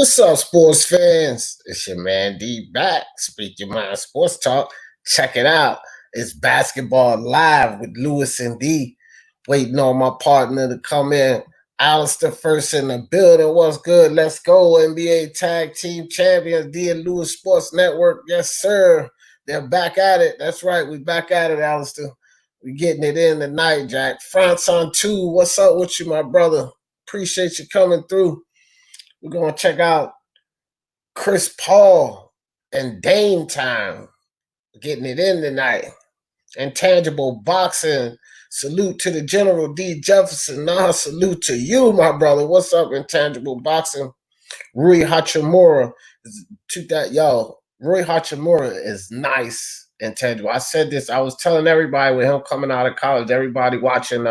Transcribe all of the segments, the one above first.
What's up, sports fans? It's your man D back. Speak Your Mind Sports Talk. Check it out. It's basketball live with Lewis and D. Waiting on my partner to come in. Alistair first in the building. What's good? Let's go. NBA Tag Team Champions, D and Lewis Sports Network. Yes, sir. They're back at it. That's right. We back at it, Alistair. We getting it in tonight, Jack. France on 2. What's up with you, my brother? Appreciate you coming through. We're going to check out Chris Paul and Dame Time. Getting it in tonight. Intangible Boxing. Salute to the General D. Jefferson. Nah, salute to you, my brother. What's up, Intangible Boxing? Rui Hachimura. Rui Hachimura is nice, Intangible. I said this. I was telling everybody with him coming out of college, everybody watching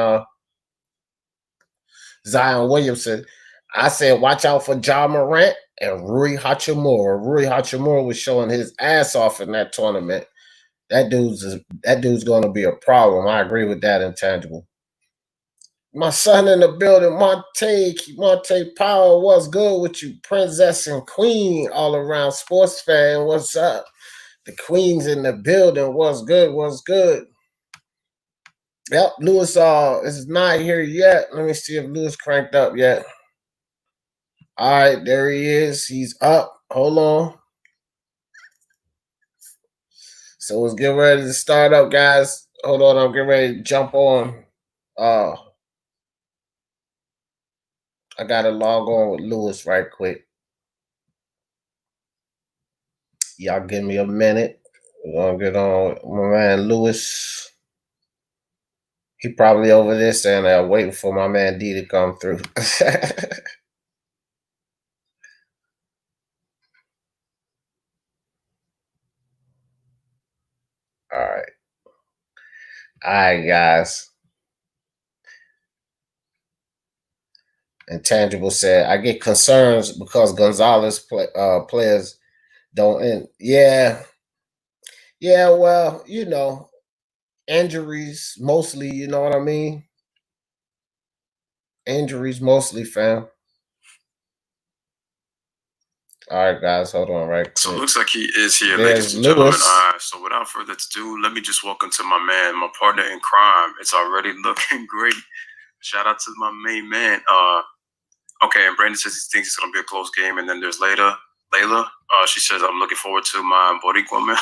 Zion Williamson, I said, watch out for Ja Morant and Rui Hachimura. Rui Hachimura was showing his ass off in that tournament. That dude's going to be a problem. I agree with that, Intangible. My son in the building, Monte Power. What's good with you? Princess and Queen, all around sports fan. What's up? The Queen's in the building. What's good? What's good? Yep, Lewis is not here yet. Let me see if Lewis cranked up yet. All right, there he is. He's up. Hold on. So let's get ready to start up, guys. Hold on, I'm getting ready to jump on. I gotta log on with Lewis right quick. Y'all give me a minute. We're gonna get on with my man Lewis. He probably over there standing there waiting for my man D to come through. All right, guys. Intangible said, I get concerns because Gonzalez players don't end. Yeah, well, injuries mostly, you know what I mean? Injuries mostly, fam. All right, guys, hold on right quick. So it looks like he is here, ladies and gentlemen. So without further ado, let me just welcome to my man, my partner in crime. It's already looking great. Shout out to my main man. Okay, and Brandon says he thinks it's going to be a close game. And then there's Layla. She says, I'm looking forward to my Boricua man.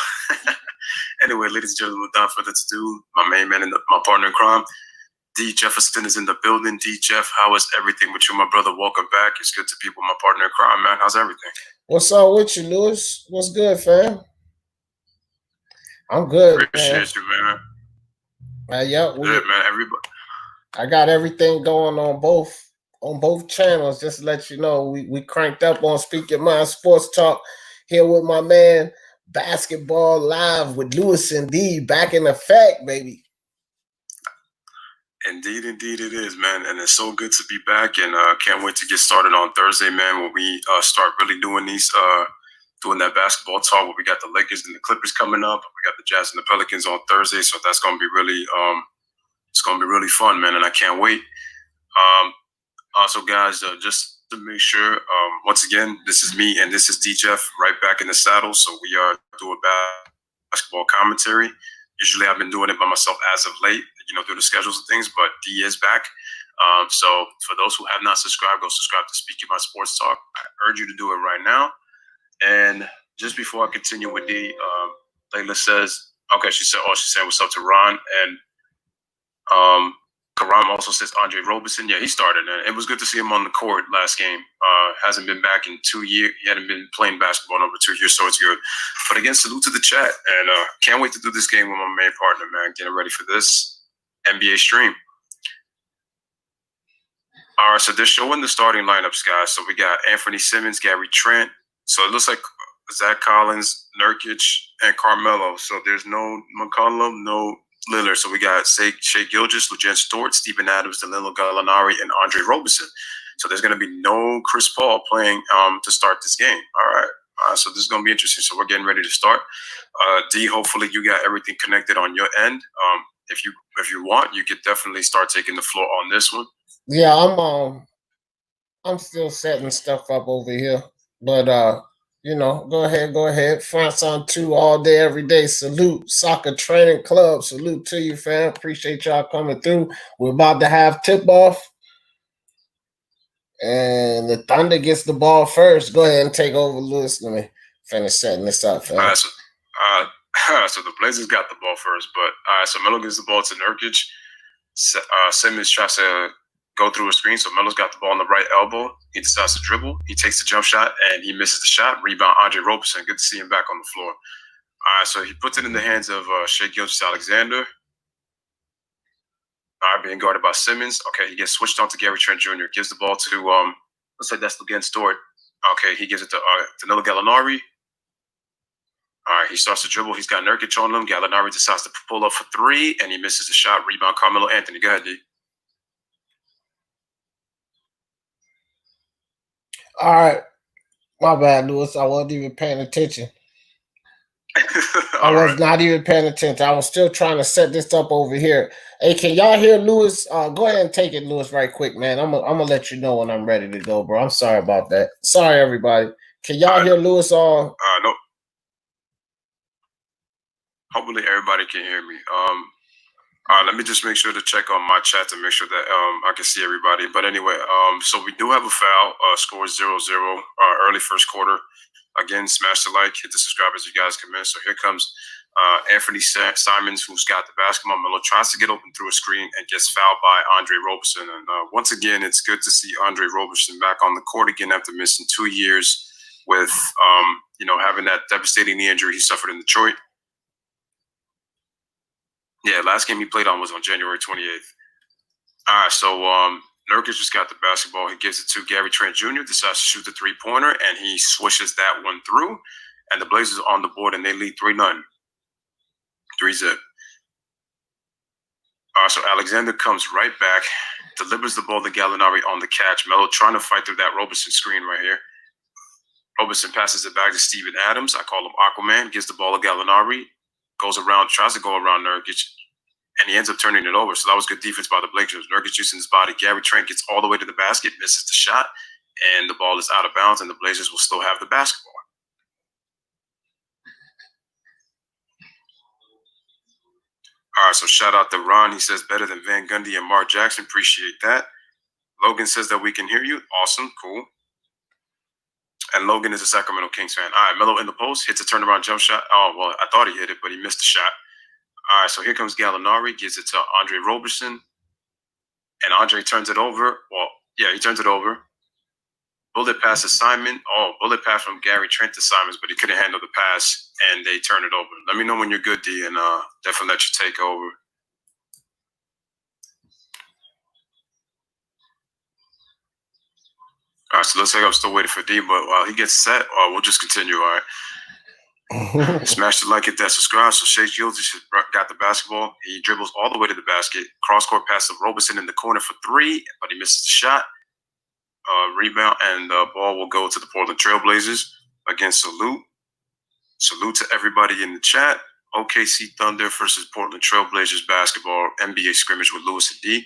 Anyway, ladies and gentlemen, without further ado, my main man and my partner in crime, D. Jefferson is in the building. D. Jeff, how is everything with you, my brother? Welcome back. It's good to be with my partner in crime, man. How's everything? What's up with you, Lewis? What's good, fam? I'm good. Appreciate you, man. Good, man. Everybody. I got everything going on both channels. Just to let you know, we cranked up on Speak Your Mind Sports Talk here with my man Basketball Live with Lewis and D back in effect, baby. Indeed it is, man. And it's so good to be back, and can't wait to get started on Thursday, man, when we start really doing that basketball talk, where we got the Lakers and the Clippers coming up. We got the Jazz and the Pelicans on Thursday, so that's going to be really it's going to be really fun, man, and I can't wait. Also, guys, just to make sure, once again, this is me and this is D. Jeff right back in the saddle. So we are doing basketball commentary. Usually I've been doing it by myself as of late, through the schedules and things, but D is back. So for those who have not subscribed, go subscribe to Speak Your Mind Sports Talk. I urge you to do it right now. And just before I continue with D, Layla says, okay, she said what's up to Ron. And Karam also says Andre Roberson. Yeah, he started. And it was good to see him on the court last game. Hasn't been back in 2 years. He hadn't been playing basketball in over 2 years, so it's good. But again, salute to the chat. And can't wait to do this game with my main partner, man. Getting ready for this NBA stream. All right, so they're showing the starting lineups, guys. So we got Anthony Simmons, Gary Trent. So it looks like Zach Collins, Nurkic, and Carmelo. So there's no McCollum, no Lillard. So we got Shai Gilgeous, Lujan Stort, Steven Adams, Danilo Gallinari, and Andre Roberson. So there's going to be no Chris Paul playing to start this game. All right. So this is going to be interesting. So we're getting ready to start. D, hopefully you got everything connected on your end. If you want, you could definitely start taking the floor on this one. Yeah, I'm still setting stuff up over here. But you know, go ahead. France on 2 all day, every day. Salute, Soccer Training Club. Salute to you, fam. Appreciate y'all coming through. We're about to have tip off. And the Thunder gets the ball first. Go ahead and take over, Lewis. Let me finish setting this up, fam. All right, so the Blazers got the ball first, but so Melo gives the ball to Nurkic. SYMST tries to go through a screen, so Melo's got the ball on the right elbow. He decides to dribble. He takes the jump shot, and he misses the shot. Rebound, Andre Roberson. Good to see him back on the floor. All right, so he puts it in the hands of Shai Gilgeous-Alexander. All right, being guarded by Simmons. Okay, he gets switched on to Gary Trent Jr. Gives the ball to looks like that's against Dort. Okay, he gives it to Danilo Gallinari. All right, he starts to dribble. He's got Nurkic on him. Gallinari decides to pull up for 3, and he misses the shot. Rebound, Carmelo Anthony. Go ahead, D. All right. My bad, Lewis. I wasn't even paying attention. I was not even paying attention. I was still trying to set this up over here. Hey, can y'all hear Lewis? Go ahead and take it, Lewis, right quick, man. I'm gonna let you know when I'm ready to go, bro. I'm sorry about that. Sorry, everybody. Can y'all hear Lewis? No. Hopefully, everybody can hear me. Let me just make sure to check on my chat to make sure that I can see everybody. But anyway, so we do have a foul. Score 0-0. Early first quarter. Again, smash the like, hit the subscribe as you guys come in. So here comes Anthony Simons, who's got the basketball. Melo tries to get open through a screen and gets fouled by Andre Roberson. And once again, it's good to see Andre Roberson back on the court again after missing 2 years with, having that devastating knee injury he suffered in Detroit. Yeah, last game he played on was on January 28th. All right, so Nurkic just got the basketball. He gives it to Gary Trent Jr., decides to shoot the three-pointer, and he swishes that one through. And the Blazers are on the board, and they lead 3-0. 3-zip. So Alexander comes right back, delivers the ball to Gallinari on the catch. Melo trying to fight through that Roberson screen right here. Roberson passes it back to Steven Adams. I call him Aquaman. Gives the ball to Gallinari. Goes around, tries to go around Nurkic, and he ends up turning it over. So that was good defense by the Blazers. Nurkic using his body. Gary Trent gets all the way to the basket, misses the shot, and the ball is out of bounds, and the Blazers will still have the basketball. All right, so shout out to Ron. He says, better than Van Gundy and Mark Jackson. Appreciate that. Logan says that we can hear you. Awesome, cool. And Logan is a Sacramento Kings fan. All right, Melo in the post, hits a turnaround jump shot. Oh, well, I thought he hit it, but he missed the shot. All right, so here comes Gallinari, gives it to Andre Roberson. And Andre turns it over. Well, yeah, he turns it over. Bullet pass to Simon. Oh, bullet pass from Gary Trent to Simons, but he couldn't handle the pass, and they turn it over. Let me know when you're good, D, and definitely let you take over. All right, so looks like I'm still waiting for D, but while he gets set, we'll just continue. All right. Smash the like, hit that subscribe. So Shai Gilgeous got the basketball. He dribbles all the way to the basket. Cross-court pass to Roberson in the corner for 3, but he misses the shot. Rebound, and the ball will go to the Portland Trailblazers. Again, salute. Salute to everybody in the chat. OKC Thunder versus Portland Trailblazers basketball NBA scrimmage with Lewis and D.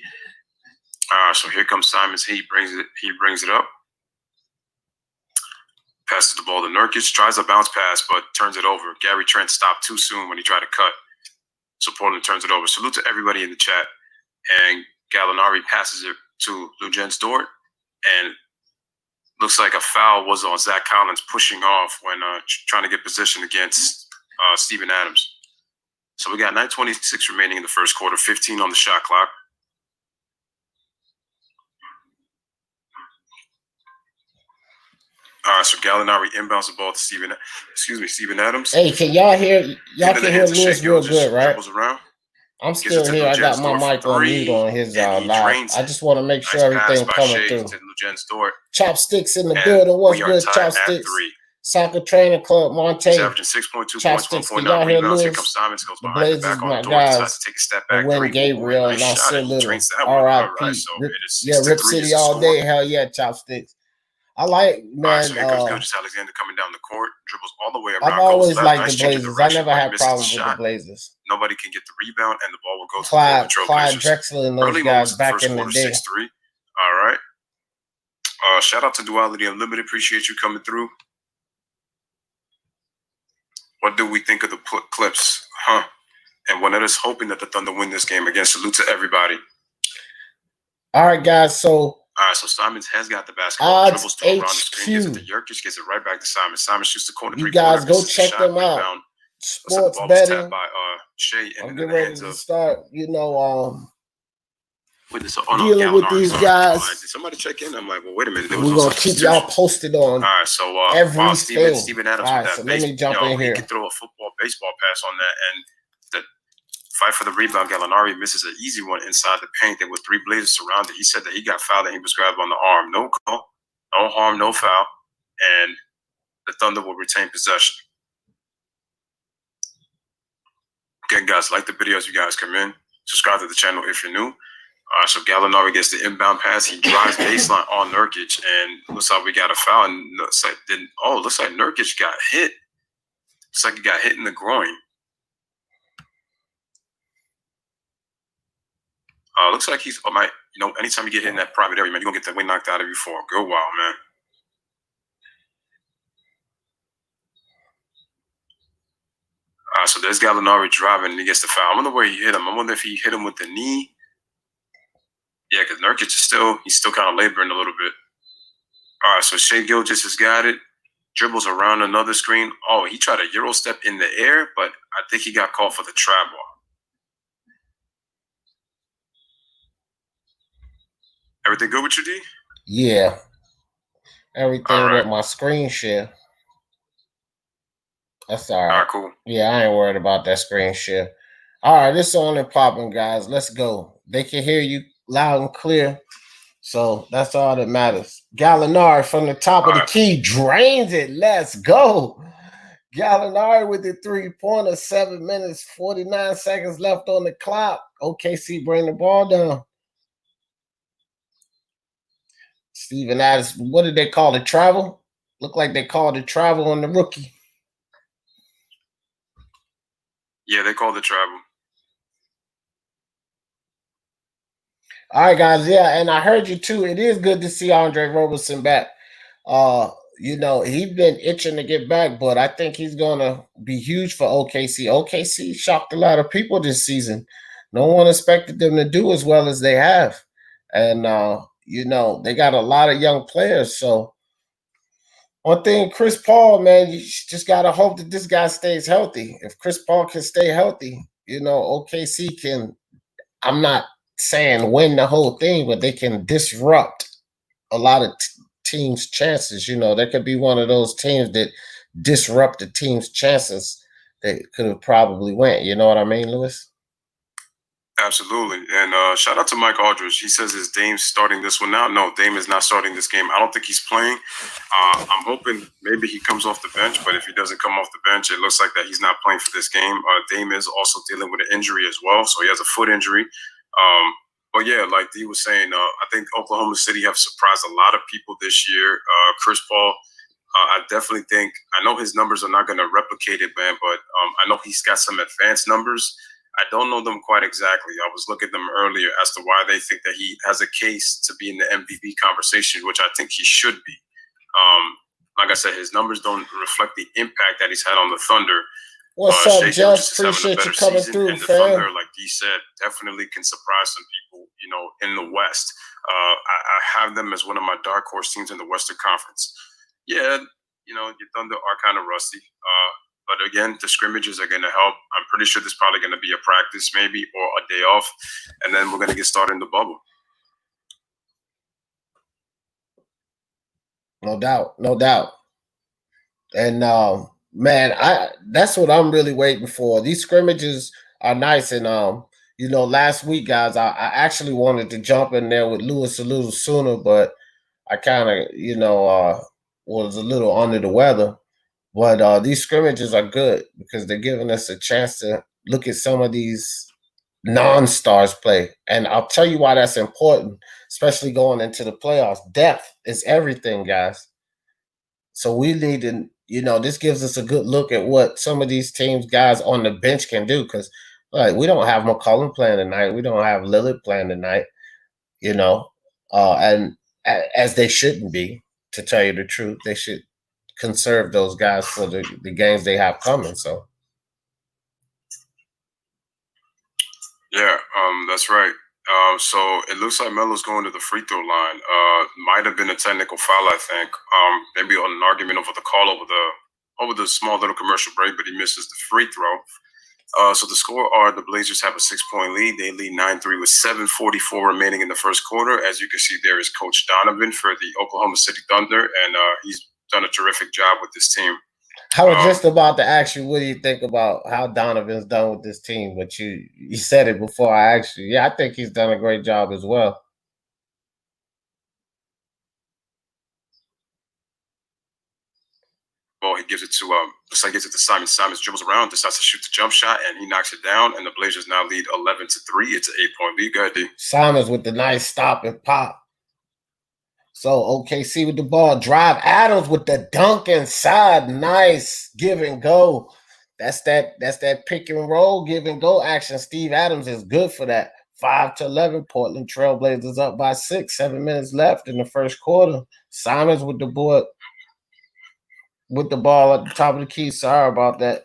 So here comes Simons. He brings it up. Passes the ball to Nurkic, tries a bounce pass, but turns it over. Gary Trent stopped too soon when he tried to cut. So Portland turns it over. Salute to everybody in the chat. And Gallinari passes it to Luguentz Dort. And looks like a foul was on Zach Collins pushing off when trying to get position against Steven Adams. So we got 9:26 remaining in the first quarter, 15 on the shot clock. So Gallinari inbounds the ball to Steven Adams. Hey, can y'all hear? Y'all can hear Lewis real good, right? I'm still here. I got my mic on mute on his live. I just want to make sure everything coming through. Chopsticks in the building. What's good, Chopsticks? Soccer Training Club, Monte. He's averaging 6.2 Chopsticks, points, 1.9 can y'all hear rebounds. Here Lewis? comes Simons, goes The behind the Blazers, back on my the door, decides guys. to take a step back. Win Gabriel, nice not shot, so and he little. drains that All one. right, All right, so it is Rip City all day. Hell yeah, Chopsticks. I like, man. All right, so here comes Gilgeous-Alexander coming down the court, dribbles all the way around. I've always liked the Blazers. I never had problems with the Blazers. Nobody can get the rebound, and the ball will go to Clyde the Trailblazers. Drexler and those guys back in the day. 6-3. All right. Shout out to Duality Unlimited. Appreciate you coming through. What do we think of the Clips? And one of us hoping that the Thunder win this game again. Salute to everybody. All right, guys. So Simons has got the basketball. Dribbles to around the screen. Gives it to Jurkic. Gets it right back to Simons. Simons shoots the corner. You guys go check them out. Sports betting. By Shea. I'm getting ready to start. Dealing with these guys. Did somebody check in? I'm like, well, wait a minute. We're gonna keep y'all posted on. All right, so everything. Steven Adams. All right, so let me jump in here. He can throw a baseball pass on that, and the fight for the rebound. Gallinari misses an easy one inside the paint. There were 3 Blazers surrounded. He said that he got fouled and he was grabbed on the arm. No call, no harm, no foul, and the Thunder will retain possession. Again, guys, like the video as you guys come in. Subscribe to the channel if you're new. So Gallinari gets the inbound pass. He drives baseline on Nurkic, and looks like we got a foul. And looks like Nurkic got hit. Looks like he got hit in the groin. Looks like he's anytime you get hit in that private area, man, you're gonna get that wind knocked out of you for a good while, man. So there's Gallinari driving, and he gets the foul. I wonder where he hit him. I wonder if he hit him with the knee. Yeah, because Nurkic is he's still kind of laboring a little bit. All right, so Shea Gilgeous has got it. Dribbles around another screen. Oh, he tried a Euro step in the air, but I think he got called for the trap ball. Everything good with you, D? Yeah. Everything with my screen share. That's all right. All right, cool. Yeah, I ain't worried about that screen share. All right, this on and popping, guys. Let's go. They can hear you loud and clear. So that's all that matters. Gallinari from the top of the key drains it. Let's go. Gallinari with the 3-pointer. 7 minutes, 49 seconds left on the clock. OKC bring the ball down. Steven Adams, what did they call it? Travel? Look like they called it travel on the rookie. Yeah, they called it travel. All right, guys. Yeah, and I heard you too. It is good to see Andre Roberson back. He's been itching to get back, but I think he's gonna be huge for OKC. OKC shocked a lot of people this season. No one expected them to do as well as they have. And they got a lot of young players. So one thing, Chris Paul, man, you just gotta hope that this guy stays healthy. If Chris Paul can stay healthy, OKC can. I'm not saying win the whole thing, but they can disrupt a lot of teams' chances. There could be one of those teams that disrupt the team's chances that could have probably went. You know what I mean, Lewis? Absolutely. And shout out to Mike Aldridge. He says, is Dame starting this one now? No, Dame is not starting this game. I don't think he's playing. I'm hoping maybe he comes off the bench, but if he doesn't come off the bench, it looks like that he's not playing for this game. Dame is also dealing with an injury as well, so he has a foot injury. But yeah, like Dee was saying, I think Oklahoma City have surprised a lot of people this year. Chris Paul, I definitely think, I know his numbers are not going to replicate it, man, but I know he's got some advanced numbers. I don't know them quite exactly. I was looking at them earlier as to why they think that he has a case to be in the MVP conversation, which I think he should be. Like I said, his numbers don't reflect the impact that he's had on the Thunder. What's up, Jeff? Appreciate you coming through, and the fam. Thunder, like Dee said, definitely can surprise some people, in the West. I have them as one of my dark horse teams in the Western Conference. Yeah, your Thunder are kind of rusty. But again, the scrimmages are going to help. I'm pretty sure there's probably going to be a practice maybe or a day off, and then we're going to get started in the bubble. No doubt. And man, that's what I'm really waiting for. These scrimmages are nice, and last week, guys, I actually wanted to jump in there with Lewis a little sooner, but I kind of was a little under the weather. But these scrimmages are good because they're giving us a chance to look at some of these non-stars play. And I'll tell you why that's important, especially going into the playoffs. Depth is everything, guys. So we need to, this gives us a good look at what some of these teams, guys on the bench can do. Because we don't have McCollum playing tonight. We don't have Lillard playing tonight, and as they shouldn't be. To tell you the truth, they should conserve those guys for the games they have coming. So yeah, that's right. So it looks like Melo's going to the free throw line. Might have been a technical foul, I think. Maybe on an argument over the call over the small little commercial break, but he misses the free throw. So the score are the Blazers have a 6-point lead. They lead 9-3 with 7:44 remaining in the first quarter. As you can see, there is Coach Donovan for the Oklahoma City Thunder, and he's done a terrific job with this team. I was just about to ask you, what do you think about how Donovan's done with this team? But you said it before I asked you. Yeah, I think he's done a great job as well. Well, he gives it to looks like he gives it to Simon. Simon dribbles around, decides to shoot the jump shot, and he knocks it down. And the Blazers now lead 11-3. It's an 8-point lead. Go ahead, D. Simons with the nice stop and pop. So OKC with the ball, drive. Adams with the dunk inside, nice give and go. That's that pick and roll, give and go action. Steve Adams is good for that. 5-11. Portland Trailblazers up by 6. 7 minutes left in the first quarter. Simons with the board. With the ball at the top of the key. Sorry about that.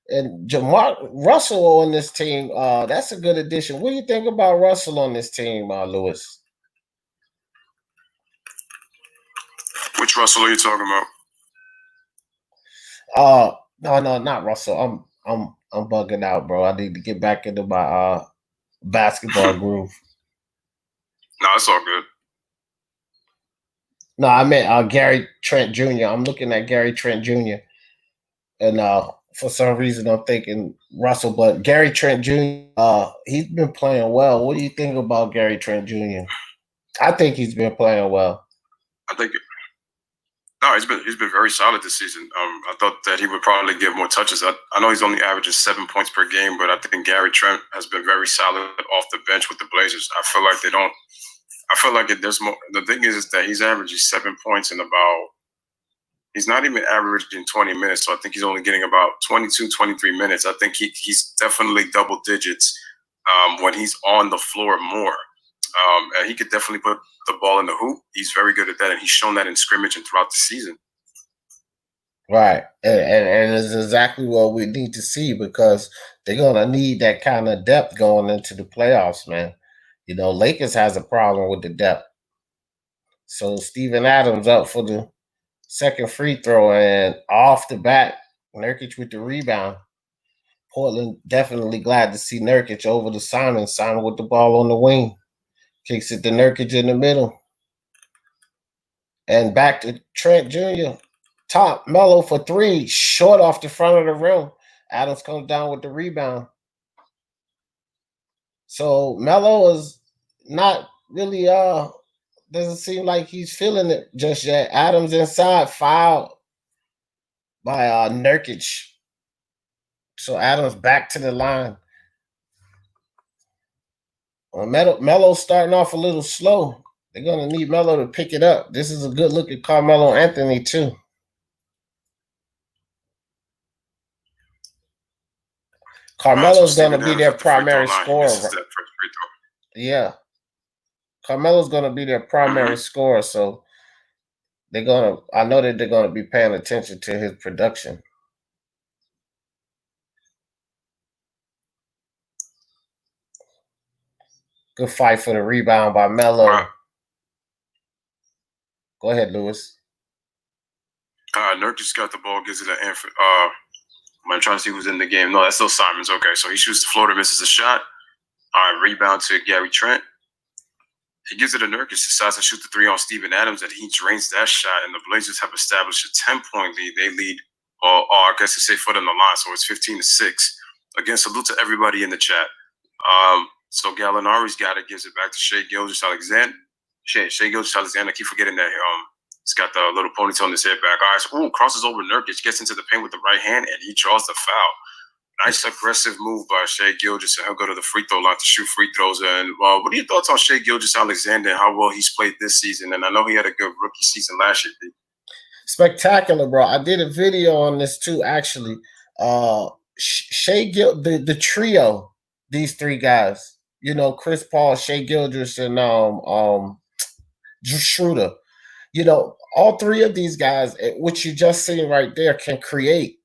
And Jamar Russell on this team, that's a good addition. What do you think about Russell on this team, Lewis? Which Russell are you talking about? No, not Russell. I'm bugging out, bro. I need to get back into my basketball groove. No, it's all good. No, I meant Gary Trent Jr. I'm looking at Gary Trent Jr. And for some reason I'm thinking Russell, but Gary Trent Jr. He's been playing well. What do you think about Gary Trent Jr.? I think he's been playing well. He's been very solid this season. I thought that he would probably get more touches. I know he's only averaging 7 points per game, but I think Gary Trent has been very solid off the bench with the Blazers. I feel like there's more. The thing is that he's averaging 7 points in about. He's not even averaging 20 minutes, so I think he's only getting about 22, 23 minutes. I think he's definitely double digits when he's on the floor more. And he could definitely put the ball in the hoop. He's very good at that, and he's shown that in scrimmage and throughout the season. Right, and it's exactly what we need to see, because they're gonna need that kind of depth going into the playoffs, man. You know, Lakers has a problem with the depth. So Steven Adams up for the second free throw, and off the bat, Nurkic with the rebound. Portland definitely glad to see Nurkic over to Simon. Simon with the ball on the wing. Kicks it to Nurkic in the middle. And back to Trent Jr. Top, Melo for 3. Short off the front of the rim. Adams comes down with the rebound. So Melo is not really doesn't seem like he's feeling it just yet. Adams inside, fouled by Nurkic. So Adams back to the line. Well, Melo's starting off a little slow. They're going to need Melo to pick it up. This is a good look at Carmelo Anthony, too. Carmelo's going to be their primary scorer. Yeah. Carmelo's going to be their primary scorer, so I know that they're going to be paying attention to his production. Good fight for the rebound by Melo. Wow. Go ahead, Lewis. Nurkic got the ball, gives it to Anthony. I'm trying to see who's in the game. No, that's still Simons. Okay, so he shoots the floater, misses a shot. Rebound to Gary Trent. He gives it to Nurkic, decides to shoot the 3 on Steven Adams, and he drains that shot, and the Blazers have established a 10-point lead. They lead, I guess you say foot in the line, so it's 15-6. Again, salute to everybody in the chat. So Gallinari's got it, gives it back to Shai Gilgeous-Alexander. Shai Gilgeous-Alexander, I keep forgetting that he's got the little ponytail on his head back. All right, so crosses over Nurkic, gets into the paint with the right hand, and he draws the foul. Nice aggressive move by Shai Gilgeous, and he'll go to the free throw line to shoot free throws. And what are your thoughts on Shai Gilgeous-Alexander and how well he's played this season? And I know he had a good rookie season last year. Spectacular, bro. I did a video on this too, actually. The trio, these 3 guys. You know, Chris Paul, Shai Gilgeous, and Schroeder. You know, all three of these guys, which you just seen right there, can create.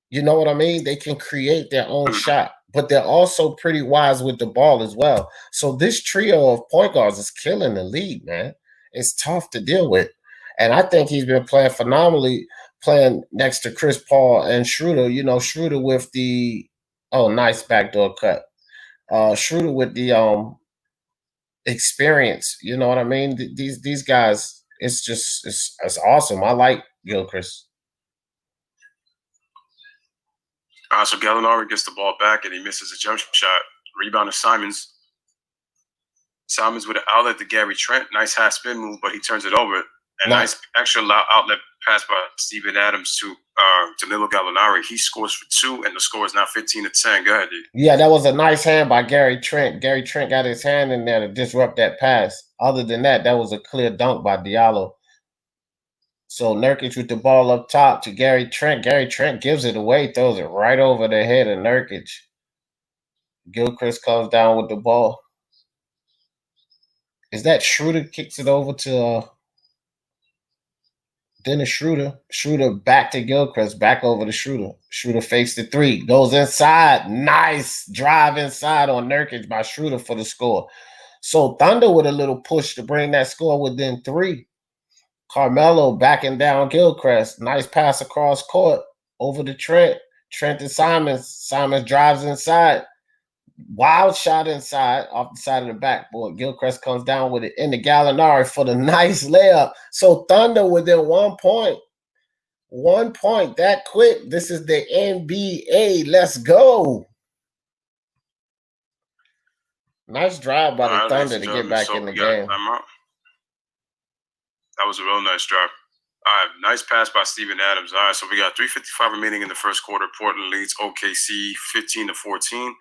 You know what I mean? They can create their own shot, but they're also pretty wise with the ball as well. So this trio of point guards is killing the league, man. It's tough to deal with. And I think he's been playing phenomenally, playing next to Chris Paul and Schroeder. You know, Schroeder with the nice backdoor cut. Schroeder with the experience. You know what I mean? These guys, it's awesome. I like Gilchrist. So Gallinari gets the ball back and he misses a jump shot. Rebound to Simons. Simons with an outlet to Gary Trent. Nice half spin move, but he turns it over. And nice extra outlet pass by Steven Adams to Danilo Gallinari. He scores for 2, and the score is now 15-10. Go ahead, dude. Yeah, that was a nice hand by Gary Trent. Gary Trent got his hand in there to disrupt that pass. Other than that, that was a clear dunk by Diallo. So Nurkic with the ball up top to Gary Trent. Gary Trent gives it away, throws it right over the head of Nurkic. Gilchrist comes down with the ball. Is that Schroeder kicks it over to Dennis Schroeder? Schroeder back to Gilchrist, back over to Schroeder. Schroeder fakes the 3, goes inside. Nice drive inside on Nurkic by Schroeder for the score. So Thunder with a little push to bring that score within 3. Carmelo backing down Gilchrist. Nice pass across court over to Trent. Trent to Simons. Simons drives inside. Wild shot inside off the side of the backboard. Gilchrist comes down with it into Gallinari for the nice layup. So Thunder within 1 point. 1 point that quick. This is the NBA. Let's go. Nice drive by the Thunder to get back in the game. That was a real nice drive. All right, nice pass by Steven Adams. All right, so we got 3:55 remaining in the first quarter. Portland leads OKC 15-14.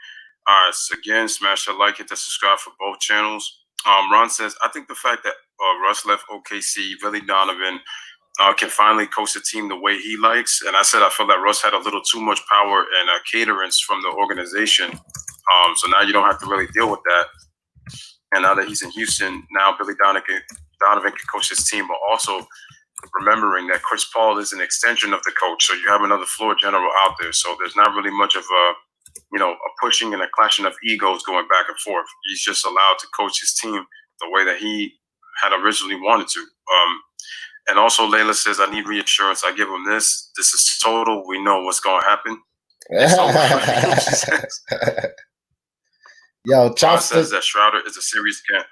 All right, so again, smash that like, hit that subscribe for both channels. Ron says, I think the fact that Russ left OKC, Billy Donovan can finally coach the team the way he likes. And I said I felt that Russ had a little too much power and caterance from the organization. So now you don't have to really deal with that. And now that he's in Houston, now Billy Donovan can coach his team, but also remembering that Chris Paul is an extension of the coach. So you have another floor general out there. So there's not really much of a pushing and a clashing of egos going back and forth. He's just allowed to coach his team the way that he had originally wanted to. And also Layla says, I need reassurance. I give him this. This is total. We know what's going to happen. Yo, Chopstick says that Schroeder is a serious can.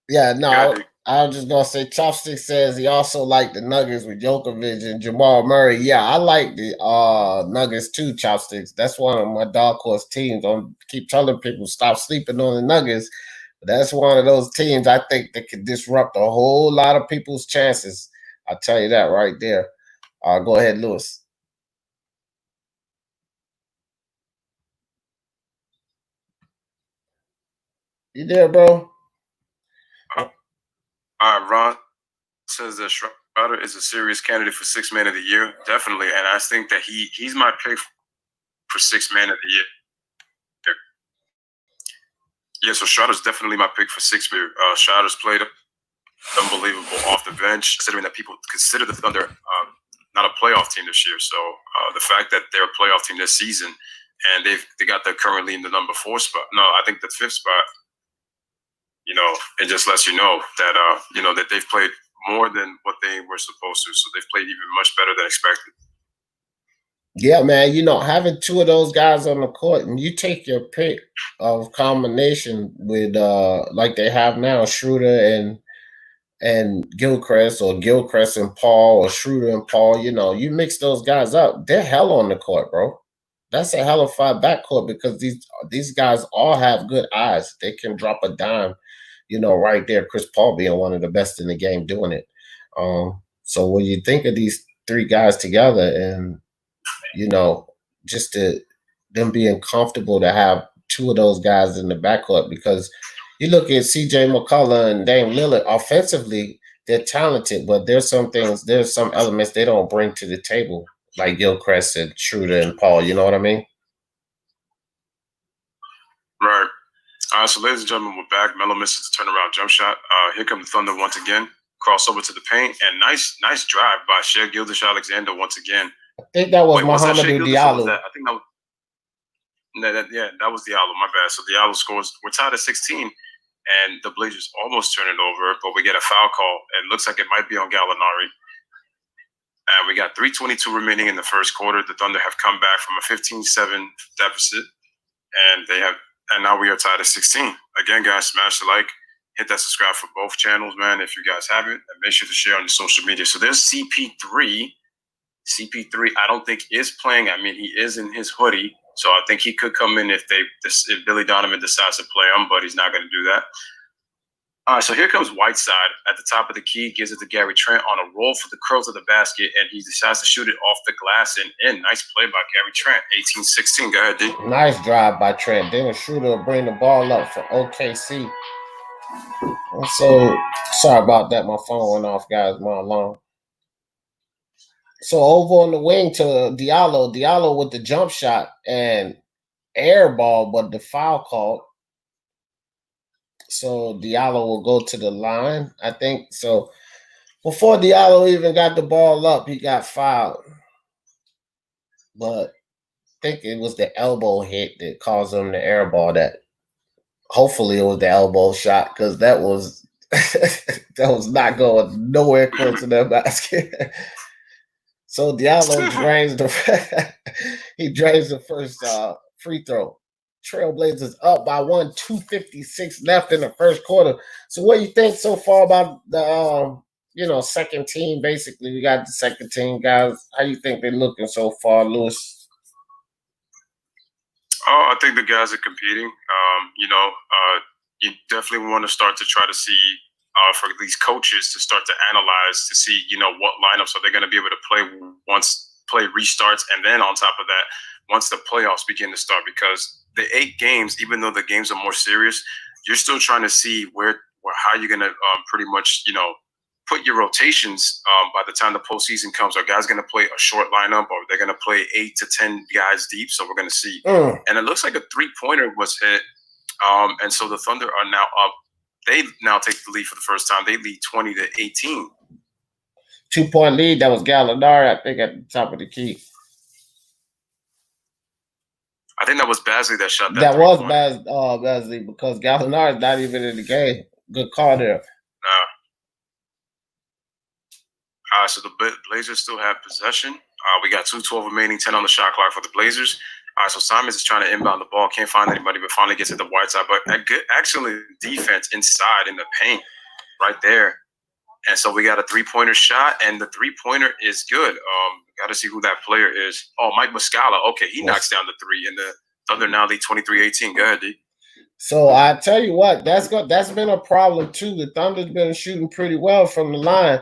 Yeah, no, I was just going to say Chopstick says he also liked the Nuggets with Djokovic and Jamal Murray. Yeah, I like the Nuggets too, Chopsticks. That's one of my dark horse teams. I keep telling people stop sleeping on the Nuggets. But that's one of those teams I think that could disrupt a whole lot of people's chances. I'll tell you that right there. Go ahead, Lewis. You there, bro? Ron says that Schroeder is a serious candidate for 6th man of the year. Definitely. And I think that he's my pick for 6th man of the year. Yeah, so Schroeder's definitely my pick for 6th man. Schroeder's played unbelievable off the bench, considering that people consider the Thunder not a playoff team this year. So the fact that they're a playoff team this season and they got that currently in the number 4 spot. No, I think the 5th spot. It just lets you know that that they've played more than what they were supposed to. So they've played even much better than expected. Yeah, man. Having 2 of those guys on the court, and you take your pick of combination with like they have now, Schroeder and Gilchrist, or Gilchrist and Paul, or Schroeder and Paul. You mix those guys up, they're hell on the court, bro. That's a hell of a backcourt because these guys all have good eyes. They can drop a dime. Right there, Chris Paul being one of the best in the game doing it. So when you think of these 3 guys together and, just them being comfortable to have 2 of those guys in the backcourt, because you look at CJ McCullough and Dame Lillard, offensively, they're talented, but there's some elements they don't bring to the table, like Gilchrist and Schroeder and Paul. You know what I mean? Right. All right, so ladies and gentlemen, we're back. Melo misses the turnaround jump shot. Here come the Thunder once again. Crossover to the paint, and nice drive by Shea Gilgeous-Alexander once again. I think that was Mohamedou Diallo. I think that was that was Diallo. My bad. So Diallo scores. We're tied at 16, and the Blazers almost turn it over, but we get a foul call. It looks like it might be on Gallinari. And we got 3:22 remaining in the first quarter. The Thunder have come back from a 15-7 deficit, and now we are tied at 16. Again, guys, smash the like, hit that subscribe for both channels, man, if you guys haven't, and make sure to share on your social media. So there's CP3. CP3, I don't think is playing. I mean, he is in his hoodie, so I think he could come in if Billy Donovan decides to play him, but he's not going to do that. All right, so here comes Whiteside at the top of the key, gives it to Gary Trent on a roll for the curls of the basket, and he decides to shoot it off the glass and in. Nice play by Gary Trent, 18-16. Go ahead, D. Nice drive by Trent. Then a shooter will bring the ball up for OKC. And so, sorry about that. My phone went off, guys. My alarm. So over on the wing to Diallo. Diallo with the jump shot and air ball, but the foul called. So Diallo will go to the line, I think. So before Diallo even got the ball up, he got fouled. But I think it was the elbow hit that caused him the air ball. That hopefully it was the elbow shot, because that was that was not going nowhere close to that basket. So Diallo drains the first free throw. Trailblazers up by 1, 2:56 left in the first quarter. So what do you think so far about the second team? Basically, we got the second team guys. How you think they're looking so far, Lewis? Oh, I think the guys are competing. You definitely want to start to try to see for these coaches to start to analyze to see what lineups are they going to be able to play once play restarts, and then on top of that, once the playoffs begin to start, because the 8 games, even though the games are more serious, you're still trying to see how you're going to pretty much, put your rotations by the time the postseason comes. Are guys going to play a short lineup, or they're going to play 8 to 10 guys deep? So we're going to see. And it looks like a 3-pointer was hit. And so the Thunder are now up. They now take the lead for the first time. They lead 20-18. 2-point lead. That was Gallinari, I think, at the top of the key. I think that was Basley that shot that. That was Basley, because Gallinari's not even in the game. Good call there. So the Blazers still have possession. We got 2:12 remaining, 10 on the shot clock for the Blazers. So Simons is trying to inbound the ball, can't find anybody, but finally gets it to Whiteside. But a good, actually, defense inside in the paint, right there. And so we got a 3-pointer shot, and the 3-pointer is good. Got to see who that player is. Oh, Mike Muscala. Okay, he knocks down the 3, and the Thunder now lead 23-18. Go ahead, D. So I tell you what, that's been a problem too. The Thunder's been shooting pretty well from the line,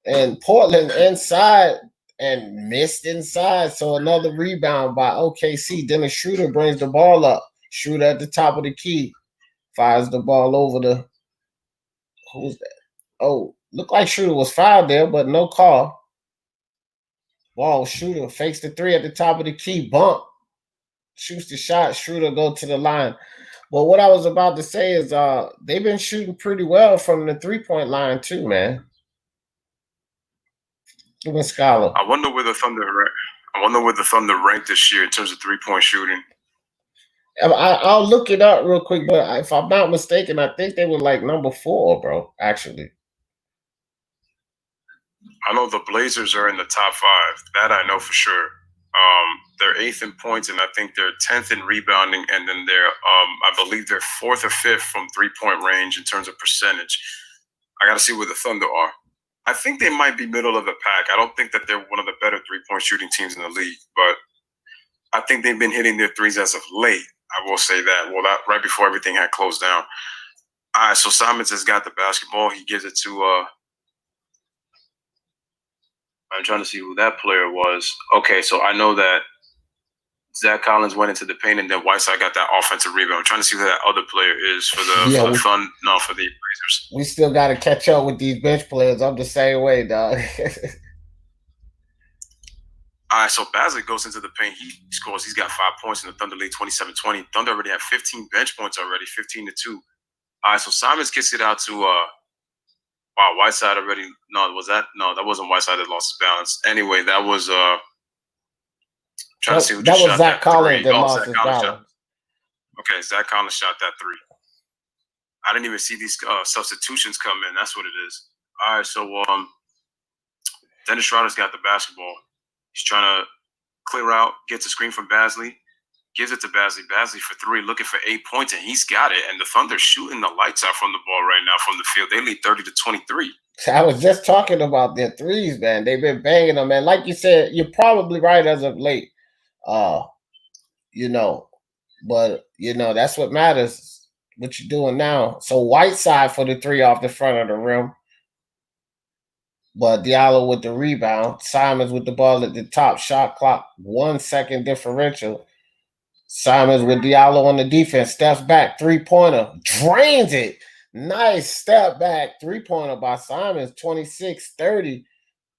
and Portland inside and missed inside. So another rebound by OKC. Then a shooter brings the ball up. Shooter at the top of the key. Fires the ball over the – who's that? Oh, looked like shooter was fouled there, but no call. Ball shooter fakes the 3 at the top of the key. Bump. Shoots the shot. Shooter go to the line. But what I was about to say is they've been shooting pretty well from the 3-point line too, man. Scholar. I wonder where the Thunder ranked this year in terms of 3-point shooting. I'll look it up real quick, but if I'm not mistaken, I think they were like number 4, bro. Actually, I know the Blazers are in the top 5. That I know for sure. They're 8th in points, and I think they're 10th in rebounding, and then they're I believe they're 4th or 5th from 3-point range in terms of percentage. I got to see where the Thunder are. I think they might be middle of the pack. I don't think that they're one of the better 3-point shooting teams in the league, but I think they've been hitting their threes as of late. I will say that. Well, that right before everything had closed down. All right, so Simons has got the basketball. He gives it to I'm trying to see who that player was. Okay, so I know that Zach Collins went into the paint, and then Whiteside got that offensive rebound. I'm trying to see who that other player is for the Blazers. We still got to catch up with these bench players. I'm the same way, dog. All right, so Basley goes into the paint. He scores. He's got 5 points in the Thunder lead, 27-20. Thunder already have 15 bench points already, 15-2. All right, so Simons kicks it out to wow, Whiteside already. No, was that? No, that wasn't Whiteside that lost his balance. Anyway, that was trying to see who just shot Zach that Collins three. that lost his balance. Okay, Zach Collins shot that 3. I didn't even see these substitutions come in. That's what it is. All right, so Dennis Schroeder's got the basketball. He's trying to clear out, gets a screen from Basley, gives it to Basley. Basley for 3, looking for 8 points, and he's got it. And the Thunder shooting the lights out from the ball right now from the field. They lead 30-23. I was just talking about their threes, man. They've been banging them, man. Like you said, you're probably right as of late. You know, but you know that's what matters. What you're doing now. So Whiteside for the 3 off the front of the rim. But Diallo with the rebound. Simons with the ball at the top. Shot clock, 1 second differential. Simons with Diallo on the defense. Steps back. 3-pointer. Drains it. Nice step back. 3-pointer by Simons. 26-30.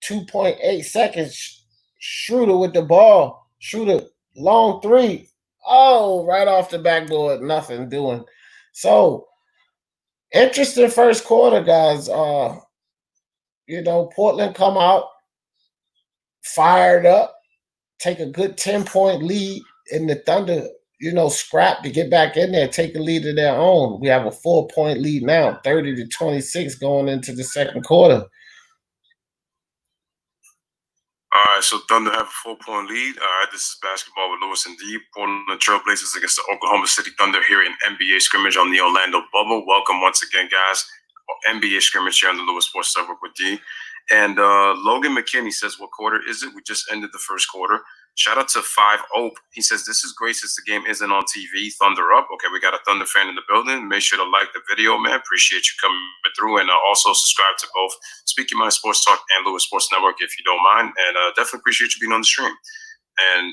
2.8 seconds. Schroeder with the ball. Schroeder, long 3. Oh, right off the backboard. Nothing doing. So, interesting first quarter, guys. You know, Portland come out fired up, take a good 10-point lead, and the Thunder, you know, scrap to get back in there, take a lead of their own. We have a 4-point lead now, 30-26 going into the second quarter. All right, so Thunder have a 4-point lead. All right, this is basketball with Lewis and D. Portland Trailblazers against the Oklahoma City Thunder here in NBA scrimmage on the Orlando bubble. Welcome once again, guys. NBA scrimmage here on the Lewis Sports Network with D. And Logan McKinney says, what quarter is it? We just ended the first quarter. Shout out to 5 Ope. He says, this is great since the game isn't on TV. Thunder up. Okay, we got a Thunder fan in the building. Make sure to like the video, man. Appreciate you coming through. And also subscribe to both Speak Your Mind Sports Talk and Lewis Sports Network if you don't mind. And definitely appreciate you being on the stream. And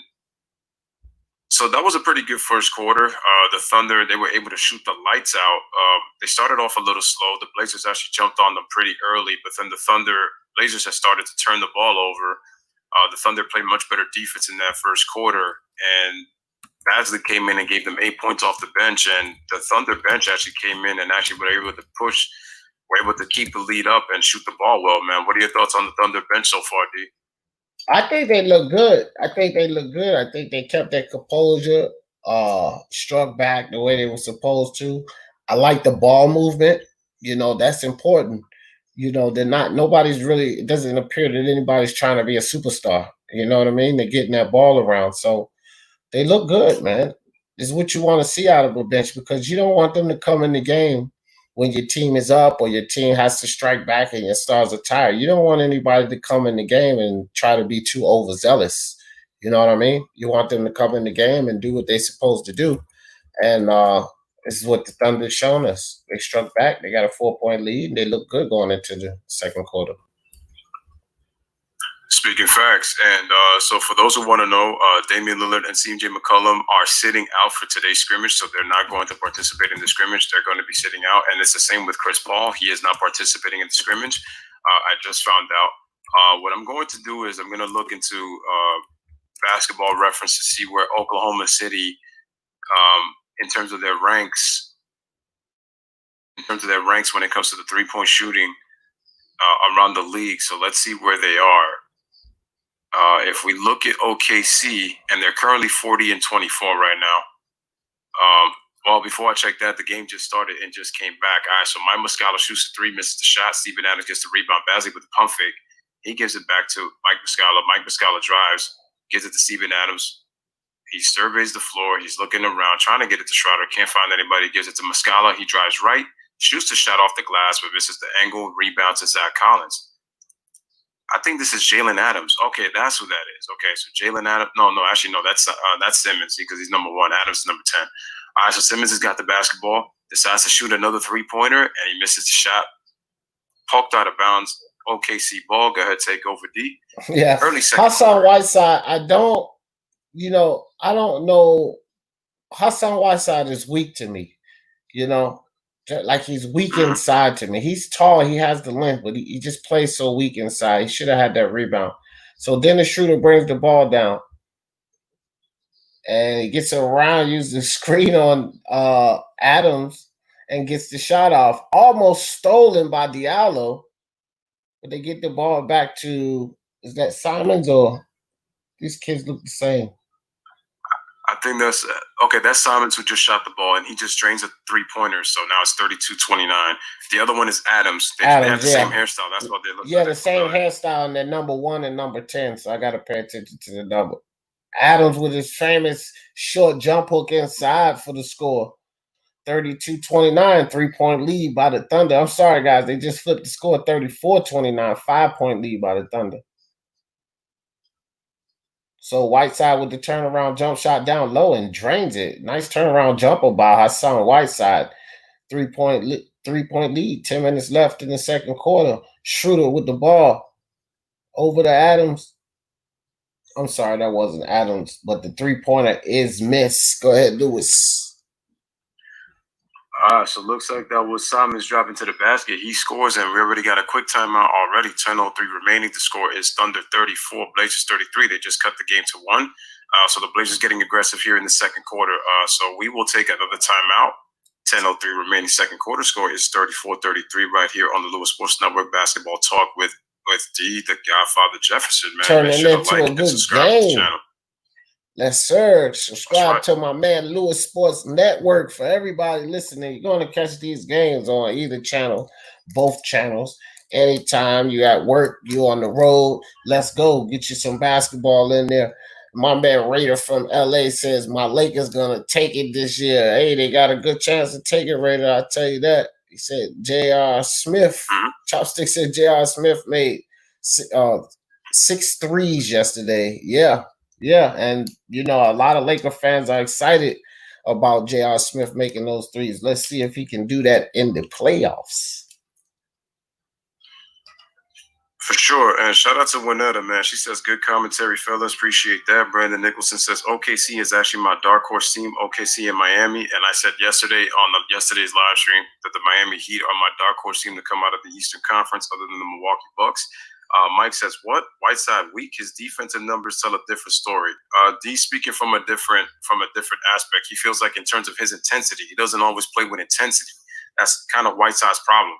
so that was a pretty good first quarter. The Thunder, they were able to shoot the lights out. They started off a little slow. The Blazers actually jumped on them pretty early, but then the Blazers had started to turn the ball over. The Thunder played much better defense in that first quarter, and Basley came in and gave them 8 points off the bench, and the Thunder bench actually came in and actually were able to keep the lead up and shoot the ball well, man. What are your thoughts on the Thunder bench so far, D? I think they look good. I think they kept their composure, struck back the way they were supposed to. I like the ball movement. You know, that's important. You know, it doesn't appear that anybody's trying to be a superstar. You know what I mean? They're getting that ball around. So they look good, man. This is what you want to see out of a bench because you don't want them to come in the game when your team is up or your team has to strike back and your stars are tired. You don't want anybody to come in the game and try to be too overzealous. You know what I mean? You want them to come in the game and do what they're supposed to do. And this is what the Thunder shown us. They struck back. They got a 4-point lead. And they look good going into the second quarter. Speaking facts, and so for those who want to know, Damian Lillard and CJ McCollum are sitting out for today's scrimmage, so they're not going to participate in the scrimmage. They're going to be sitting out, and it's the same with Chris Paul. He is not participating in the scrimmage. I just found out. What I'm going to do is I'm going to look into Basketball Reference to see where Oklahoma City, in terms of their ranks, when it comes to the 3-point shooting around the league. So let's see where they are. If we look at OKC, and they're currently 40-24 right now. Well, before I check that, the game just started and just came back. All right, so Mike Muscala shoots a 3, misses the shot. Steven Adams gets the rebound. Basley with the pump fake. He gives it back to Mike Muscala. Mike Muscala drives, gives it to Steven Adams. He surveys the floor. He's looking around, trying to get it to Schroeder. Can't find anybody. Gives it to Muscala. He drives right, shoots the shot off the glass, but misses the angle. Rebound to Zach Collins. I think this is Jalen Adams. Okay, that's who that is. Okay, so Jalen Adams. No, actually, no. That's Simmons because he's number 1. Adams is number 10. All right, so Simmons has got the basketball. Decides to shoot another 3-pointer, and he misses the shot. Poked out of bounds. OKC ball. Go ahead, take over, D. Yeah. Early second. Hassan Whiteside. I don't know. Hassan Whiteside is weak to me. You know. Like he's weak inside to me. He's tall. He has the length, but he just plays so weak inside. He should have had that rebound. So Dennis Schroeder brings the ball down. And he gets around, uses the screen on Adams, and gets the shot off. Almost stolen by Diallo. But they get the ball back to, is that Simons, or these kids look the same? I think that's okay. That's Simons who just shot the ball, and he just drains a 3-pointer. So now it's 32-29. The other one is Adams. They have the same hairstyle. That's what they look like. Yeah, the same hairstyle, and they're number 1 and number 10. So I got to pay attention to the number. Adams with his famous short jump hook inside for the score. 32-29, 3-point lead by the Thunder. I'm sorry, guys. They just flipped the score 34-29, 5-point lead by the Thunder. So Whiteside with the turnaround jump shot down low and drains it. Nice turnaround jumper by Hassan Whiteside. 3-point lead. 10 minutes left in the second quarter. Schroeder with the ball over to Adams. I'm sorry, that wasn't Adams, but the 3-pointer is missed. Go ahead, Lewis. So it looks like that was Simons dropping to the basket. He scores, and we already got a quick timeout already. 10:03 remaining. The score is Thunder 34, Blazers 33. They just cut the game to 1. So the Blazers getting aggressive here in the second quarter. So we will take another timeout. 10:03 remaining second quarter. Score is 34-33 right here on the Lewis Sports Network Basketball Talk with D, the Godfather Jefferson, man. Turning into a good game. Yes, sir. Subscribe to my man Lewis Sports Network. For everybody listening, you're going to catch these games on either channel, both channels. Anytime you're at work, you're on the road, let's go. Get you some basketball in there. My man Raider from LA says my Lakers going to take it this year. Hey, they got a good chance to take it, Raider. I'll tell you that. He said J.R. Smith. Chopstick said J.R. Smith made 6 threes yesterday. Yeah, and a lot of Laker fans are excited about J.R. Smith making those threes. Let's see if he can do that in the playoffs. For sure. And shout out to Winetta, man. She says, good commentary, fellas. Appreciate that. Brandon Nicholson says, OKC is actually my dark horse team, OKC in Miami. And I said yesterday on yesterday's live stream that the Miami Heat are my dark horse team to come out of the Eastern Conference other than the Milwaukee Bucks. Mike says, what? Whiteside weak? His defensive numbers tell a different story. D speaking from a different aspect. He feels like in terms of his intensity, he doesn't always play with intensity. That's kind of Whiteside's problem.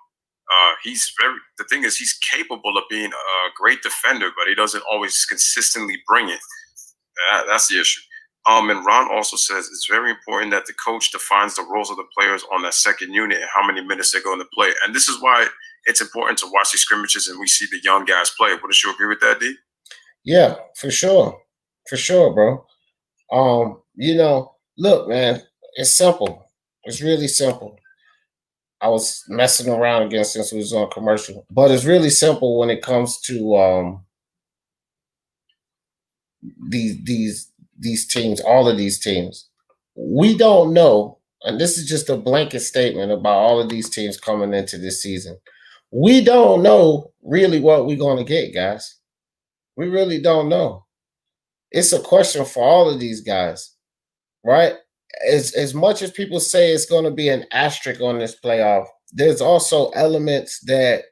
The thing is, he's capable of being a great defender, but he doesn't always consistently bring it. That's the issue. And Ron also says it's very important that the coach defines the roles of the players on that second unit and how many minutes they're going to play. And this is why it's important to watch these scrimmages and we see the young guys play. Wouldn't you agree with that, D? Yeah, for sure. For sure, bro. Look, man, it's simple. It's really simple. I was messing around again since we was on commercial, but it's really simple when it comes to these teams, all of these teams. We don't know, and this is just a blanket statement about all of these teams coming into this season. We don't know really what we're going to get, guys. We really don't know. It's a question for all of these guys, right? As much as people say it's going to be an asterisk on this playoff, there's also elements that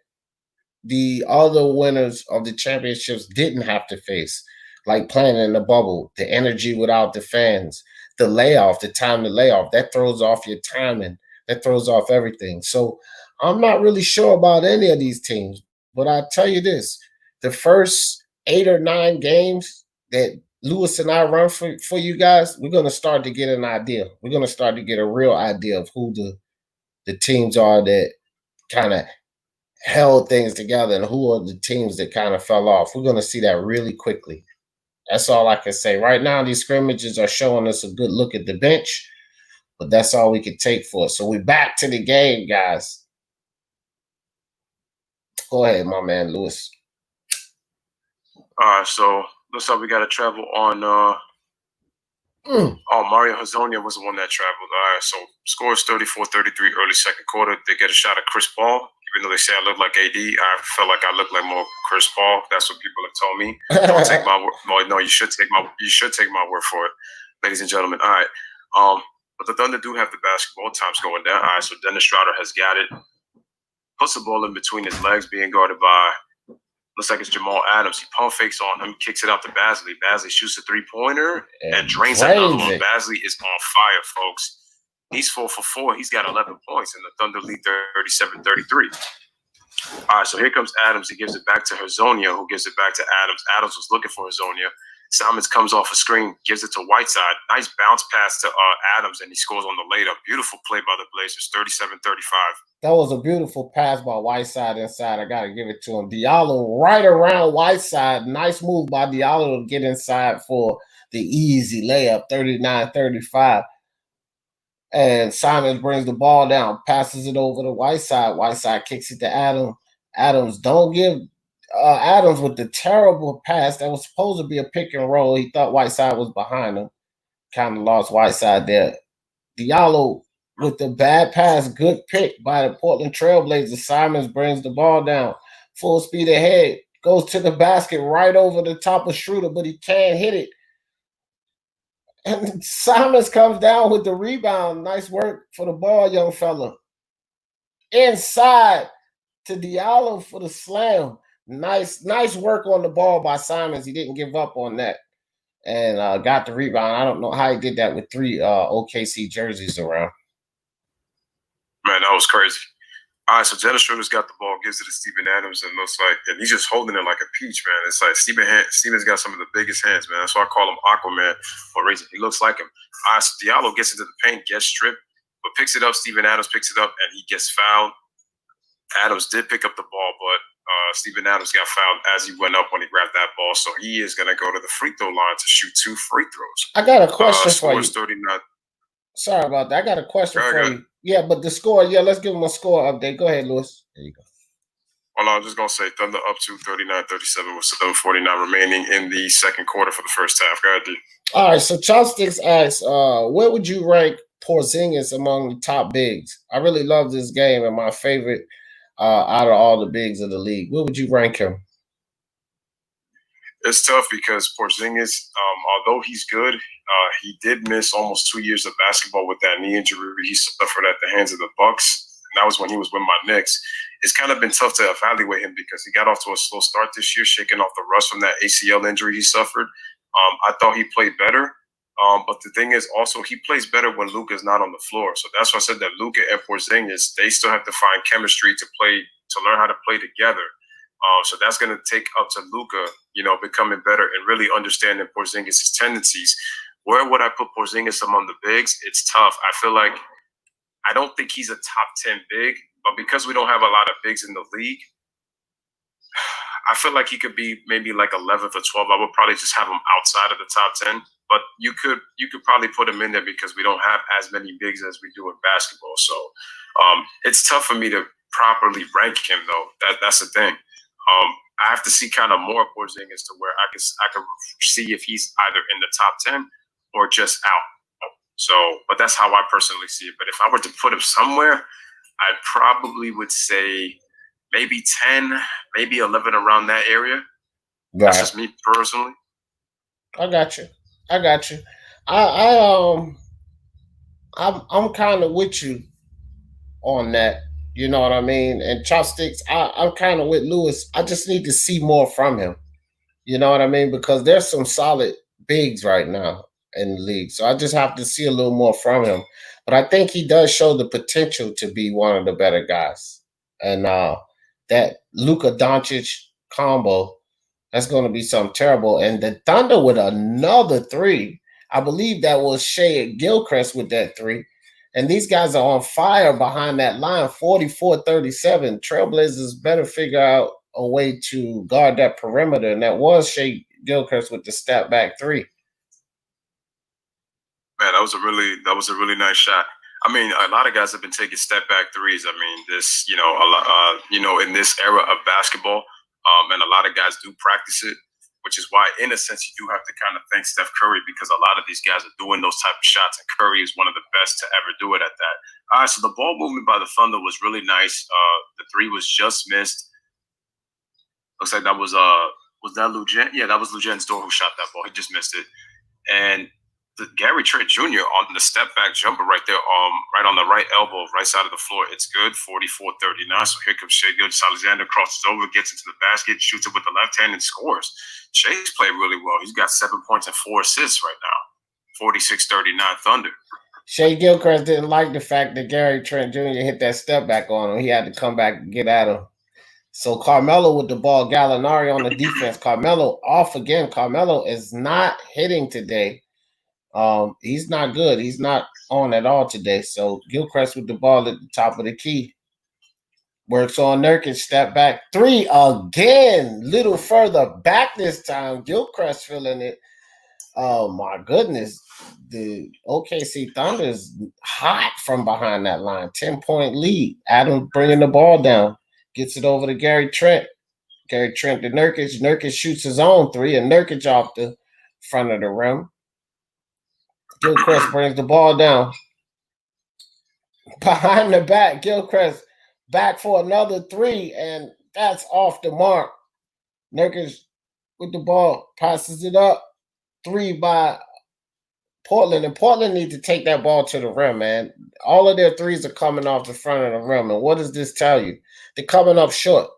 the other winners of the championships didn't have to face, like playing in the bubble, the energy without the fans, the layoff, the time to lay off. That throws off your timing. That throws off everything. So I'm not really sure about any of these teams, but I'll tell you this. The first 8 or 9 games that Lewis and I run for you guys, we're going to start to get an idea. We're going to start to get a real idea of who the teams are that kind of held things together and who are the teams that kind of fell off. We're going to see that really quickly. That's all I can say. Right now, these scrimmages are showing us a good look at the bench, but that's all we could take for it. So we're back to the game, guys. Go ahead, my man, Lewis. All right, so looks like we got to travel on. Mario Hazonia was the one that traveled. All right, so scores 34-33 early second quarter. They get a shot at Chris Paul. Even though they say I look like AD, I felt like I look like more Chris Paul. That's what people have told me. Don't take my word. Well, no, you should take my word for it, ladies and gentlemen. All right. But the Thunder do have the basketball. Time's going down. All right, so Dennis Schroeder has got it. Puts the ball in between his legs, being guarded by Looks like it's Jamal Adams. He pump fakes on him, kicks it out to Basley. Basley shoots a three-pointer and drains another one. Basley is on fire, folks. He's 4 for 4. He's got 11 points, and the Thunder lead 37-33. All right, so here comes Adams. He gives it back to Hezonja, who gives it back to Adams. Adams was looking for Hezonja. Simons comes off a screen, gives it to Whiteside. Nice bounce pass to Adams, and he scores on the layup. Beautiful play by the Blazers, 37-35. That was a beautiful pass by Whiteside inside. I got to give it to him. Diallo right around Whiteside. Nice move by Diallo to get inside for the easy layup, 39-35. And Simons brings the ball down, passes it over to Whiteside. Whiteside kicks it to Adams. Adams, don't give Adams with the terrible pass that was supposed to be a pick and roll. He thought Whiteside was behind him. Kind of lost Whiteside there. Diallo with the bad pass, good pick by the Portland Trailblazers. Simons brings the ball down, full speed ahead, goes to the basket right over the top of Schroeder, but he can't hit it. And Simons comes down with the rebound. Nice work for the ball, young fella. Inside to Diallo for the slam. Nice work on the ball by Simons. He didn't give up on that and got the rebound. I don't know how he did that with 3 OKC jerseys around. Man, that was crazy. All right, so Dennis Schroeder's got the ball, gives it to Steven Adams, and looks like, and he's just holding it like a peach, man. It's like Steven's got some of the biggest hands, man. That's why I call him Aquaman for a reason. He looks like him. All right, so Diallo gets into the paint, gets stripped, but picks it up. Steven Adams picks it up, and he gets fouled. Adams did pick up the ball, but Steven Adams got fouled as he went up when he grabbed that ball, so he is going to go to the free throw line to shoot 2 free throws. I got a question for you. 39. Sorry about that. I got a question for you. Yeah, but the score, let's give him a score update. Go ahead, Lewis. There you go. Well, I'm just going to say Thunder up to 39-37 with 7:49 remaining in the second quarter for the first half. Go ahead, D. All right, so Chopsticks asks, where would you rank Porzingis among the top bigs? I really love this game and my favorite out of all the bigs of the league. Where would you rank him? It's tough because Porzingis, although he's good, he did miss almost 2 years of basketball with that knee injury he suffered at the hands of the Bucks. And that was when he was with my Knicks. It's kind of been tough to evaluate him because he got off to a slow start this year, shaking off the rust from that ACL injury he suffered. I thought he played better. But the thing is also he plays better when Luka's not on the floor. So that's why I said that Luka and Porzingis, they still have to find chemistry to learn how to play together. So that's going to take up to Luka, becoming better and really understanding Porzingis' tendencies. Where would I put Porzingis among the bigs? It's tough. I feel like I don't think he's a top 10 big, but because we don't have a lot of bigs in the league, I feel like he could be maybe like 11th or 12th. I would probably just have him outside of the top 10. But you could probably put him in there because we don't have as many bigs as we do in basketball. So it's tough for me to properly rank him, though. That's the thing. I have to see kind of more Porzingis to where I can see if he's either in the top 10 or just out. So, but that's how I personally see it. But if I were to put him somewhere, I probably would say maybe 10, maybe 11 around that area. Right. That's just me personally. I got you. I'm kind of with you on that. You know what I mean? And Chopsticks, I'm kind of with Lewis. I just need to see more from him. You know what I mean? Because there's some solid bigs right now in the league. So I just have to see a little more from him. But I think he does show the potential to be one of the better guys. And that Luka Doncic combo, that's going to be something terrible. And the Thunder with another 3. I believe that was Shea Gilchrist with that 3. And these guys are on fire behind that line, 44-37. Trailblazers better figure out a way to guard that perimeter. And that was Shea Gilchrist with the step back 3. Man, that was a really nice shot. I mean, a lot of guys have been taking step back threes. I mean, this, in this era of basketball, and a lot of guys do practice it, which is why, in a sense, you do have to kind of thank Steph Curry because a lot of these guys are doing those type of shots, and Curry is one of the best to ever do it at that. All right, so the ball movement by the Thunder was really nice. The 3 was just missed. Looks like that was that Lujan? Yeah, that was Lujan's door who shot that ball. He just missed it. And the Gary Trent Jr. on the step back jumper right there, right on the right elbow, right side of the floor. It's good, 44-39. So here comes Shai Gilgeous-Alexander, crosses over, gets into the basket, shoots it with the left hand, and scores. Shai's played really well. He's got 7 points and 4 assists right now. 46-39 Thunder. Shai Gilchrist didn't like the fact that Gary Trent Jr. hit that step back on him. He had to come back and get at him. So Carmelo with the ball, Gallinari on the defense. Carmelo off again. Carmelo is not hitting today. He's not good. He's not on at all today. So Gilchrist with the ball at the top of the key. Works on Nurkic, step back. 3 again. Little further back this time. Gilchrist feeling it. Oh my goodness. The OKC Thunder is hot from behind that line. 10-point lead. Adams bringing the ball down. Gets it over to Gary Trent. Gary Trent to Nurkic. Nurkic shoots his own 3, and Nurkic off the front of the rim. Gilchrist brings the ball down. Behind the back, Gilchrist back for another 3, and that's off the mark. Nurkic with the ball, passes it up. 3 by Portland, and Portland need to take that ball to the rim, man. All of their 3s are coming off the front of the rim, and what does this tell you? They're coming up short.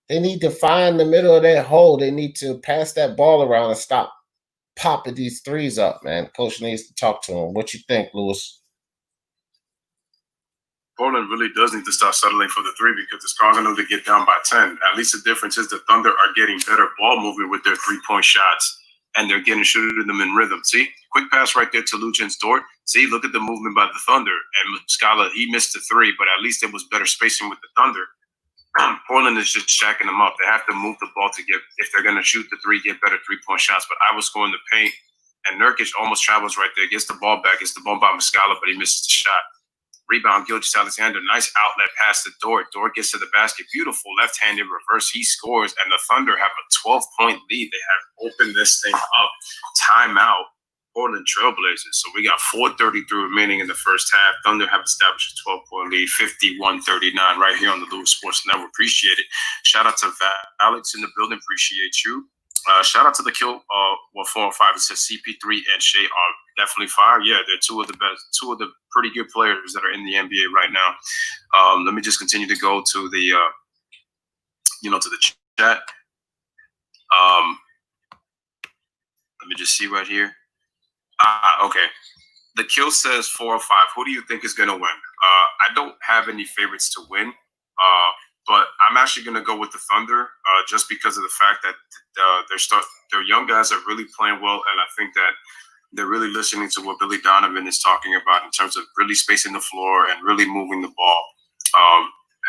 They need to find the middle of that hole. They need to pass that ball around and stop popping these 3s up, man. Coach needs to talk to him. What you think, Lewis? Portland really does need to stop settling for the 3 because it's causing them to get down by 10. At least the difference is the Thunder are getting better ball movement with their 3-point shots, and they're shooting them in rhythm. See? Quick pass right there to Lucian's Dort. See? Look at the movement by the Thunder. And Muscala, he missed the 3, but at least it was better spacing with the Thunder. Portland is just jacking them up. They have to move the ball to get, if they're going to shoot the 3, get better 3-point shots. But I was scoring the paint, and Nurkic almost travels right there, gets the ball back, gets the ball by Muscala, but he misses the shot. Rebound, Gilgeous-Alexander, nice outlet pass to Dort. Dort gets to the basket, beautiful left-handed reverse. He scores, and the Thunder have a 12-point lead. They have opened this thing up. Timeout, Portland Trailblazers. So we got 4:33 remaining in the first half. Thunder have established a 12-point lead, 51-39 right here on the Lewis Sports Network. Appreciate it. Shout out to Alex in the building. Appreciate you. Shout out to the Kill 4 and 5. It says CP3 and Shai are definitely fire. Yeah, they're 2 of the best, 2 of the pretty good players that are in the NBA right now. Let me just continue to go to the, to the chat. Let me just see right here. Okay. The Kill says 4 or 5. Who do you think is going to win? I don't have any favorites to win. But I'm actually going to go with the Thunder just because of the fact that their young guys are really playing well, and I think that they're really listening to what Billy Donovan is talking about in terms of really spacing the floor and really moving the ball.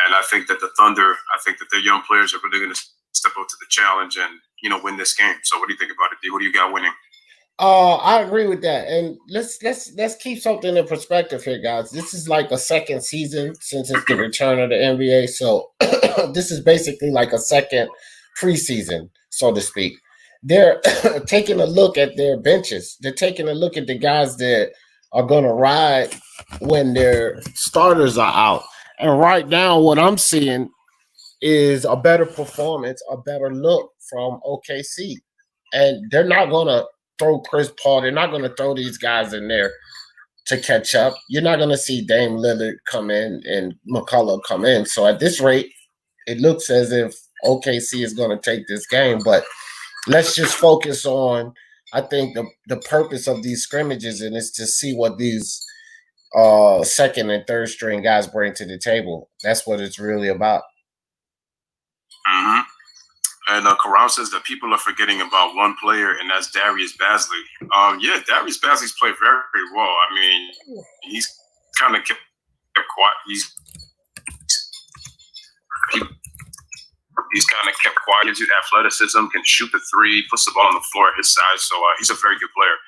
And I think that the Thunder, I think that their young players are really going to step up to the challenge and win this game. So what do you think about it, D? Who do you got winning? I agree with that, and let's keep something in perspective here, guys. This is like a second season since it's the return of the NBA, so this is basically like a second preseason, so to speak. They're taking a look at their benches. They're taking a look at the guys that are going to ride when their starters are out. And right now, what I'm seeing is a better performance, a better look from OKC, and they're not going to throw Chris Paul. They're not going to throw these guys in there to catch up. You're not going to see Dame Lillard come in and McCullough come in. So at this rate, it looks as if OKC is going to take this game. But let's just focus on, I think, the purpose of these scrimmages, and it's to see what these second and third string guys bring to the table. That's what it's really about. Mm-hmm. And Corral says that people are forgetting about one player, and that's Darius Bazley. Yeah, Darius Bazley's played very, very well. I mean, he's kind of kept quiet. He's kind of kept quiet. Gives you athleticism, can shoot the 3, puts the ball on the floor at his size. So he's a very good player.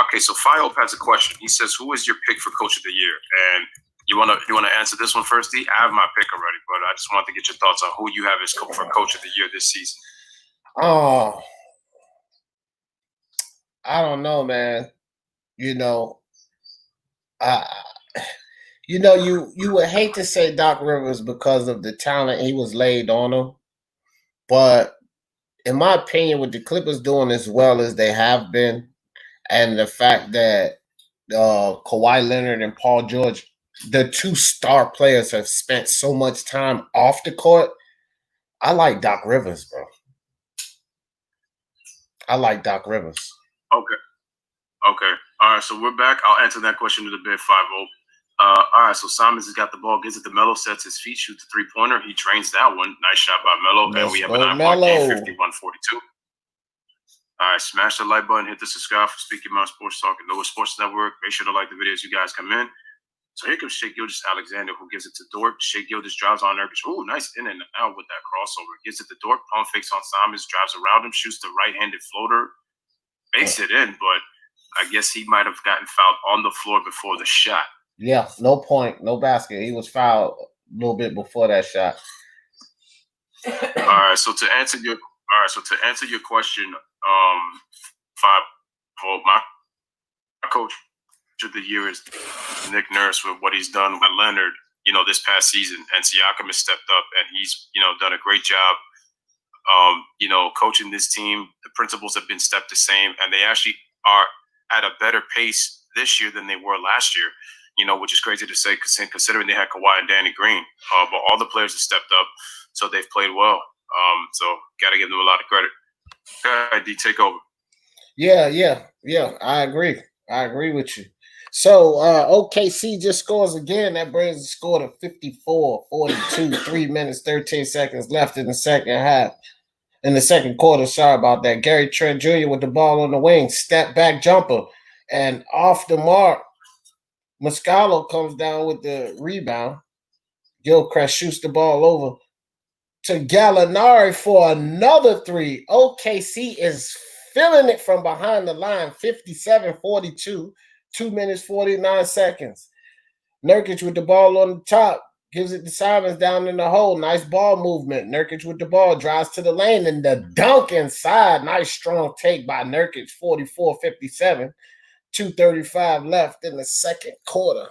Okay, so Fiop has a question. He says, "Who is your pick for Coach of the Year?" And you wanna answer this one first, D? I have my pick already, but I just wanted to get your thoughts on who you have as for Coach of the Year this season. Oh, I don't know, man. You would hate to say Doc Rivers because of the talent he was laid on him, but in my opinion, with the Clippers doing as well as they have been, and the fact that Kawhi Leonard and Paul George, the two star players, have spent so much time off the court. I like Doc Rivers, bro. I like Doc Rivers. Okay. Okay. All right. So we're back. I'll answer that question in a bit. 5-0. All right. So Simons has got the ball, gives it to Melo, sets his feet, shoots the 3-pointer. He drains that one. Nice shot by Melo. And we have a 9-point game, 51-42. All right. Smash the like button. Hit the subscribe for Speaking My Sports Talk and Nova Sports Network. Make sure to like the videos you guys come in. So here comes Shai Gilgeous-Alexander, who gives it to Dort. Shai Gilgeous drives on Nurkic. Ooh, nice in and out with that crossover. Gives it to Dort. Pump fakes on Simons. Drives around him. Shoots the right-handed floater. Makes it in, but I guess he might have gotten fouled on the floor before the shot. Yeah, no point, no basket. He was fouled a little bit before that shot. All right. So to answer your question, 5-0. My coach of the year is Nick Nurse with what he's done with Leonard, this past season. And Siakam has stepped up and he's, done a great job, coaching this team. The principles have been stepped the same, and they actually are at a better pace this year than they were last year, which is crazy to say considering they had Kawhi and Danny Green. But all the players have stepped up, so they've played well. So got to give them a lot of credit. Okay, D, take over. Yeah. I agree with you. So OKC just scores again. That brings the score to 54-42. 3 minutes, 13 seconds left in the second half. In the second quarter, sorry about that. Gary Trent Jr. with the ball on the wing, step back jumper, and off the mark, Muscala comes down with the rebound. Gilchrist shoots the ball over to Gallinari for another three. OKC is filling it from behind the line, 57-42, 2 minutes, 49 seconds. Nurkic with the ball on the top. Gives it to Simons down in the hole. Nice ball movement. Nurkic with the ball. Drives to the lane. And the dunk inside. Nice strong take by Nurkic. 44-57. 2:35 left in the second quarter.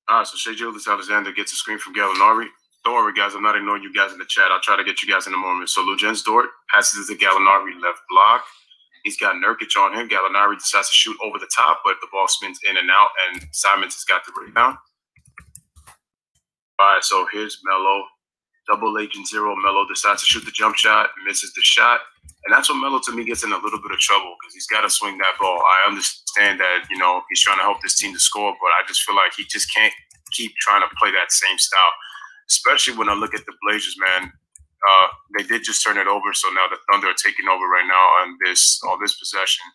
All right, so Shai Gilgeous-Alexander gets a screen from Gallinari. Don't worry, guys. I'm not ignoring you guys in the chat. I'll try to get you guys in a moment. So Luguentz Dort passes it to Gallinari, left block. He's got Nurkic on him. Gallinari decides to shoot over the top, but the ball spins in and out, and Simons has got the rebound. All right, so here's Melo. Double agent zero. Melo decides to shoot the jump shot, misses the shot. And that's what Melo, to me, gets in a little bit of trouble because he's got to swing that ball. I understand that, he's trying to help this team to score, but I just feel like he just can't keep trying to play that same style, especially when I look at the Blazers, man. They did just turn it over, so now the Thunder are taking over right now on this possession.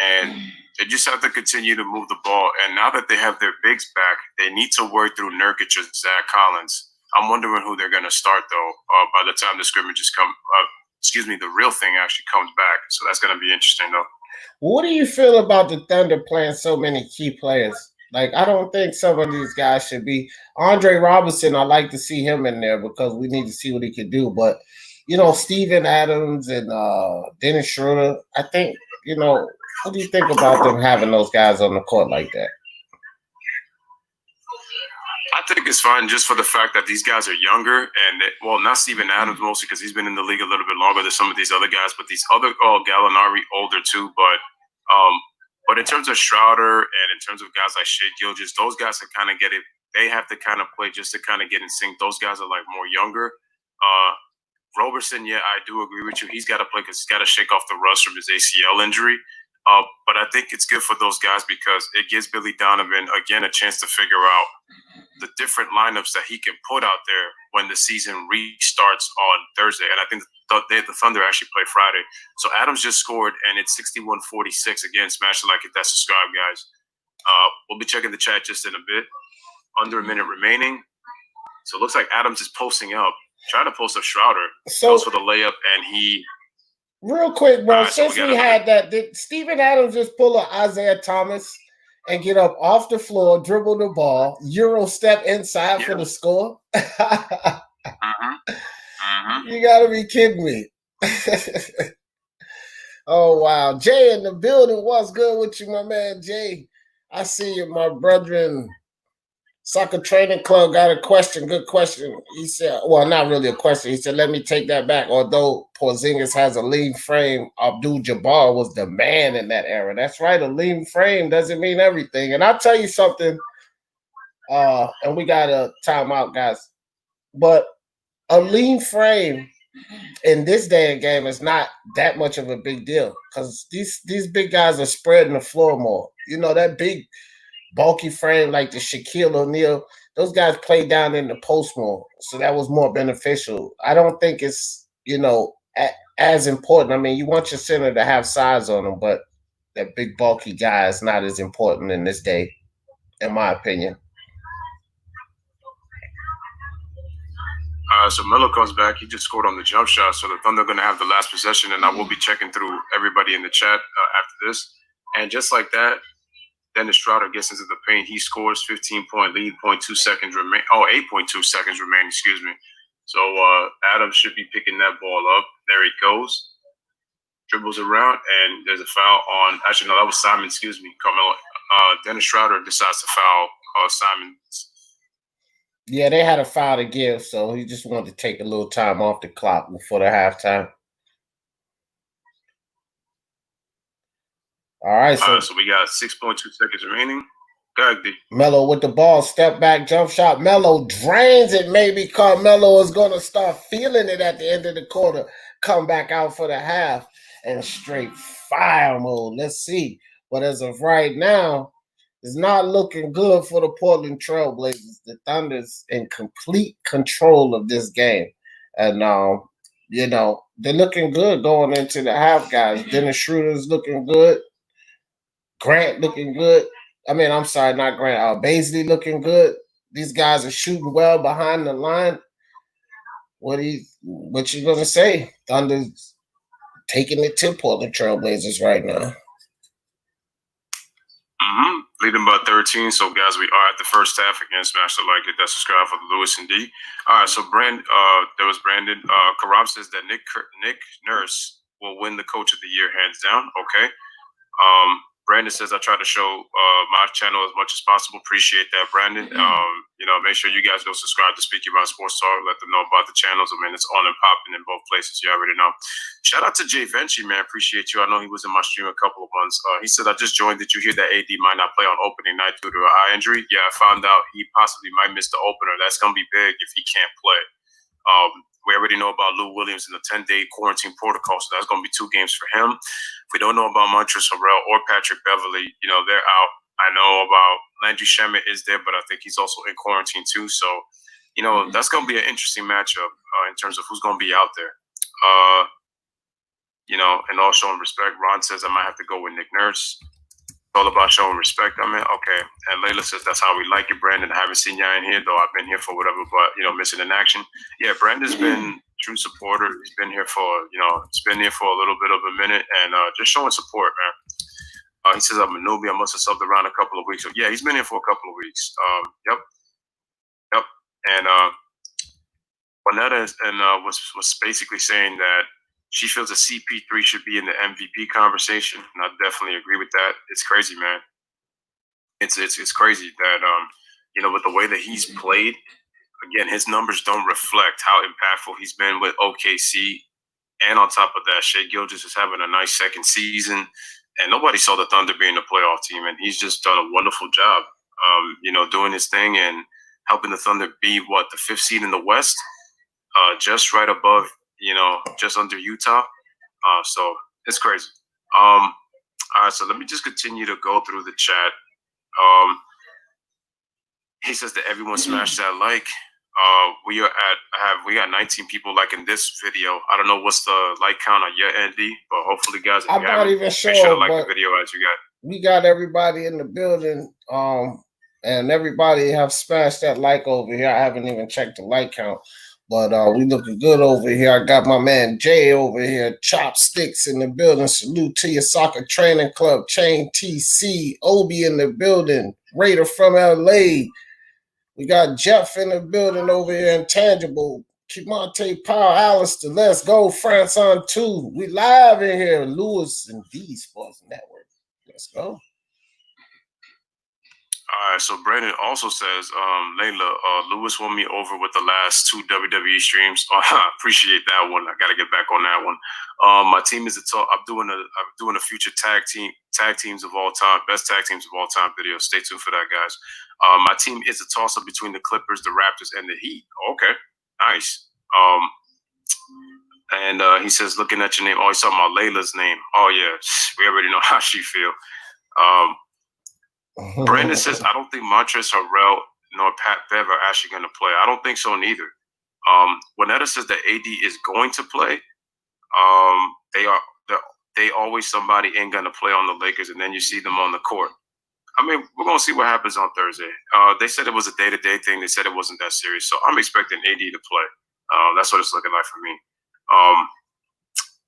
And they just have to continue to move the ball. And now that they have their bigs back, they need to work through Nurkic or Zach Collins. I'm wondering who they're going to start, though, by the time the scrimmages come the real thing actually comes back. So that's going to be interesting, though. What do you feel about the Thunder playing so many key players? Like, I don't think some of these guys should be. Andre Robertson, I like to see him in there because we need to see what he can do. But, Steven Adams and Dennis Schroeder, I think, what do you think about them having those guys on the court like that? I think it's fine just for the fact that these guys are younger and, not Steven Adams mostly because he's been in the league a little bit longer than some of these other guys, but these other, Gallinari older too, but in terms of Schroeder and in terms of guys like Shai Gilgeous, those guys can kind of get it. They have to kind of play just to kind of get in sync. Those guys are like more younger. Roberson, yeah, I do agree with you. He's got to play because he's got to shake off the rust from his ACL injury. But I think it's good for those guys because it gives Billy Donovan, again, a chance to figure out the different lineups that he can put out there when the season restarts on Thursday. And I think the Thunder actually play Friday. So Adams just scored, and it's 61-46. Again, smash the like, hit that subscribe, guys. We'll be checking the chat just in a bit. Under a minute remaining. So it looks like Adams is posting up, trying to post up Schroeder. Goes for the layup, and he... Real quick, bro, since we had that, did Steven Adams just pull an Isaiah Thomas and get up off the floor, dribble the ball, Euro step inside for the score? You got to be kidding me. Oh, wow. Jay in the building. What's good with you, my man, Jay? I see you, my brethren. Soccer Training Club got a question. Good question. He said, well, not really a question. He said, let me take that back. Although Porzingis has a lean frame, Abdul-Jabbar was the man in that era. That's right. A lean frame doesn't mean everything. And I'll tell you something, and we got a timeout, guys. But a lean frame in this day and game is not that much of a big deal because these big guys are spreading the floor more. You know, that big bulky frame like the Shaquille O'Neal, those guys play down in the post more, so that was more beneficial. I don't think it's, you know, as important. I mean, you want your center to have size on them, but that big bulky guy is not as important in this day, in my opinion. So Melo comes back. He just scored on the jump shot. So the Thunder are going to have the last possession, and I will be checking through everybody in the chat after this. And just like that, Dennis Schroeder gets into the paint. He scores 15-point lead, 0.2 seconds remain. 8.2 seconds remain, excuse me. So Adams should be picking that ball up. There he goes. Dribbles around, and there's a foul on. Actually, no, that was Simon, excuse me. Carmelo. Dennis Schroeder decides to foul Simon. Yeah, they had a foul to give, so he just wanted to take a little time off the clock before the halftime. All right, so we got 6.2 seconds remaining. Go ahead, D. Melo with the ball, step back, jump shot. Melo drains it. Maybe Carmelo is going to start feeling it at the end of the quarter. Come back out for the half and straight fire mode. Let's see. But as of right now, it's not looking good for the Portland Trailblazers. The Thunder's in complete control of this game. And, you know, they're looking good going into the half, guys. Dennis Schroeder's looking good. Grant looking good. I mean, I'm sorry, not Grant. Baisley looking good. These guys are shooting well behind the line. What you gonna say? Thunder's taking it to Portland Trailblazers right now. Leading by 13. So, guys, we are at the first half. Again, smash the like, hit that subscribe for the Lewis and D. All right, so there was Brandon. Karab says that Nick Nurse will win the Coach of the Year hands down. Okay. Brandon says I try to show my channel as much as possible. Appreciate that, Brandon. You know, make sure you guys go subscribe to Speaking About Sports Talk. Let them know about the channels. I mean, it's on and popping in both places. You already know. Shout out to Jay Venci, man. Appreciate you. I know he was in my stream a couple of months. He said, I just joined. Did you hear that AD might not play on opening night due to an eye injury? Yeah, I found out he possibly might miss the opener. That's going to be big if he can't play. We already know about Lou Williams in the 10-day quarantine protocol, so that's going to be 2 games for him. If we don't know about Montrezl Harrell or Patrick Beverly, you know, they're out. I know about Landry Shamet is there, but I think he's also in quarantine too. So, you know, that's going to be an interesting matchup in terms of who's going to be out there. You know, and all showing respect. Ron says I might have to go with Nick Nurse. All about showing respect. I mean, okay. And Layla says that's how we like it, Brandon. I haven't seen you in here, though. I've been here for whatever, but, you know, missing in action. Yeah, Brandon's been true supporter. He's been here for, you know, it's been here for a little bit of a minute and just showing support, man. He says I'm a newbie. I must have subbed around a couple of weeks. So, yeah, he's been here for a couple of weeks. Yep. And Juanetta was basically saying that she feels that CP3 should be in the MVP conversation, and I definitely agree with that. It's crazy, man. It's crazy that you know, with the way that he's played, again, his numbers don't reflect how impactful he's been with OKC. And on top of that, Shai Gilgeous is having a nice second season, and nobody saw the Thunder being a playoff team, and he's just done a wonderful job, you know, doing his thing and helping the Thunder be the 5th seed in the West, just right above, you know, just under Utah. So it's crazy. All right, so let me just continue to go through the chat. He says that everyone smash that like. We got 19 people liking this video. I don't know what's the like count on your end, D, but hopefully, guys, if I'm not even sure. Make sure to like the video as you got. We got everybody in the building, and everybody have smashed that like over here. I haven't even checked the like count. But we looking good over here. I got my man Jay over here. Chopsticks in the building. Salute to your Soccer Training Club. Chain TC. Obi in the building. Raider from LA. We got Jeff in the building over here. Intangible. Kimonte Powell. Alistair. Let's go. France on 2. We live in here. Lewis and D Sports Network. Let's go. All right, so Brandon also says, Layla, Lewis won me over with the last 2 WWE streams. Appreciate that one. I gotta get back on that one. My team is I'm doing a future tag teams of all time, best tag teams of all time video. Stay tuned for that, guys. My team is a toss up between the Clippers, the Raptors, and the Heat. Okay, nice. And he says, looking at your name, oh, he's talking about Layla's name. Oh yeah, we already know how she feel. Brandon says, I don't think Montrezl Harrell nor Pat Bev are actually going to play. I don't think so neither. Juanetta says that AD is going to play. They always somebody ain't going to play on the Lakers, and then you see them on the court. I mean, we're going to see what happens on Thursday. They said it was a day-to-day thing. They said it wasn't that serious. So I'm expecting AD to play. That's what it's looking like for me.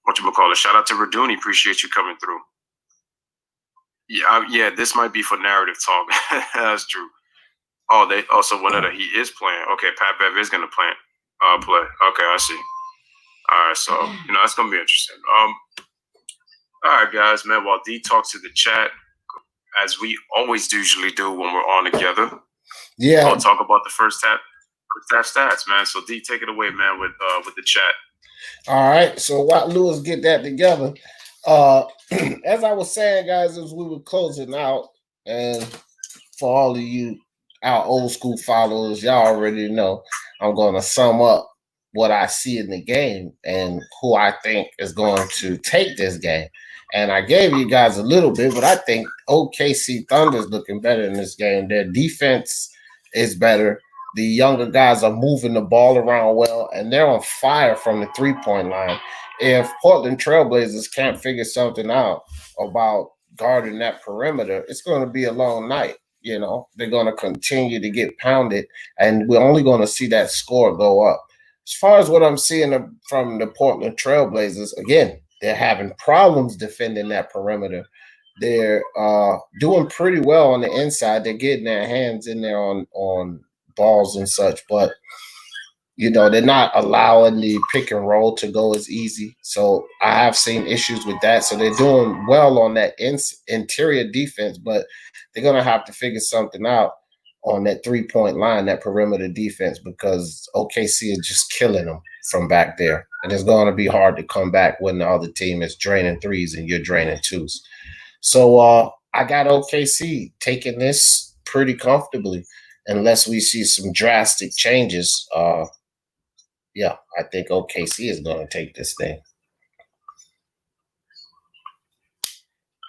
Whatchamacallit, shout out to Raduni. Appreciate you coming through. Yeah, this might be for narrative talk. That's true. Oh, they also wanted he is playing. Okay, Pat Bev is gonna play. Okay, I see. All right, so that's gonna be interesting. All right, guys, man. While D talks to the chat, as we always usually do when we're on together. Yeah, I'll talk about the first half stats, man. So D, take it away, man, with the chat. All right. So while Lewis get that together, as I was saying, guys, as we were closing out, and for all of you, our old school followers, y'all already know I'm going to sum up what I see in the game and who I think is going to take this game. And I gave you guys a little bit, but I think OKC Thunder's looking better in this game. Their defense is better. The younger guys are moving the ball around well, and they're on fire from the three-point line. If Portland Trailblazers can't figure something out about guarding that perimeter, it's going to be a long night. They're going to continue to get pounded, and we're only going to see that score go up. As far as what I'm seeing from the Portland Trailblazers, again, they're having problems defending that perimeter. They're doing pretty well on the inside. They're getting their hands in there on balls and such, but they're not allowing the pick and roll to go as easy. So I have seen issues with that. So they're doing well on that interior defense, but they're going to have to figure something out on that three-point line, that perimeter defense, because OKC is just killing them from back there. And it's going to be hard to come back when the other team is draining threes and you're draining twos. So I got OKC taking this pretty comfortably. Unless we see some drastic changes, I think OKC is going to take this thing.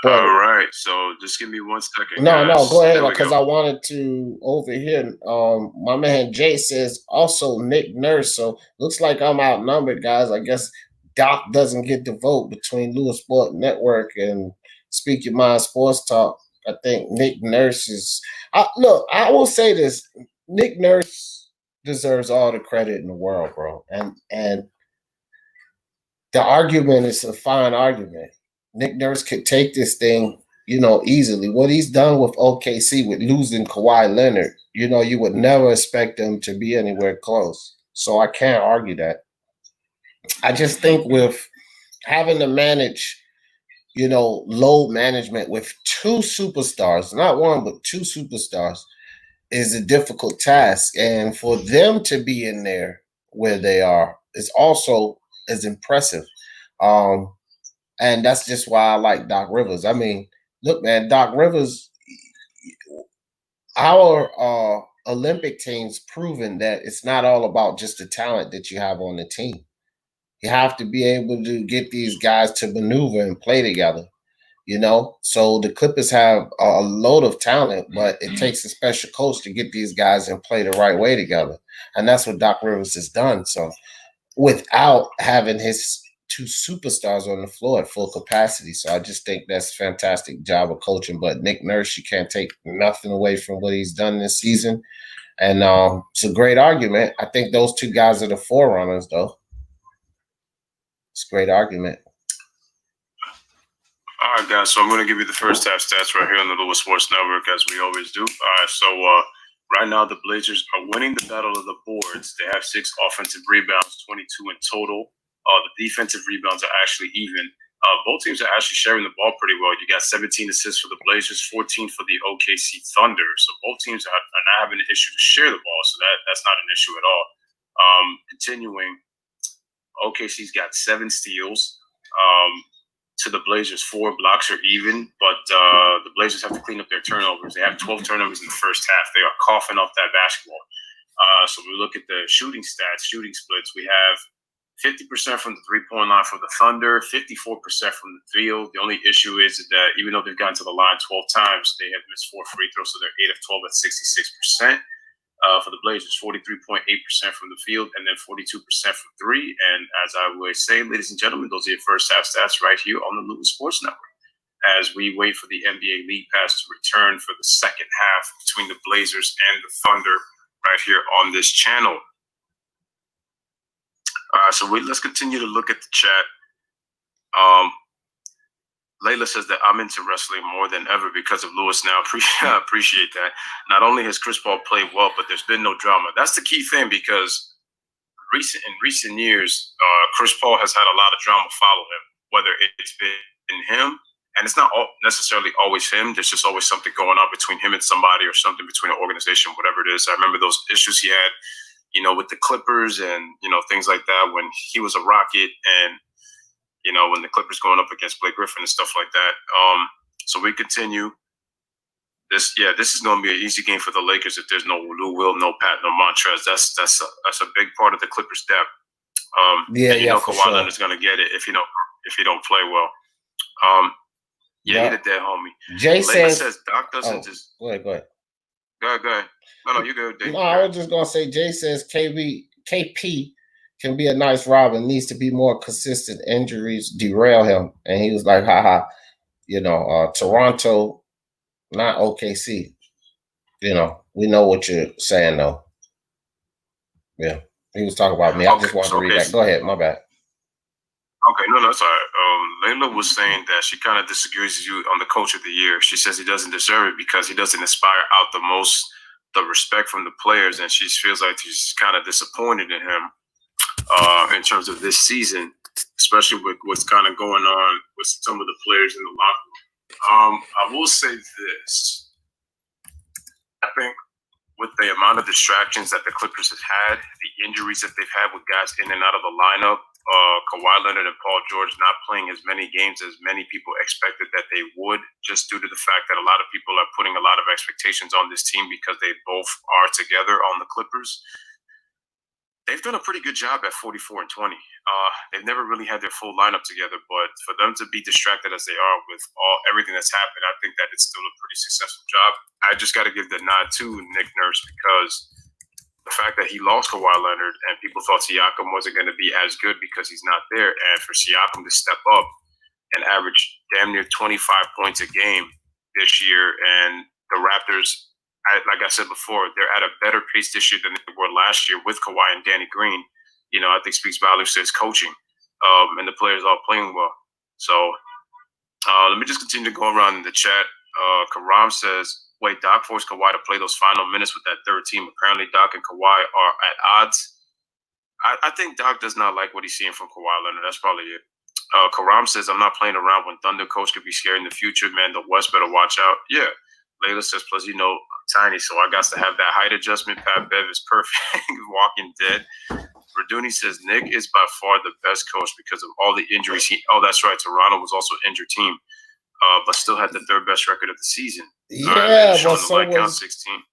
All right, so just give me 1 second. No, go ahead, because I wanted to over here. My man Jay says also Nick Nurse. So looks like I'm outnumbered, guys. I guess Doc doesn't get the vote between Lewis Sport Network and Speak Your Mind Sports Talk. I think Nick Nurse is. Look, I will say this: Nick Nurse deserves all the credit in the world, bro. And the argument is a fine argument. Nick Nurse could take this thing, easily. What he's done with OKC with losing Kawhi Leonard, you would never expect them to be anywhere close. So I can't argue that. I just think with having to manage, load management with two superstars, not one, but two superstars, is a difficult task. And for them to be in there where they are is also as impressive. And that's just why I like Doc Rivers. I mean, look, man, Doc Rivers, our Olympic team's proven that it's not all about just the talent that you have on the team. You have to be able to get these guys to maneuver and play together, So the Clippers have a load of talent, but it takes a special coach to get these guys and play the right way together. And that's what Doc Rivers has done. So without having his two superstars on the floor at full capacity. So I just think that's a fantastic job of coaching. But Nick Nurse, you can't take nothing away from what he's done this season. And it's a great argument. I think those two guys are the forerunners, though. It's a great argument. All right, guys. So I'm going to give you the first half stats right here on the Lewis Sports Network, as we always do. All right. So right now, the Blazers are winning the battle of the boards. They have 6 offensive rebounds, 22 in total. The defensive rebounds are actually even. Both teams are actually sharing the ball pretty well. You got 17 assists for the Blazers, 14 for the OKC Thunder. So both teams are not having an issue to share the ball. So that's not an issue at all. Continuing, OKC's got 7 steals. To the Blazers, 4 blocks are even, but the Blazers have to clean up their turnovers. They have 12 turnovers in the first half. They are coughing up that basketball. So we look at the shooting stats, shooting splits. We have 50% from the three-point line for the Thunder, 54% from the field. The only issue is that even though they've gotten to the line 12 times, they have missed 4 free throws, so they're 8 of 12 at 66%. For the Blazers, 43.8% from the field, and then 42% from 3. And as I always say, ladies and gentlemen, those are your first half stats right here on the Luton Sports Network. As we wait for the NBA League Pass to return for the second half between the Blazers and the Thunder right here on this channel. So let's continue to look at the chat. Layla says that I'm into wrestling more than ever because of Lewis now. Appreciate that. Not only has Chris Paul played well, but there's been no drama. That's the key thing, because in recent years, Chris Paul has had a lot of drama follow him, whether it's been him, and it's not necessarily always him. There's just always something going on between him and somebody, or something between an organization, whatever it is. I remember those issues he had, with the Clippers and, things like that when he was a Rocket, and when the Clippers going up against Blake Griffin and stuff like that. So we continue. This is going to be an easy game for the Lakers if there's no Lou Will, no Pat, no Montrez. That's a big part of the Clippers' depth. Kawhi Leonard's going to get it if he don't play well. Hit it there, homie. Jay says Doc doesn't just go ahead. Go ahead. No, you good. No, I was just gonna say Jay says KP can be a nice Robin, needs to be more consistent. Injuries derail him. And he was like, haha, Toronto, not OKC. We know what you're saying, though. Yeah, he was talking about me. I just wanted to read that. Go ahead, my bad. Okay, no, that's all right. Layla was saying that she kind of disagrees with you on the Coach of the Year. She says he doesn't deserve it because he doesn't inspire out the respect from the players, and she feels like she's kind of disappointed in him. In terms of this season, especially with what's kind of going on with some of the players in the locker room. I will say this. I think with the amount of distractions that the Clippers have had, the injuries that they've had with guys in and out of the lineup, Kawhi Leonard and Paul George not playing as many games as many people expected that they would, just due to the fact that a lot of people are putting a lot of expectations on this team because they both are together on the Clippers. They've done a pretty good job at 44 and 20. They've never really had their full lineup together, but for them to be distracted as they are with everything that's happened, I think that it's still a pretty successful job. I just got to give the nod to Nick Nurse, because the fact that he lost Kawhi Leonard and people thought Siakam wasn't going to be as good because he's not there, and for Siakam to step up and average damn near 25 points a game this year, and the Raptors, like I said before, they're at a better pace this year than they were last year with Kawhi and Danny Green. I think speaks volumes to his coaching, and the players all playing well. So let me just continue to go around in the chat. Karam says, wait, Doc forced Kawhi to play those final minutes with that third team. Apparently, Doc and Kawhi are at odds. I think Doc does not like what he's seeing from Kawhi Leonard. That's probably it. Karam says, I'm not playing around when Thunder coach could be scary in the future. Man, the West better watch out. Yeah. Layla says, plus, I'm tiny, so I got to have that height adjustment. Pat Bev is perfect. Walking dead. Raduni says, Nick is by far the best coach because of all the injuries. That's right. Toronto was also an injured team, but still had the third best record of the season. Yeah, but so was 16.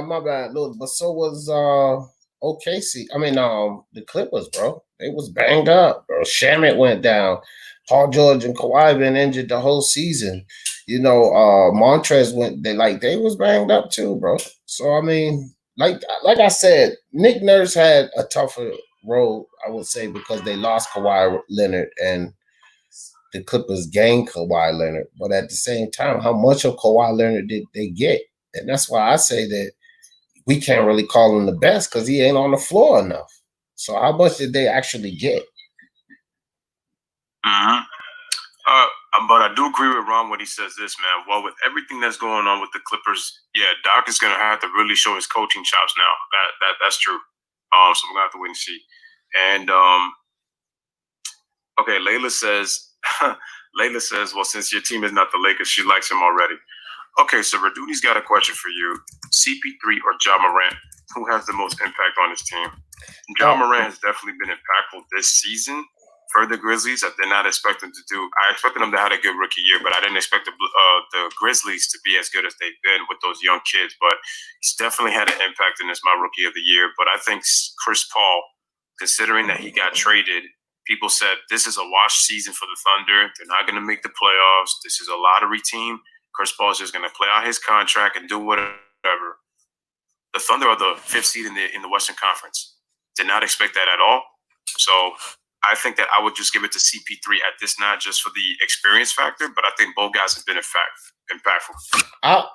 My bad, look, but so was OKC. I mean, the Clippers, bro. They was banged up, bro. Shamit went down. Paul George and Kawhi been injured the whole season. Montrez they was banged up too, bro. So I mean, like I said, Nick Nurse had a tougher role, I would say, because they lost Kawhi Leonard and the Clippers gained Kawhi Leonard. But at the same time, how much of Kawhi Leonard did they get? And that's why I say that we can't really call him the best because he ain't on the floor enough. So how much did they actually get? Mm-hmm. But I do agree with Ron when he says this, man. Well, with everything that's going on with the Clippers, yeah, Doc is going to have to really show his coaching chops now. That's true. So we're going to have to wait and see. And, okay, Layla says, Layla says, well, since your team is not the Lakers, she likes him already. Okay, so Radudi's got a question for you. CP3 or Ja Morant, who has the most impact on his team? Ja Morant has definitely been impactful this season for the Grizzlies. I did not expect them to do. I expected them to have a good rookie year, but I didn't expect the Grizzlies to be as good as they've been with those young kids. But he's definitely had an impact in this my rookie of the year. But I think Chris Paul, considering that he got traded, people said this is a wash season for the Thunder. They're not going to make the playoffs. This is a lottery team. Chris Paul is just going to play out his contract and do whatever. The Thunder are the 5th seed in the Western Conference. Did not expect that at all. So I think that I would just give it to CP3 at this, not just for the experience factor, but I think both guys have been impactful.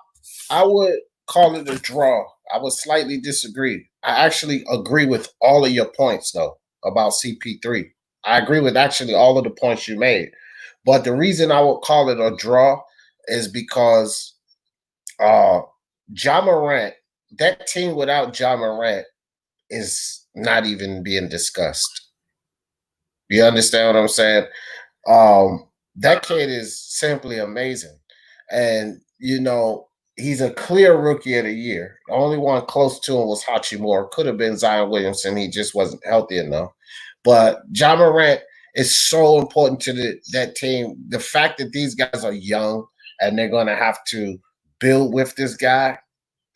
I would call it a draw. I would slightly disagree. I actually agree with all of your points, though, about CP3. I agree with actually all of the points you made. But the reason I would call it a draw is because Ja Morant, that team without Ja Morant is not even being discussed. You understand what I'm saying? That kid is simply amazing. And, you know, he's a clear rookie of the year. The only one close to him was Hachimura. Could have been Zion Williamson. He just wasn't healthy enough. But Ja Morant is so important to that team. The fact that these guys are young and they're going to have to build with this guy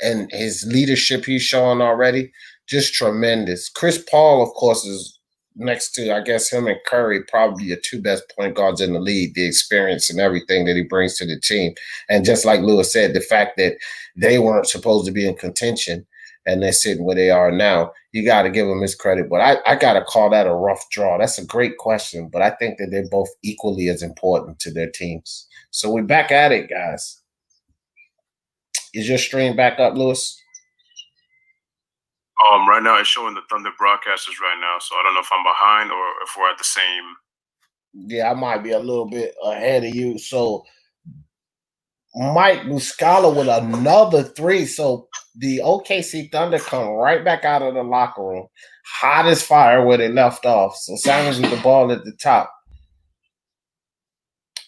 and his leadership he's showing already, just tremendous. Chris Paul, of course, is next to, I guess, him and Curry, probably the 2 best point guards in the league, the experience and everything that he brings to the team. And just like Lewis said, the fact that they weren't supposed to be in contention and they're sitting where they are now, you got to give them his credit. But I got to call that a rough draw. That's a great question, but I think that they're both equally as important to their teams. So we're back at it, guys. Is your stream back up, Lewis? Right now it's showing the Thunder broadcasters right now, so I don't know if I'm behind or if we're at the same. Yeah, I might be a little bit ahead of you. So Mike Muscala with another 3. So the OKC Thunder come right back out of the locker room, hot as fire where they left off. So Simons with the ball at the top.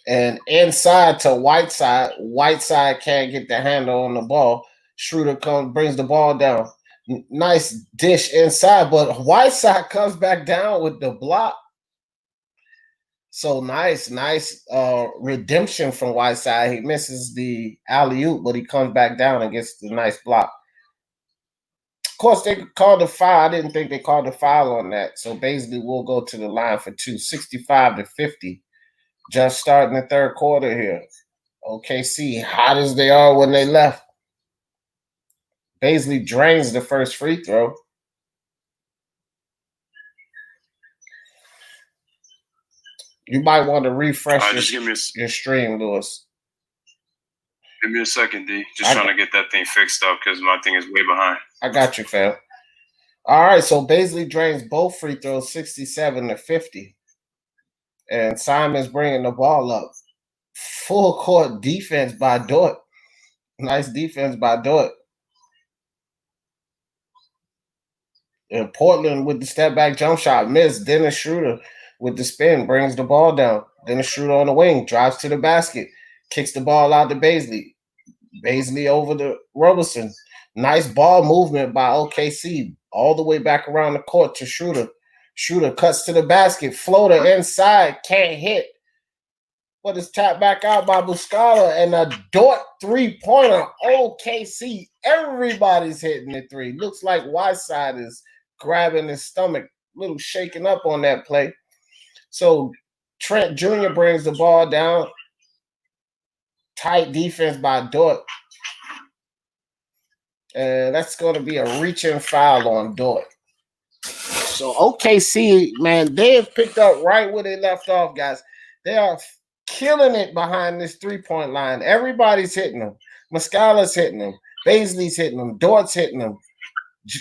And inside to Whiteside. Whiteside can't get the handle on the ball. Schroeder brings the ball down. Nice dish inside, but Whiteside comes back down with the block. So nice redemption from Whiteside. He misses the alley-oop, but he comes back down and gets the nice block. Of course, they called the foul. I didn't think they called the foul on that. So Baisley will go to the line for 2, 65-50. Just starting the 3rd quarter here. OKC, hot as they are when they left. Baisley drains the first free throw. You might want to refresh your stream, Lewis. Give me a second, D. Trying to get that thing fixed up because my thing is way behind. I got you, fam. All right, so Baisley drains both free throws, 67-50. And Simon's bringing the ball up. Full court defense by Dort. Nice defense by Dort. And Portland with the step back jump shot missed. Dennis Schroeder with the spin brings the ball down. Dennis Schroeder on the wing drives to the basket, kicks the ball out to Baisley. Baisley over to Roberson. Nice ball movement by OKC all the way back around the court to Schroeder. Schroeder cuts to the basket, floater inside, can't hit. But it's tapped back out by Muscala and a Dort 3-pointer. OKC, everybody's hitting the 3. Looks like Whiteside is grabbing his stomach, a little shaking up on that play. So Trent Jr. brings the ball down. Tight defense by Dort. And that's going to be a reaching foul on Dort. So OKC, man, they have picked up right where they left off, guys. They are killing it behind this 3-point line. Everybody's hitting them. Muscala's hitting them. Baisley's hitting them. Dort's hitting them.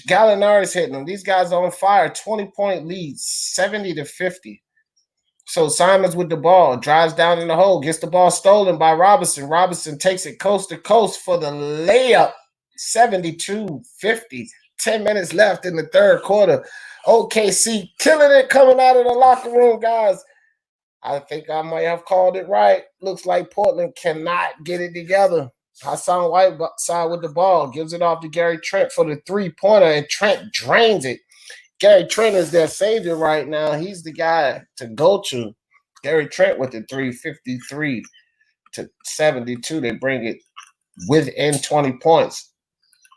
Gallinari's hitting them. These guys are on fire. 20-point lead, 70-50. So Simons with the ball, drives down in the hole, gets the ball stolen by Robinson. Robinson takes it coast to coast for the layup, 72-50. 10 minutes left in the 3rd quarter. OKC killing it coming out of the locker room, guys. I think I might have called it right. Looks like Portland cannot get it together. Hassan Whiteside with the ball, gives it off to Gary Trent for the three-pointer, and Trent drains it. Gary Trent is their savior right now. He's the guy to go to. Gary Trent with the 353 to 72. They bring it within 20 points.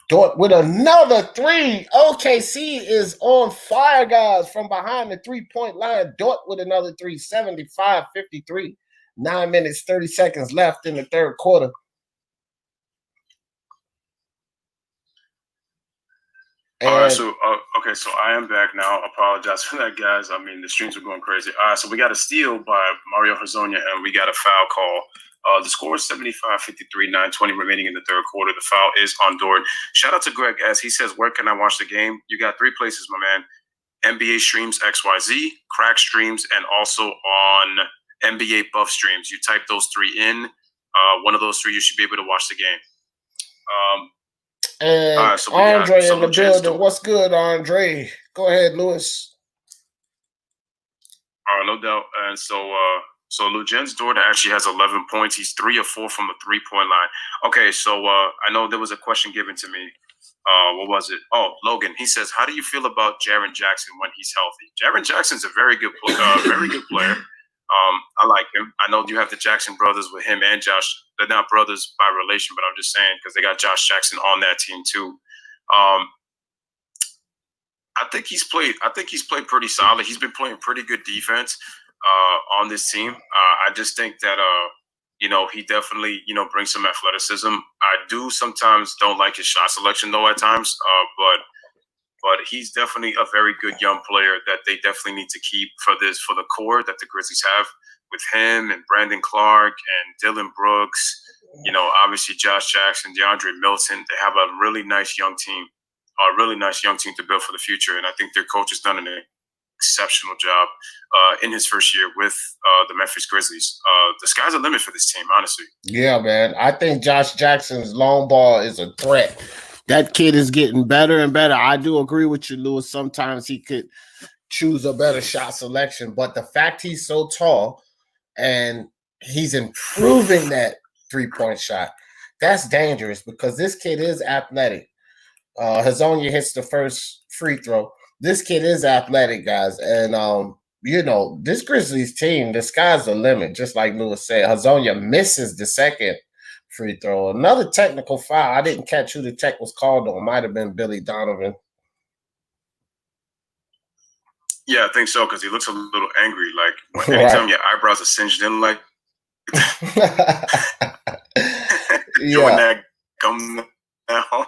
Dort with another three. OKC is on fire, guys, from behind the three-point line. Dort with another three, 75-53. 9 minutes, 30 seconds left in the third quarter. All right, so okay, so I am back now. Apologize for that, guys. I mean, the streams are going crazy. All right, so we got a steal by Mario Hezonja, and we got a foul call. The score is 75-53, 9:20 remaining in the third quarter. The foul is on Dort. Shout out to Greg as he says, where can I watch the game? You got three places, my man. NBA Streams XYZ, Crack Streams, and also on NBA Buff Streams. You type those three in. One of those three, you should be able to watch the game. And so Andre in the building. What's good, Andre? Go ahead, Lewis. No doubt. And so Luguentz Dort actually has 11 points. He's 3 of 4 from the three-point line. Okay, so I know there was a question given to me. What was it? Oh, Logan. He says, "How do you feel about Jaren Jackson when he's healthy?" Jaren Jackson's a very good player. I like him. I know you have the Jackson brothers with him and Josh. They're not brothers by relation, but I'm just saying because they got Josh Jackson on that team too. I think he's played pretty solid. He's been playing pretty good defense on this team. I just think that he definitely brings some athleticism. I do sometimes don't like his shot selection though at times, but he's definitely a very good young player that they definitely need to keep for the core that the Grizzlies have with him and Brandon Clark and Dylan Brooks. Obviously Josh Jackson, DeAndre Milton. They have a really nice young team. To build for the future. And I think their coach has done an exceptional job in his first year with the Memphis Grizzlies. The sky's the limit for this team, honestly. Yeah, man. I think Josh Jackson's long ball is a threat. That kid is getting better and better. I do agree with you, Lewis. Sometimes he could choose a better shot selection. But the fact he's so tall and he's improving that three-point shot, that's dangerous because this kid is athletic. Hezonja hits the first free throw. This kid is athletic, guys. And, this Grizzlies team, the sky's the limit, just like Lewis said. Hezonja misses the second free throw. Another technical foul. I didn't catch who the tech was called on. Might have been Billy Donovan. Yeah, I think so, because he looks a little angry. Like, anytime your eyebrows are singed in, like, doing that gum now.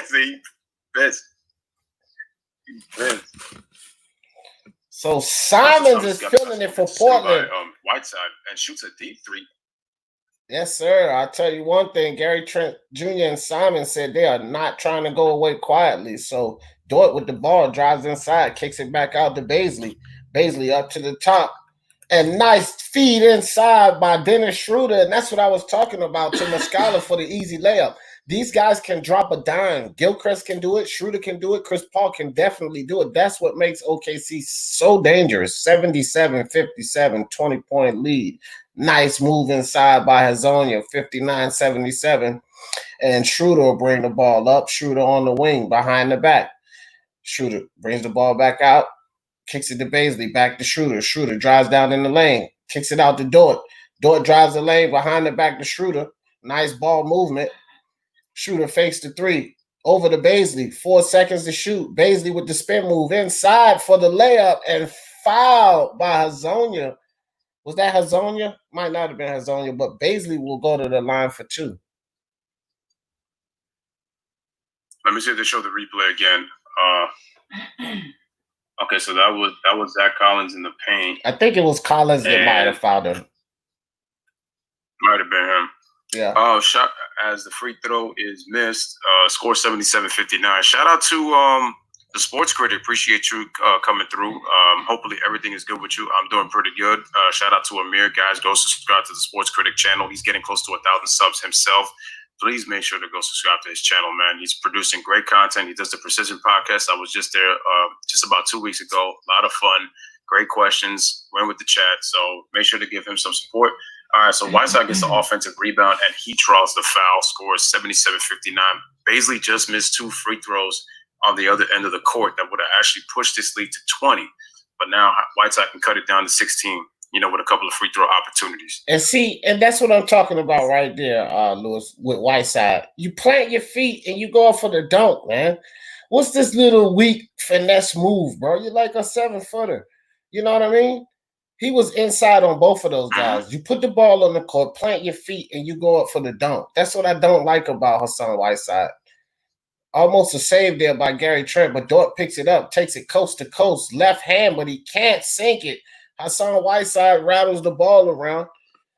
See, best. So Simons is feeling it for Portland. Whiteside and shoots a deep three. Yes, sir. I'll tell you one thing. Gary Trent Jr. and Simon said they are not trying to go away quietly. So Dort with the ball drives inside, kicks it back out to Bazley. Bazley up to the top. And nice feed inside by Dennis Schroeder. And that's what I was talking about to Muscala for the easy layup. These guys can drop a dime. Gilchrist can do it. Schroeder can do it. Chris Paul can definitely do it. That's what makes OKC so dangerous. 77-57, 20-point lead. Nice move inside by Hezonja, 59-77. And Schroeder will bring the ball up. Schroeder on the wing, behind the back. Schroeder brings the ball back out. Kicks it to Bazley, back to Schroeder. Schroeder drives down in the lane. Kicks it out to Dort. Dort drives the lane behind the back to Schroeder. Nice ball movement. Schroeder fakes the three. Over to Bazley. 4 seconds to shoot. Bazley with the spin move inside for the layup and fouled by Hezonja. Was that Hezonja? Might not have been Hezonja, but Bazley will go to the line for 2. Let me see if they show the replay again. Okay, so that was Zach Collins in the paint. I think it was Collins that might have fouled him. Might have been him. Yeah. Shot as the free throw is missed. Score 77-59. Shout out to the Sports Critic. Appreciate you coming through. Hopefully everything is good with you. I'm doing pretty good. Shout out to Amir. Guys, go subscribe to the Sports Critic channel. He's getting close to 1,000 subs himself. please make sure to go subscribe to his channel, man. He's producing great content. He does the Precision Podcast. I was just there just about 2 weeks ago. A lot of fun, great questions, went with the chat. So make sure to give him some support. All right, so Whiteside gets the offensive rebound, and he draws the foul, scores 77-59. Baisley just missed 2 free throws on the other end of the court that would have actually pushed this lead to 20. But now Whiteside can cut it down to 16, with a couple of free throw opportunities. And that's what I'm talking about right there, Lewis, with Whiteside. You plant your feet and you go up for the dunk, man. What's this little weak finesse move, bro? You're like a 7-footer. You know what I mean? He was inside on both of those guys. You put the ball on the court, plant your feet, and you go up for the dunk. That's what I don't like about Hassan Whiteside. Almost a save there by Gary Trent, but Dort picks it up, takes it coast to coast, left hand, but he can't sink it. Hassan Whiteside rattles the ball around,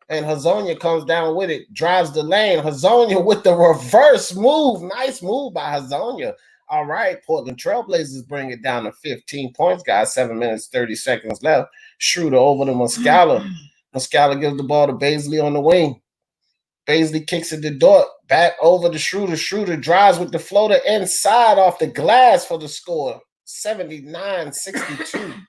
and Hazonia comes down with it, drives the lane. Hazonia with the reverse move. Nice move by Hazonia. All right, Portland Trailblazers bring it down to 15 points, guys. 7 minutes, 30 seconds left. Schroeder over to Muscala. Muscala gives the ball to Baisley on the wing. Baisley kicks it to Dort. Back over to Schroeder. Schroeder drives with the floater inside off the glass for the score. 79-62.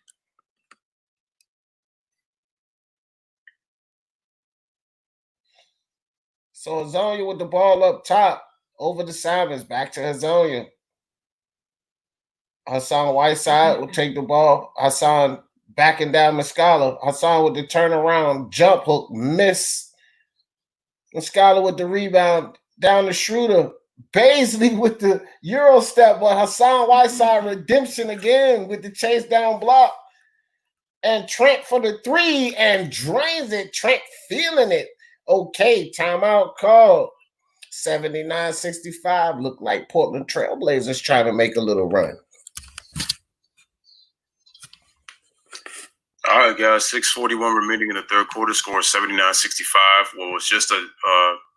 So Hazonia with the ball up top. Over to Simons. Back to Hazonia. Hassan Whiteside will take the ball. Hassan backing down Muscala. Hassan with the turnaround jump hook. Miss. Muscala with the rebound. Down to Schroeder. Baisley with the Euro step. But Hassan Whiteside redemption again with the chase down block. And Trent for the 3 and drains it. Trent feeling it. Okay, timeout called. 79-65. Look like Portland Trailblazers trying to make a little run. All right, guys, 6:41 remaining in the third quarter, score 79-65. What was just a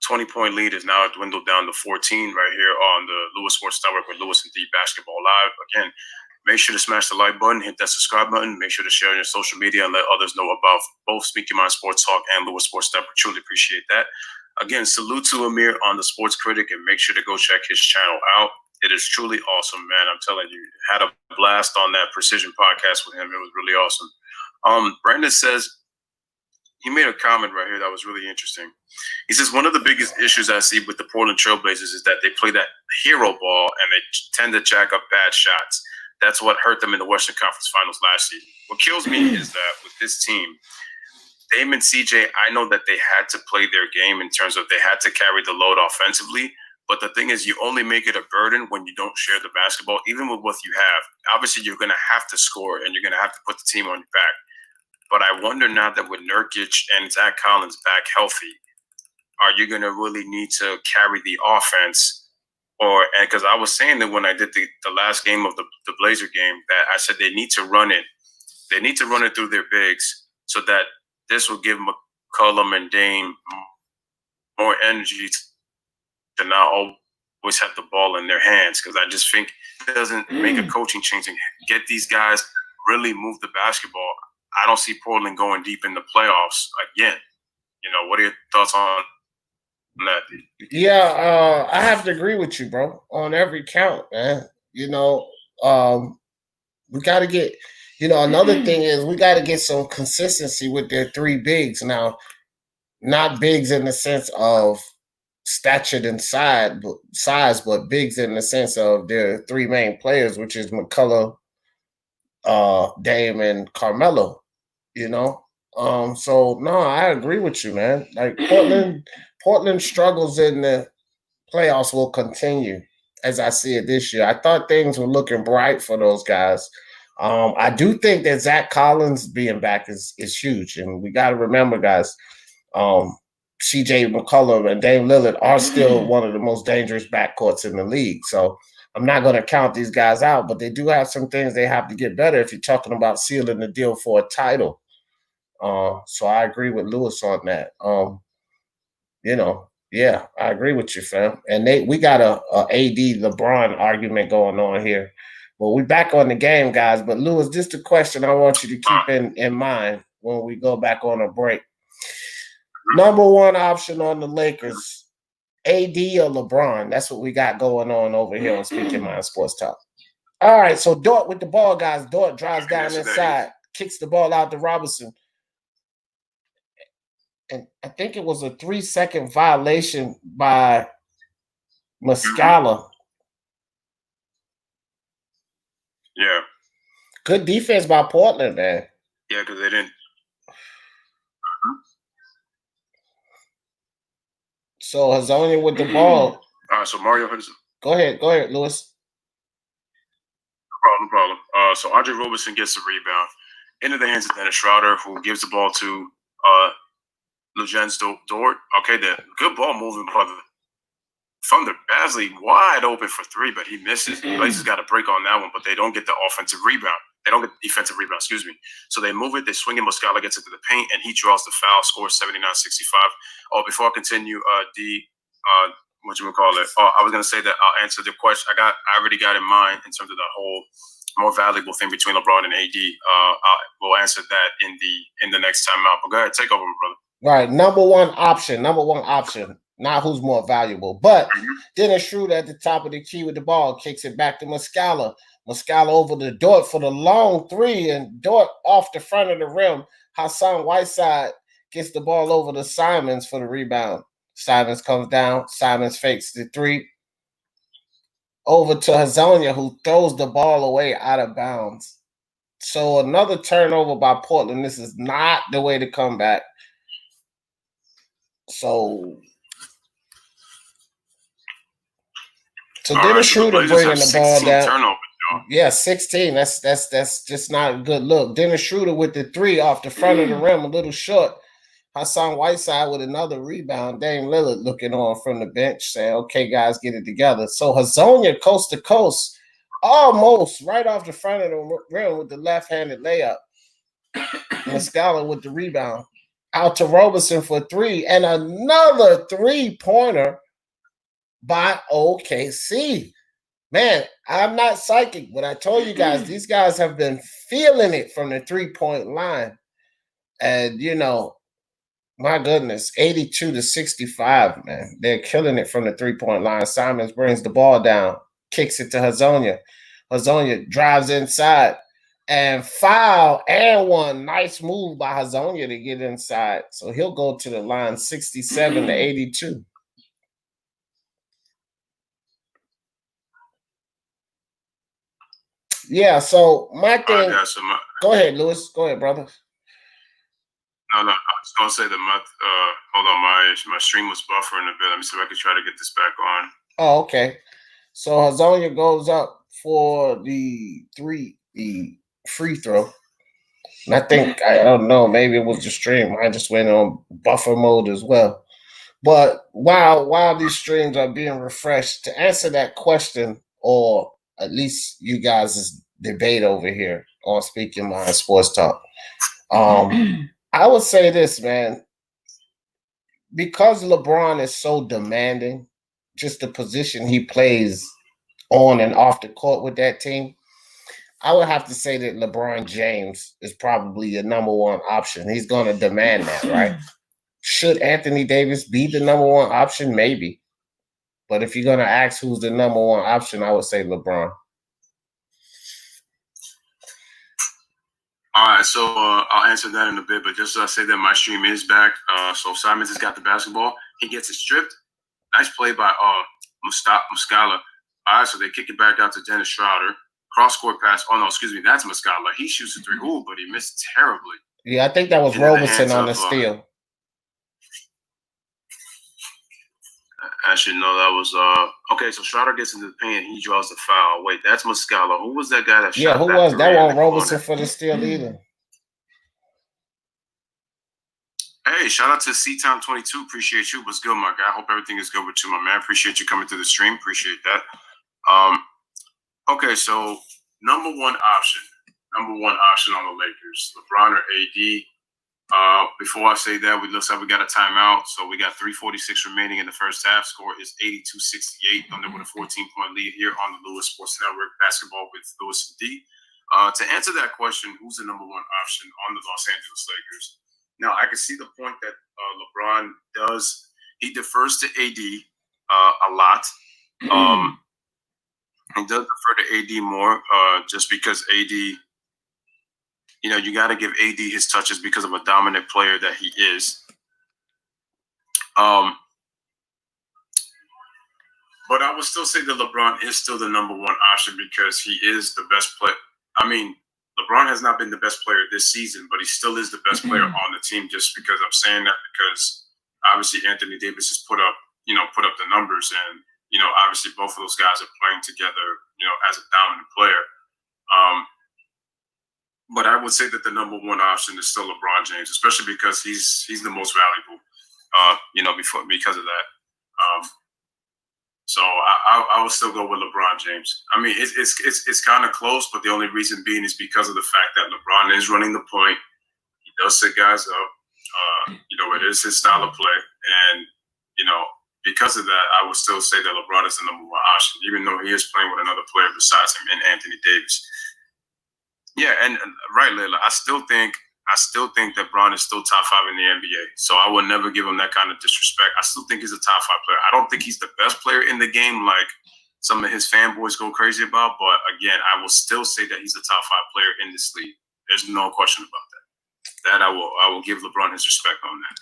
20-point lead is now dwindled down to 14 right here on the Lewis Sports Network with Lewis and D Basketball Live. Again, make sure to smash the like button, hit that subscribe button, make sure to share on your social media and let others know about both Speak Your Mind Sports Talk and Lewis Sports Network. Truly appreciate that. Again, salute to Amir on the Sports Critic, and make sure to go check his channel out. It is truly awesome, man. I'm telling you, had a blast on that Precision Podcast with him. It was really awesome. Brandon says, he made a comment right here that was really interesting. He says, one of the biggest issues I see with the Portland Trailblazers is that they play that hero ball and they tend to jack up bad shots. That's what hurt them in the Western Conference Finals last season. What kills me is that with this team, Dame and CJ, I know that they had to play their game in terms of they had to carry the load offensively. But the thing is, you only make it a burden when you don't share the basketball, even with what you have. Obviously, you're going to have to score and you're going to have to put the team on your back. But I wonder now that with Nurkic and Zach Collins back healthy, are you going to really need to carry the offense? And because I was saying that when I did the last game of the Blazer game, that I said they need to run it. They need to run it through their bigs so that this will give McCollum and Dame more energy to not always have the ball in their hands. Because I just think it doesn't make a coaching change and get these guys really move the basketball. I don't see Portland going deep in the playoffs again. What are your thoughts on that? Yeah, I have to agree with you, bro, on every count, man. We got to get, another thing is we got to get some consistency with their 3 bigs. Now, not bigs in the sense of stature and size, but bigs in the sense of their 3 main players, which is McCullough, Dame, and Carmelo. So no, I agree with you, man. Like Portland struggles in the playoffs will continue as I see it this year. I thought things were looking bright for those guys. I do think that Zach Collins being back is huge, and we got to remember, guys. CJ McCollum and Dame Lillard are still one of the most dangerous backcourts in the league. So I'm not going to count these guys out, but they do have some things they have to get better if you're talking about sealing the deal for a title. So I agree with Lewis on that. Yeah, I agree with you, fam. And we got a AD LeBron argument going on here. Well, we back on the game, guys. But Lewis, just a question I want you to keep in mind when we go back on a break. Number 1 option on the Lakers AD or LeBron. That's what we got going on over here on Speaking Mind Sports Talk. All right, so Dort with the ball, guys. Dort drives down inside, kicks the ball out to Robinson. And I think it was a 3-second violation by Muscala. Yeah. Good defense by Portland, man. Yeah, because they didn't. So Hazonia with the ball. All right, so Mario has. Go ahead, Lewis. No problem. So Andre Roberson gets the rebound into the hands of Dennis Schroeder, who gives the ball to Luguentz Dort. Okay, the good ball moving by the Thunder. Basley wide open for three, but he misses. Blazers got a break on that one, but they don't get the offensive rebound. They don't get the defensive rebound, excuse me. So they move it, they swing it, Muscala gets into the paint, and he draws the foul, scores 79-65. Oh, before I continue, what you would call it? Oh, I was gonna say that I'll answer the question. I already got in mind in terms of the whole more valuable thing between LeBron and AD. We'll answer that in the next time out. But go ahead, take over, brother. Right, number one option, not who's more valuable. But Dennis Schroeder at the top of the key with the ball, kicks it back to Muscala. Muscala over to Dort for the long three, and Dort off the front of the rim. Hassan Whiteside gets the ball over to Simons for the rebound. Simons comes down. Simons fakes the three. Over to Hazonia, who throws the ball away out of bounds. So another turnover by Portland. This is not the way to come back. So Dennis Schroeder bringing the ball down. Turnovers, yeah, 16. That's just not a good look. Dennis Schroeder with the three off the front of the rim, a little short. Hassan Whiteside with another rebound. Dame Lillard looking on from the bench, saying, "Okay, guys, get it together." So Hazonia coast to coast, almost right off the front of the rim with the left-handed layup. Muscala with the rebound. Out to Roberson for three, and another three-pointer by OKC. Man, I'm not psychic, but I told you guys, these guys have been feeling it from the three-point line. And, my goodness, 82-65, man. They're killing it from the three-point line. Simons brings the ball down, kicks it to Hazonia. Hazonia drives inside. And foul and one. Nice move by Hazonia to get inside. So he'll go to the line 67-82. Yeah, so my thing. Go ahead, Lewis. Go ahead, brother. No, I was gonna say that hold on, my stream was buffering a bit. Let me see if I can try to get this back on. Oh, okay. So Hazonia goes up for the free throw. And I think, I don't know, maybe it was the stream. I just went on buffer mode as well. But while these streams are being refreshed, to answer that question, or at least you guys' debate over here on Speaking Mind Sports Talk, I would say this, man. Because LeBron is so demanding, just the position he plays on and off the court with that team, I would have to say that LeBron James is probably your number one option. He's going to demand that, right? Should Anthony Davis be the number one option? Maybe. But if you're going to ask who's the number one option, I would say LeBron. All right, so I'll answer that in a bit, but just say that my stream is back. So Simons has got the basketball. He gets it stripped. Nice play by Muscala. All right, so they kick it back out to Dennis Schroeder. Cross-court pass. Oh, no, excuse me. That's Muscala. He shoots a three. Ooh, but he missed terribly. Yeah, I think that was Roberson on the steal. I should know that was okay. So Schroeder gets into the paint. He draws the foul. Wait, that's Muscala. Who was that guy that shot? Yeah, who was that? One Roberson for the steal either. Hey, shout out to C-Time22. Appreciate you. What's good, my guy? Hope everything is good with you, my man. Appreciate you coming to the stream. Appreciate that. Okay, so number one option on the Lakers, LeBron or AD. Before I say that, looks like we got a timeout. So we got 3:46 remaining in the first half. Score is 82-68. Thunder with a 14-point lead here on the Lewis Sports Network basketball with Lewis and D. To answer that question, who's the number one option on the Los Angeles Lakers? Now, I can see the point that LeBron does. He defers to AD a lot. He does defer to AD more, just because AD, you got to give AD his touches because of a dominant player that he is. But I would still say that LeBron is still the number one option because he is the best player. I mean, LeBron has not been the best player this season, but he still is the best player on the team. Just because I'm saying that, because obviously Anthony Davis has put up the numbers, and obviously both of those guys are playing together, as a dominant player. But I would say that the number one option is still LeBron James, especially because he's the most valuable, because of that. So I will still go with LeBron James. I mean, it's kind of close, but the only reason being is because of the fact that LeBron is running the point. He does set guys up. It is his style of play, and because of that, I would still say that LeBron is the number one option, even though he is playing with another player besides him in Anthony Davis. Yeah, and right, Layla, I still think that Bron is still top 5 in the NBA. So I will never give him that kind of disrespect. I still think he's a top 5 player. I don't think he's the best player in the game, like some of his fanboys go crazy about. But again, I will still say that he's a top 5 player in this league. There's no question about that. That I will give LeBron his respect on that.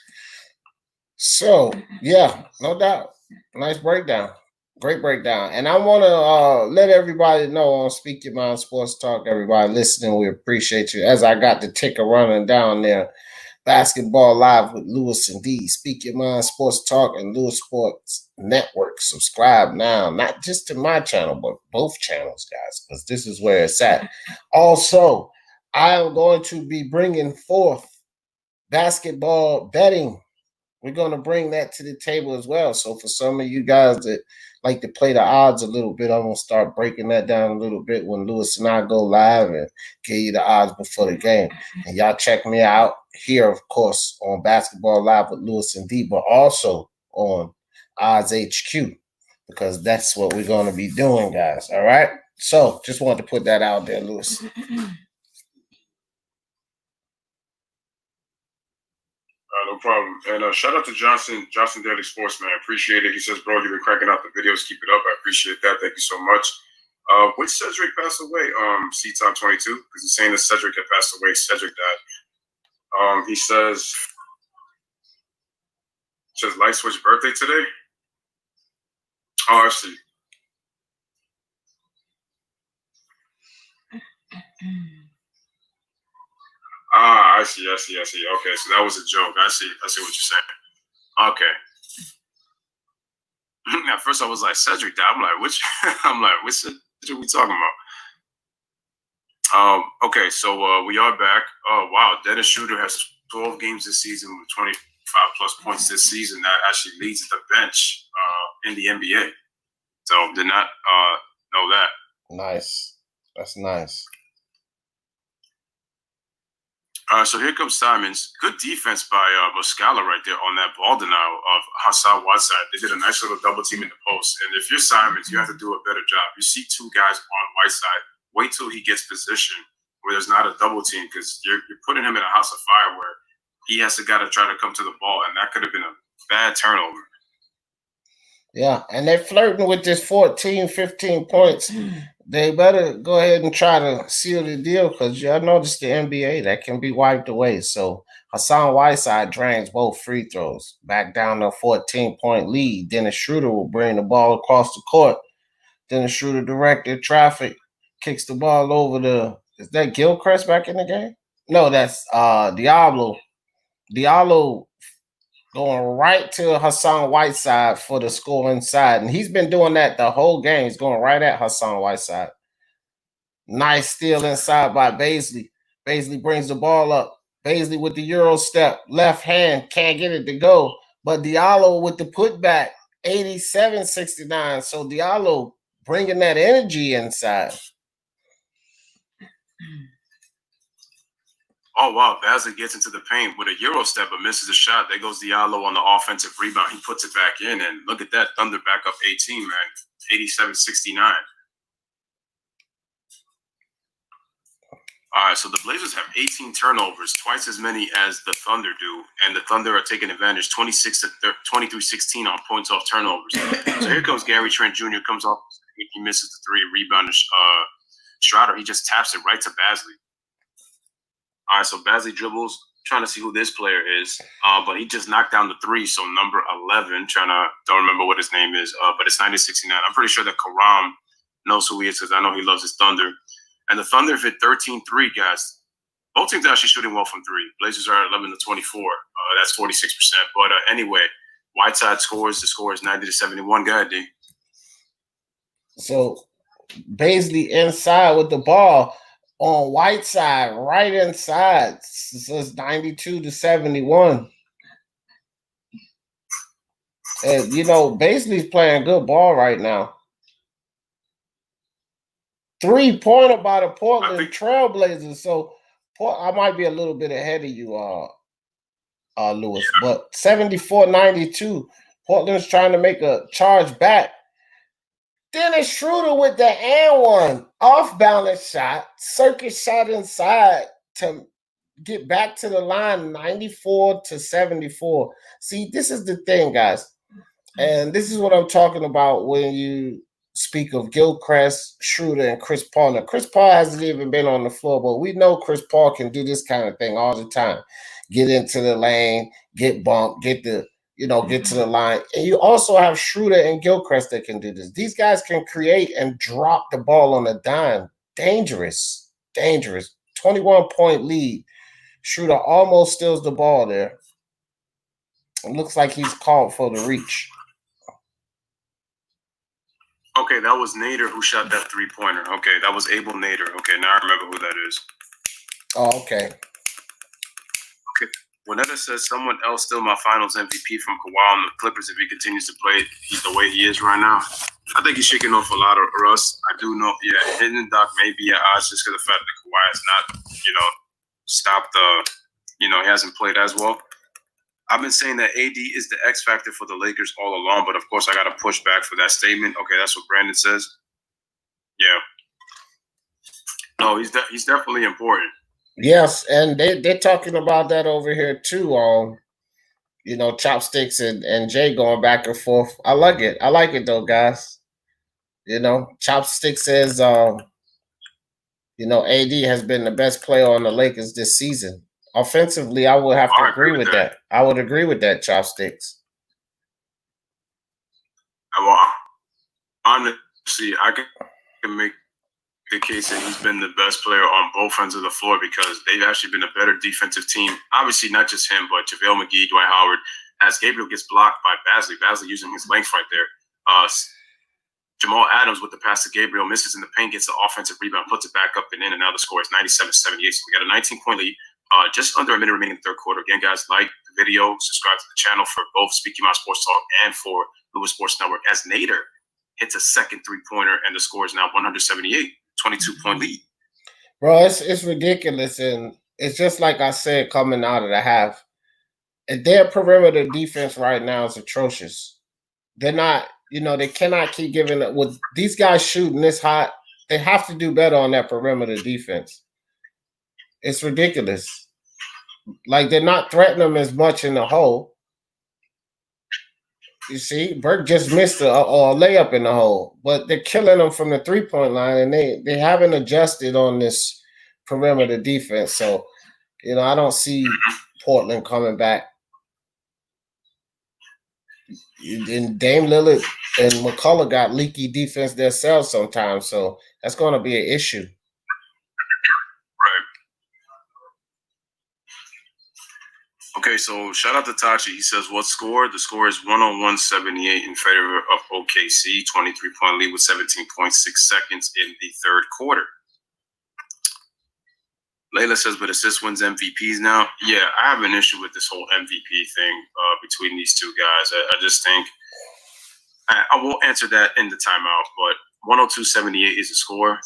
So yeah, no doubt. Nice breakdown. Great breakdown. And I want to let everybody know on Speak Your Mind Sports Talk, everybody listening, we appreciate you. As I got the ticker running down there, Basketball Live with Lewis and D, Speak Your Mind Sports Talk and Lewis Sports Network. Subscribe now, not just to my channel, but both channels, guys, because this is where it's at. Also, I am going to be bringing forth basketball betting. We're going to bring that to the table as well. So for some of you guys that like to play the odds a little bit, I'm going to start breaking that down a little bit when Lewis and I go live and give you the odds before the game. And y'all check me out here, of course, on Basketball Live with Lewis and D, but also on Odds HQ, because that's what we're going to be doing, guys. All right? So just wanted to put that out there, Lewis. No problem. And shout out to Johnson Daily Sports, man. I appreciate it. He says, bro, you've been cracking out the videos. Keep it up. I appreciate that. Thank you so much. Which Cedric passed away? C-Top 22, because he's saying that Cedric had passed away. Cedric died. He says Light Switch birthday today. Oh, I see. I see. Okay, so that was a joke. I see what you're saying. Okay. At first, I was like, Cedric died. I'm like, which Cedric are we talking about? Okay, so we are back. Oh, wow. Dennis Schroeder has 12 games this season with 25-plus points this season. That actually leads the bench in the NBA. So did not know that. Nice. That's nice. So here comes Simons. Good defense by Muscala right there on that ball denial of Hassan Whiteside. They did a nice little double team in the post. And if you're Simons, you have to do a better job. You see two guys on Whiteside. Wait till he gets position where there's not a double team, because you're putting him in a house of fire where he has to try to come to the ball, and that could have been a bad turnover. Yeah, and they're flirting with this 14, 15 points. They better go ahead and try to seal the deal, because y'all notice the NBA, that can be wiped away. So Hassan Whiteside drains both free throws. Back down to a 14-point lead. Dennis Schroeder will bring the ball across the court. Dennis Schroeder directed traffic, kicks the ball over to, is that Gilchrist back in the game? No, that's Diallo. Diallo going right to Hassan Whiteside for the score inside. And he's been doing that the whole game. He's going right at Hassan Whiteside. Nice steal inside by Baisley. Baisley brings the ball up. Baisley with the Euro step. Left hand. Can't get it to go. But Diallo with the putback. 87-69. So Diallo bringing that energy inside. Oh, wow. Basley gets into the paint with a Euro step but misses a shot. There goes Diallo on the offensive rebound. He puts it back in, and look at that. Thunder back up 18, man. 87-69. All right, so the Blazers have 18 turnovers, twice as many as the Thunder do, and the Thunder are taking advantage 23-16 on points off turnovers. So here comes Gary Trent Jr. comes off, he misses the three, rebound Strider, he just taps it right to Basley. All right, so Basley dribbles, trying to see who this player is, but he just knocked down the three, so number 11, don't remember what his name is, but it's 90-69. I'm pretty sure that Karam knows who he is because I know he loves his Thunder. And the Thunder hit 13-3, guys. Both teams are actually shooting well from three. Blazers are at 11-24. That's 46%. But anyway, Whiteside scores. The score is 90-71. Go ahead, D. So Baisley inside with the ball on Whiteside, right inside. So it's 92-71. And, you know, Baisley's playing good ball right now. 3-pointer by the Portland Trailblazers. So I might be a little bit ahead of you, Lewis. But 74-92. Portland's trying to make a charge back. Dennis Schroeder with the and one off-balance shot, circuit shot inside to get back to the line, 94-74. See, this is the thing, guys. And this is what I'm talking about when you speak of Gilchrist, Schroeder, and Chris Paul. Now, Chris Paul hasn't even been on the floor, but we know Chris Paul can do this kind of thing all the time. Get into the lane, get bumped, get to the line. And you also have Schroeder and Gilchrist that can do this. These guys can create and drop the ball on a dime. Dangerous. 21-point lead. Schroeder almost steals the ball there. It looks like he's called for the reach. Okay, that was Nader who shot that three-pointer. Okay, that was Abel Nader. Okay, now I remember who that is. Oh, okay. Okay. Whenever says someone else still my finals MVP from Kawhi on the Clippers if he continues to play the way he is right now, I think he's shaking off a lot of rust. I do know, Hidden Doc may be at odds just because of the fact that Kawhi has not, stopped he hasn't played as well. I've been saying that AD is the X factor for the Lakers all along, but of course I got to push back for that statement. Okay, that's what Brandon says. Yeah. No, he's definitely important. Yes, and they're talking about that over here too. Chopsticks and Jay going back and forth. I like it. I like it though, guys. Chopsticks says AD has been the best player on the Lakers this season. Offensively, I would have to agree with that. I would agree with that, Chopsticks. Well, honestly, I can make the case that he's been the best player on both ends of the floor because they've actually been a better defensive team. Obviously, not just him, but JaVale McGee, Dwight Howard, as Gabriel gets blocked by Basley. Basley using his length right there. Jamal Adams with the pass to Gabriel, misses in the paint, gets the offensive rebound, puts it back up and in, and now the score is 97-78. So we got a 19-point lead. Just under a minute remaining in the third quarter. Again, guys, like the video, subscribe to the channel for both Speaking My Sports Talk and for Lewis Sports Network. As Nader hits a second three-pointer, and the score is now 178, 22-point lead. Bro, it's ridiculous, and it's just like I said coming out of the half. Their perimeter defense right now is atrocious. They're not, they cannot keep giving it. With these guys shooting this hot, they have to do better on that perimeter defense. It's ridiculous. Like, they're not threatening them as much in the hole. You see, Burke just missed a layup in the hole, but they're killing them from the three-point line, and they haven't adjusted on this perimeter defense. So, I don't see Portland coming back. And Dame Lillard and McCullough got leaky defense themselves sometimes, so that's going to be an issue. Okay, so shout out to Tachi. He says, what score? The score is 101-78 in favor of OKC, 23-point lead with 17.6 seconds in the third quarter. Layla says, but assist wins MVPs now. Yeah, I have an issue with this whole MVP thing between these two guys. I just think I will answer that in the timeout, but 102-78 is the score.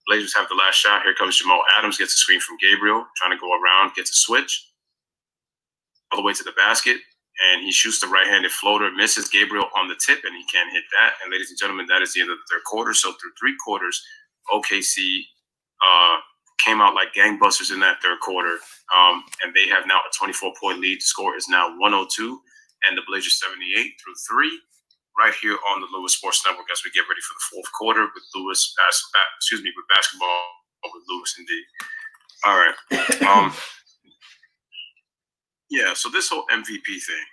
Blazers have the last shot. Here comes Jamal Adams, gets a screen from Gabriel, trying to go around, gets a switch all the way to the basket, and he shoots the right-handed floater, misses Gabriel on the tip, and he can't hit that. And ladies and gentlemen, that is the end of the third quarter. So through three quarters, OKC came out like gangbusters in that third quarter, and they have now a 24-point lead. The score is now 102, and the Blazers 78 through 3. Right here on the Lewis Sports Network as we get ready for the fourth quarter with with basketball with Lewis and D. All right. Yeah, so this whole MVP thing,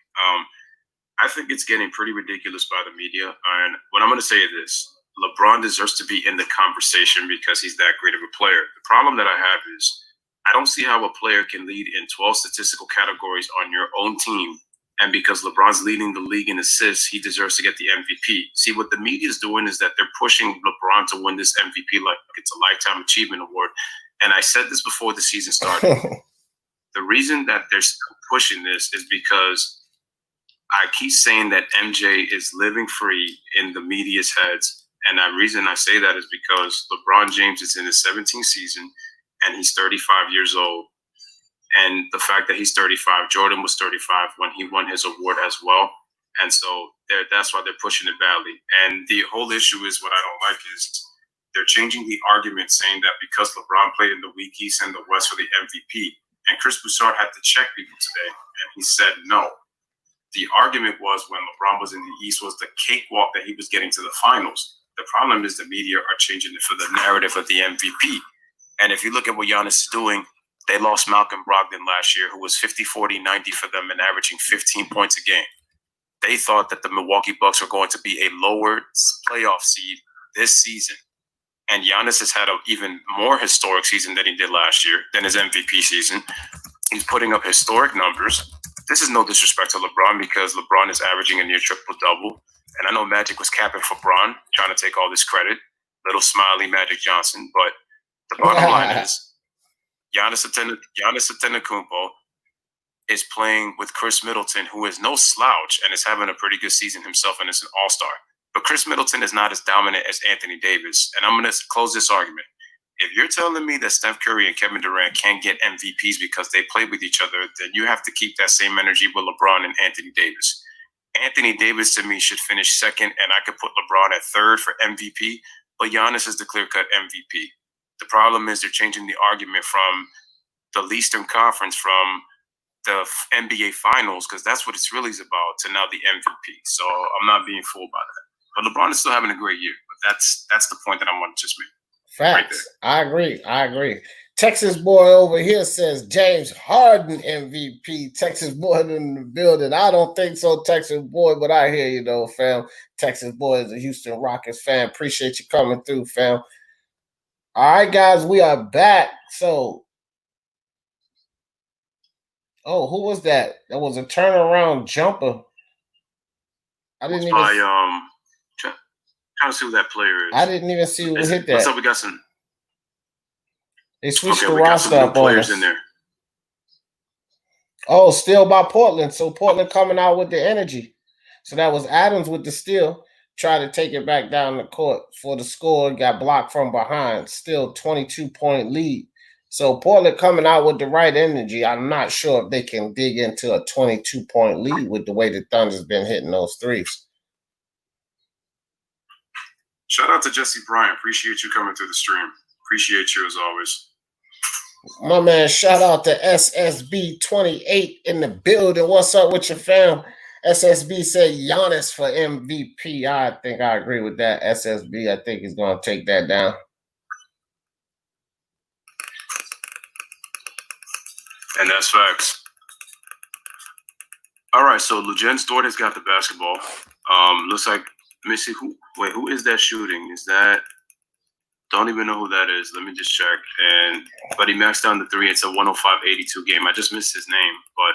I think it's getting pretty ridiculous by the media. And what I'm going to say is this. LeBron deserves to be in the conversation because he's that great of a player. The problem that I have is I don't see how a player can lead in 12 statistical categories on your own team. And because LeBron's leading the league in assists, he deserves to get the MVP. See, what the media is doing is that they're pushing LeBron to win this MVP like it's a lifetime achievement award. And I said this before the season started. The reason that they're still pushing this is because I keep saying that MJ is living free in the media's heads. And the reason I say that is because LeBron James is in his 17th season and he's 35 years old. And the fact that he's 35, Jordan was 35 when he won his award as well. And so that's why they're pushing it badly. And the whole issue is what I don't like is they're changing the argument saying that because LeBron played in the weak East and the West for the MVP. And Chris Broussard had to check people today, and he said no. The argument was when LeBron was in the East was the cakewalk that he was getting to the finals. The problem is the media are changing it for the narrative of the MVP. And if you look at what Giannis is doing, they lost Malcolm Brogdon last year, who was 50, 40, 90 for them and averaging 15 points a game. They thought that the Milwaukee Bucks were going to be a lower playoff seed this season. And Giannis has had an even more historic season than he did last year, than his MVP season. He's putting up historic numbers. This is no disrespect to LeBron because LeBron is averaging a near triple-double. And I know Magic was capping for Bron, trying to take all this credit. Little smiley Magic Johnson. But the bottom line is Giannis Antetokounmpo is playing with Chris Middleton, who is no slouch and is having a pretty good season himself and is an all-star. But Chris Middleton is not as dominant as Anthony Davis. And I'm going to close this argument. If you're telling me that Steph Curry and Kevin Durant can't get MVPs because they play with each other, then you have to keep that same energy with LeBron and Anthony Davis. Anthony Davis, to me, should finish second, and I could put LeBron at third for MVP, but Giannis is the clear-cut MVP. The problem is they're changing the argument from the Eastern Conference, from the NBA Finals, because that's what it's really about, to now the MVP. So I'm not being fooled by that. But LeBron is still having a great year. But that's the point that I want to just make. Facts. Right, I agree. Texas boy over here says James Harden MVP. Texas boy in the building. I don't think so, Texas boy, but I hear you though, fam. Texas boy is a Houston Rockets fan. Appreciate you coming through, fam. All right, guys, we are back. So, who was that? That was a turnaround jumper. I didn't even. Trying to see who that player is. I didn't even see who hit that. What's up? We got some. They switched the roster up on us. In there. Oh, steal by Portland. So Portland coming out with the energy. So that was Adams with the steal. Tried to take it back down the court for the score. Got blocked from behind. Still 22-point lead. So Portland coming out with the right energy. I'm not sure if they can dig into a 22-point lead with the way the Thunder's been hitting those threes. Shout out to Jesse Bryant. Appreciate you coming through the stream. Appreciate you as always. My man, shout out to SSB28 in the building. What's up with your fam? SSB said Giannis for MVP. I think I agree with that. SSB, I think he's going to take that down. And that's facts. All right, so Lujen Dort has got the basketball. Looks like, let me see who is that shooting? Is that, don't even know who that is. Let me just check. But he maxed down the three. It's a 105-82 game. I just missed his name. But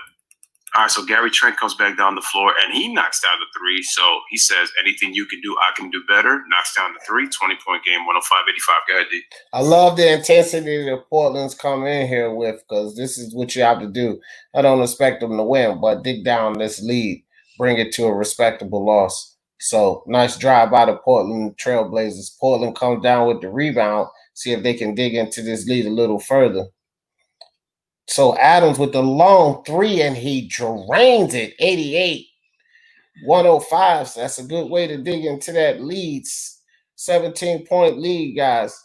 all right, so Gary Trent comes back down the floor and he knocks down the three. So he says, anything you can do, I can do better. Knocks down the three, 20-point game, 105-85. Go ahead, D. I love the intensity that Portland's come in here with because this is what you have to do. I don't expect them to win, but dig down this lead, bring it to a respectable loss. So nice drive by the Portland Trailblazers. Portland comes down with the rebound. See if they can dig into this lead a little further. So Adams with the long three, and he drains it. 88-105. So that's a good way to dig into that lead. 17-point lead, guys.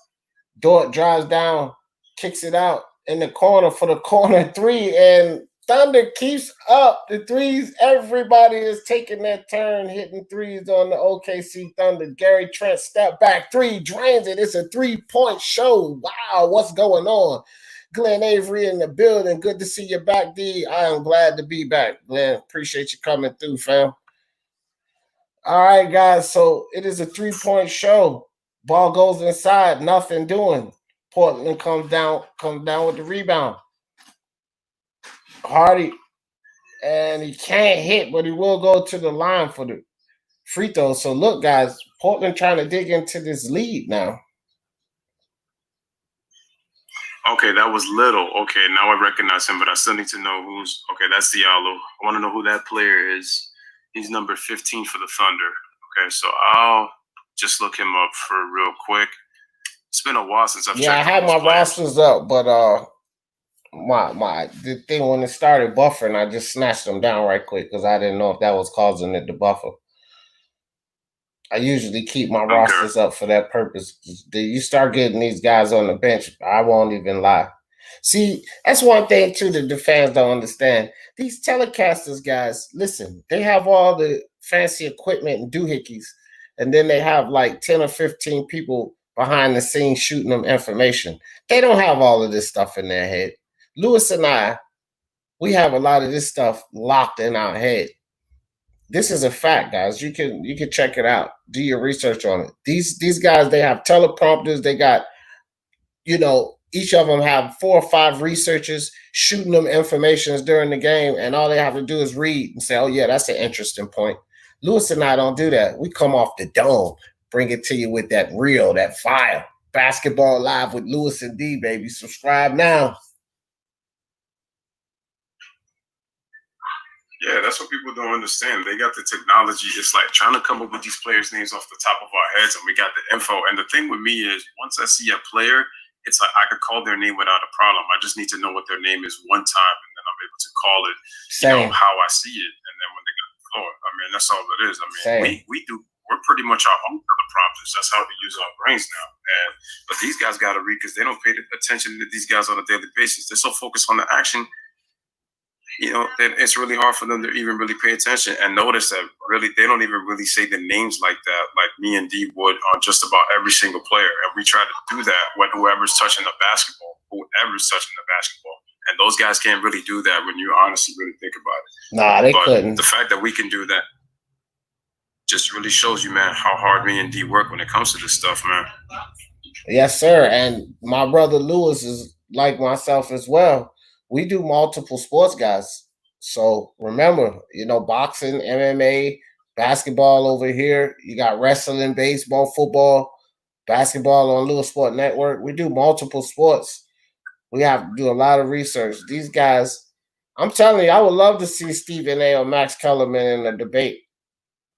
Dort drives down, kicks it out in the corner for the corner three, and Thunder keeps up the threes. Everybody is taking that turn, hitting threes on the OKC Thunder. Gary Trent step back three, drains it. It's a 3-point show. Wow, what's going on? Glenn Avery in the building. Good to see you back, D. I am glad to be back, Glenn. Appreciate you coming through, fam. All right, guys. So it is a 3-point show. Ball goes inside, nothing doing. Portland comes down with the rebound. Hardy, and he can't hit, but he will go to the line for the free throw. So look, guys, Portland trying to dig into this lead now. Okay, that was Little. Okay, now I recognize him, but I still need to know who's. Okay, that's Diallo. I want to know who that player is. He's number 15 for the Thunder. Okay, so I'll just look him up for real quick. It's been a while since I've checked. Yeah, I had my rosters up, but the thing when it started buffering, I just snatched them down right quick because I didn't know if that was causing it to buffer. I usually keep my rosters up for that purpose. You start getting these guys on the bench, I won't even lie. See, that's one thing too that the fans don't understand. These telecasters, guys, listen, they have all the fancy equipment and doohickeys, and then they have like 10 or 15 people behind the scenes shooting them information. They don't have all of this stuff in their head. Lewis and I, we have a lot of this stuff locked in our head. This is a fact, guys. You can check it out. Do your research on it. These guys, they have teleprompters. They got, each of them have 4 or 5 researchers shooting them informations during the game, and all they have to do is read and say, oh, yeah, that's an interesting point. Lewis and I don't do that. We come off the dome, bring it to you with that reel, that file. Basketball Live with Lewis and D, baby. Subscribe now. Yeah, that's what people don't understand. They got the technology. It's like trying to come up with these players' names off the top of our heads, and we got the info. And the thing with me is, once I see a player, it's like I could call their name without a problem. I just need to know what their name is one time, and then I'm able to call it, how I see it. And then when they get the floor, I mean, that's all it is. I mean, we're pretty much our own teleprompters. That's how we use our brains now. But these guys got to read because they don't pay attention to these guys on a daily basis. They're so focused on the action. It's really hard for them to even really pay attention and notice that really they don't even really say the names like that, like me and D would on just about every single player. And we try to do that when whoever's touching the basketball. And those guys can't really do that when you honestly really think about it. Nah, they couldn't. The fact that we can do that just really shows you, man, how hard me and D work when it comes to this stuff, man. Yes, sir. And my brother Lewis is like myself as well. We do multiple sports, guys. So remember, boxing, MMA, basketball over here. You got wrestling, baseball, football, basketball on Lewis Sport Network. We do multiple sports. We have to do a lot of research. These guys, I'm telling you, I would love to see Stephen A. or Max Kellerman in a debate.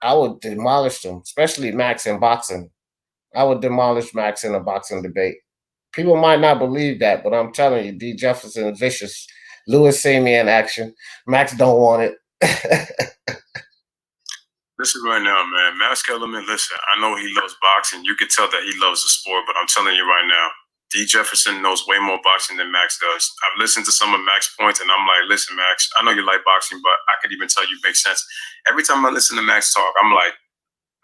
I would demolish them, especially Max in boxing. I would demolish Max in a boxing debate. People might not believe that, but I'm telling you, D. Jefferson is vicious. Lewis see me in action. Max don't want it. Listen right now, man. Max Kellerman, listen, I know he loves boxing. You can tell that he loves the sport, but I'm telling you right now, D. Jefferson knows way more boxing than Max does. I've listened to some of Max's points, and I'm like, listen, Max, I know you like boxing, but I could even tell you make sense. Every time I listen to Max talk, I'm like,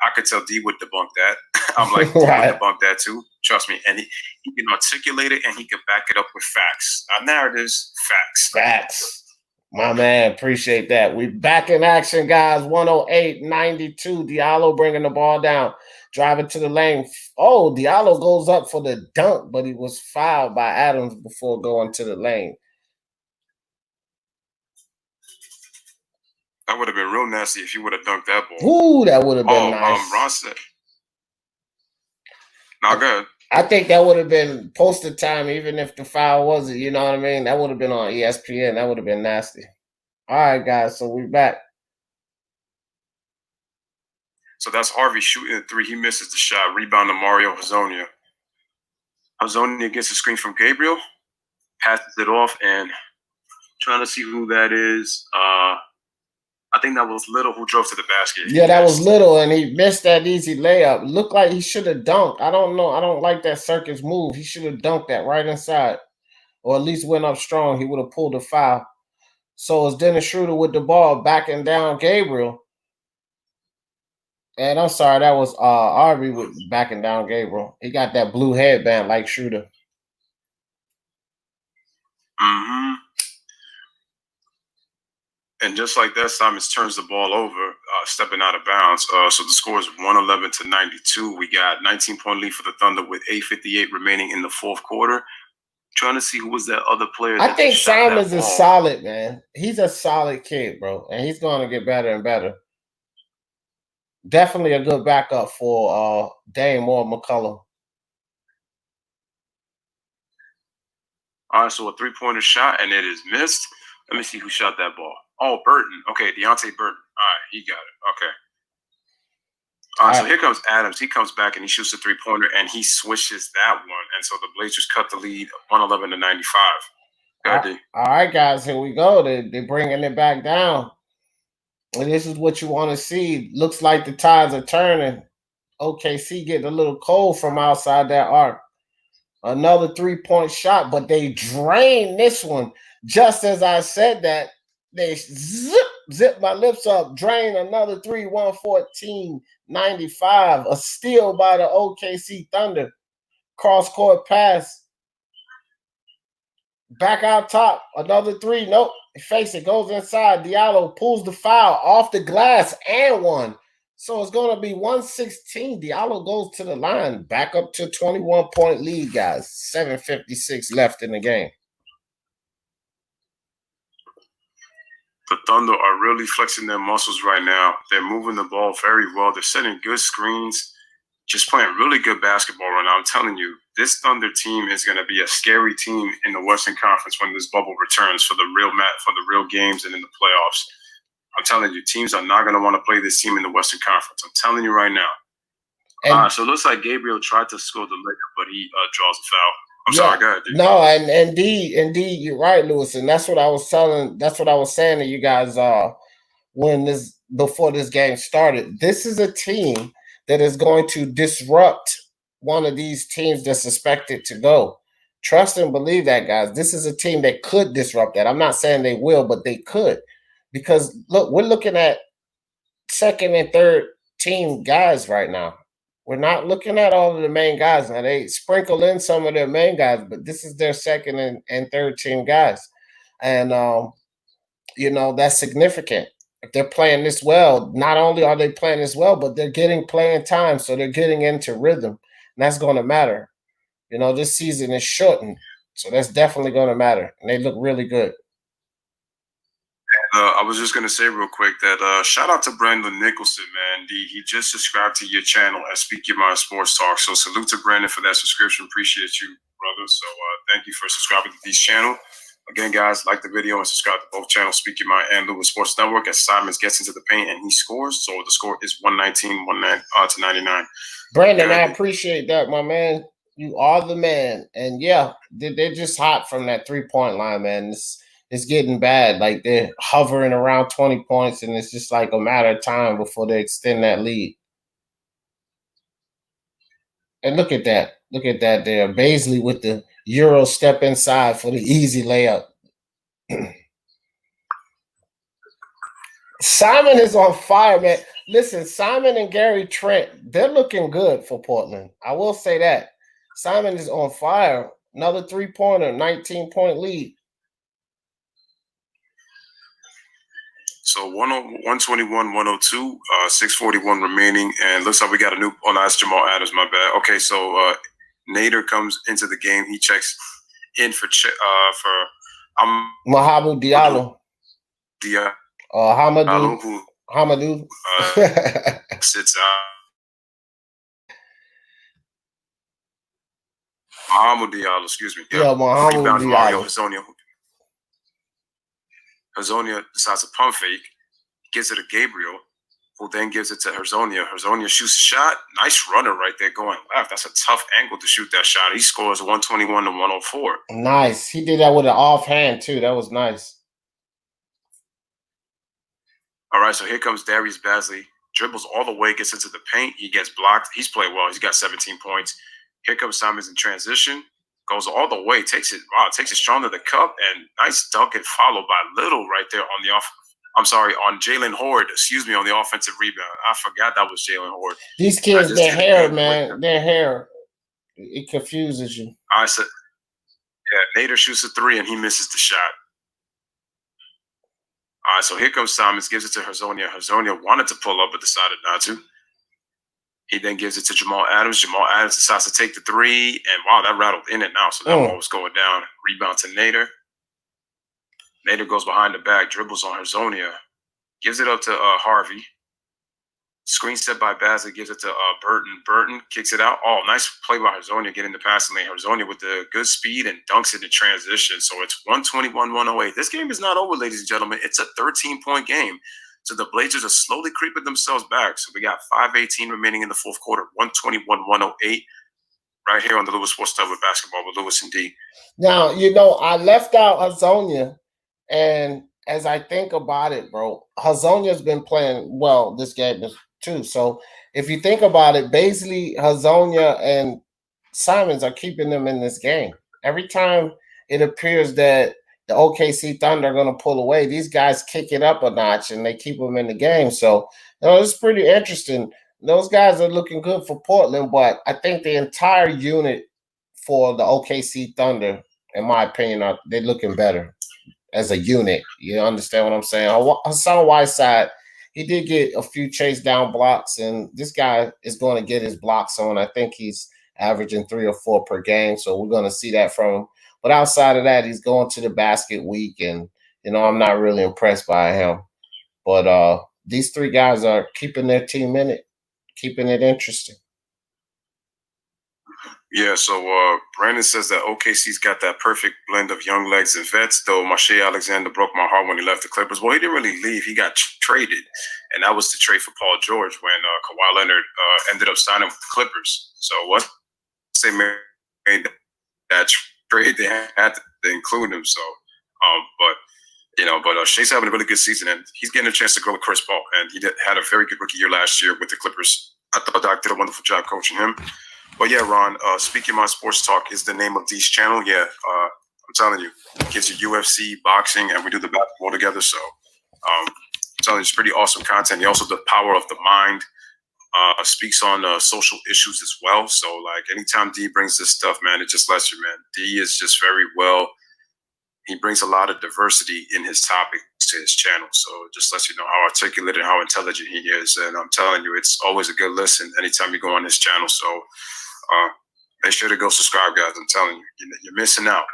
I could tell D would debunk that. I'm like, D would debunk that too. Trust me. And he can articulate it and he can back it up with facts. Not narratives, facts. Facts. My man, appreciate that. We back in action, guys. 108-92. Diallo bringing the ball down. Driving to the lane. Oh, Diallo goes up for the dunk, but he was fouled by Adams before going to the lane. That would have been real nasty if he would have dunked that ball. Ooh, that would have been nice. Ron said. No, good. I think that would have been posted time, even if the foul wasn't, you know what I mean? That would have been on ESPN. That would have been nasty. All right, guys, so we're back. So that's Harvey shooting a 3. He misses the shot. Rebound to Mario Hazonia. Hazonia gets a screen from Gabriel, passes it off, and trying to see who that is. I think that was Little who drove to the basket. Yeah, that was Little, and he missed that easy layup. Looked like he should have dunked. I don't know. I don't like that circus move. He should have dunked that right inside. or at least went up strong, he would have pulled a foul. So it's Dennis Schroeder with the ball backing down Gabriel. And I'm sorry, that was Aubrey with backing down Gabriel. He got that blue headband like Schroeder. Mm-hmm. And just like that, SYMST turns the ball over, stepping out of bounds. So the score is 111-92. We got 19-point lead for the Thunder with 8:58 remaining in the fourth quarter. Trying to see who was that other player. I think SYMST is solid, man. He's a solid kid, bro, and he's going to get better and better. Definitely a good backup for Dame or McCollum. All right, so a three-pointer shot, and it is missed. Let me see who shot that ball. Oh, Burton. Okay, Deontay Burton. All right, he got it. Okay. All right, so here comes Adams. He comes back and he shoots a three-pointer, and he swishes that one. And so the Blazers cut the lead 111-95. All right, guys, here we go. They're bringing it back down. And this is what you want to see. Looks like the tides are turning. OKC getting a little cold from outside that arc. Another three-point shot, but they drained this one. Just as I said that, they zip my lips up, drain another three, 114-95. A steal by the OKC Thunder. Cross-court pass. Back out top, another three. Nope, face it, goes inside. Diallo pulls the foul off the glass and one. So it's going to be 116. Diallo goes to the line, back up to 21-point lead, guys. 7:56 left in the game. The Thunder are really flexing their muscles right now. They're moving the ball very well. They're setting good screens, just playing really good basketball right now. I'm telling you, this Thunder team is going to be a scary team in the Western Conference when this bubble returns for the real games and in the playoffs. I'm telling you, teams are not going to want to play this team in the Western Conference. I'm telling you right now. So it looks like Gabriel tried to score the layup, but he draws a foul. I'm sorry, go ahead, dude. No, and indeed, you're right, Lewis. And that's what I was telling. That's what I was saying to you guys before this game started. This is a team that is going to disrupt one of these teams that's expected to go. Trust and believe that, guys. This is a team that could disrupt that. I'm not saying they will, but they could. Because, look, we're looking at second and third team guys right now. We're not looking at all of the main guys. Now, they sprinkle in some of their main guys, but this is their second and third team guys. And, that's significant. If they're playing this well, not only are they playing this well, but they're getting playing time, so they're getting into rhythm. And that's going to matter. This season is shortened, so that's definitely going to matter. And they look really good. I was just going to say real quick that shout out to Brandon Nicholson, man. He just subscribed to your channel at Speak Your Mind Sports Talk. So salute to Brandon for that subscription. Appreciate you, brother. So thank you for subscribing to this channel. Again, guys, like the video and subscribe to both channels, Speak Your Mind and Lewis Sports Network, as SYMST gets into the paint and he scores. So the score is 119-99. Brandon, I appreciate that, my man. You are the man. And, yeah, they're just hot from that three-point line, man. It's getting bad. Like, they're hovering around 20 points, and it's just like a matter of time before they extend that lead. And look at that. Look at that there. Baisley with the Euro step inside for the easy layup. Simon is on fire, man. Listen, Simon and Gary Trent, they're looking good for Portland. I will say that. Simon is on fire. Another three-pointer, 19-point lead. So 121-102, 6:41 remaining, and looks like we got a new. Oh, no, that's Jamal Adams. My bad. Okay, so Nader comes into the game. He checks in for Mahamadou Diallo. Hamadou sits out. Mahamadou Diallo, excuse me. Yeah, Mahamadou Diallo. Hazonia decides to pump fake, gives it to Gabriel, who then gives it to Hazonia. Hazonia shoots a shot. Nice runner right there going left. That's a tough angle to shoot that shot. He scores 121-104. Nice. He did that with an offhand, too. That was nice. All right, so here comes Darius Bazley. Dribbles all the way, gets into the paint. He gets blocked. He's played well. He's got 17 points. Here comes SYMST in transition. goes all the way, takes it strong to the cup, and nice dunk and followed by Little right there on the off. I'm sorry, on Jalen Horde, on the offensive rebound. I forgot that was Jalen Horde. These kids, their hair, man, their hair, it confuses you. I said, yeah, Nader shoots a three and he misses the shot. All right, so here comes Simons, gives it to Hazonia. Hazonia wanted to pull up, but decided not to. He then gives it to Jamal Adams. Jamal Adams decides to take the three, and wow, that rattled in and out. So that ball was going down. Rebound to Nader. Nader goes behind the back, dribbles on Hazonia, gives it up to Harvey. Screen set by Bassett, gives it to Burton. Burton kicks it out. Oh, nice play by Hazonia getting the passing lane. Hazonia with the good speed and dunks it in transition. So it's 121-108. This game is not over, ladies and gentlemen. It's a 13-point game. So the Blazers are slowly creeping themselves back. So we got 5:18 remaining in the fourth quarter, 121-108. Right here on the Lewis Sports Hub with basketball with Lewis and D. Now, you know, I left out Hazonia, and as I think about it, bro, Hazonia's been playing well this game too. So if you think about it, basically Hazonia and Simons are keeping them in this game. Every time it appears that the OKC Thunder are going to pull away, these guys kick it up a notch and they keep them in the game. So, you know, it's pretty interesting. Those guys are looking good for Portland, but I think the entire unit for the OKC Thunder, in my opinion, they're looking better as a unit. You understand what I'm saying? Hassan Whiteside, he did get a few chase down blocks, and this guy is going to get his blocks on. I think he's averaging 3 or 4 per game, so we're going to see that from him. But outside of that, he's going to the basket weak, and, you know, I'm not really impressed by him. But these 3 guys are keeping their team in it, keeping it interesting. Yeah, so Brandon says that OKC's got that perfect blend of young legs and vets, though Shai Alexander broke my heart when he left the Clippers. Well, he didn't really leave. He got traded, and that was the trade for Paul George when Kawhi Leonard ended up signing with the Clippers. So once they made that trade, they had to include him. So, but Shai's having a really good season, and he's getting a chance to grow with Chris Paul, and he had a very good rookie year last year with the Clippers. I thought Doc did a wonderful job coaching him. But yeah, Ron, Speaking My Sports Talk is the name of Dee's channel. Yeah, I'm telling you, it gives you UFC, boxing, and we do the basketball together. So I'm telling you, it's pretty awesome content. He also the power of the mind, speaks on social issues as well. So like anytime D brings this stuff, man, it just lets you, man. D is just very well. He brings a lot of diversity in his topics to his channel. So it just lets you know how articulate and how intelligent he is. And I'm telling you, it's always a good listen anytime you go on his channel. So make sure to go subscribe, guys. I'm telling you, you're missing out.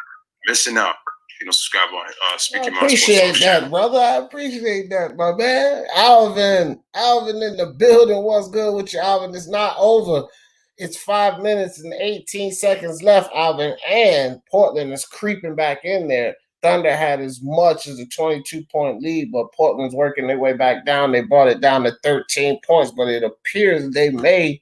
You know, subscribe on Speaking My Sports. I appreciate that, brother. I appreciate that, my man. Alvin in the building. What's good with you, Alvin? It's not over. It's 5 minutes and 18 seconds left, Alvin, and Portland is creeping back in there. Thunder had as much as a 22-point lead, but Portland's working their way back down. They brought it down to 13 points, but it appears they may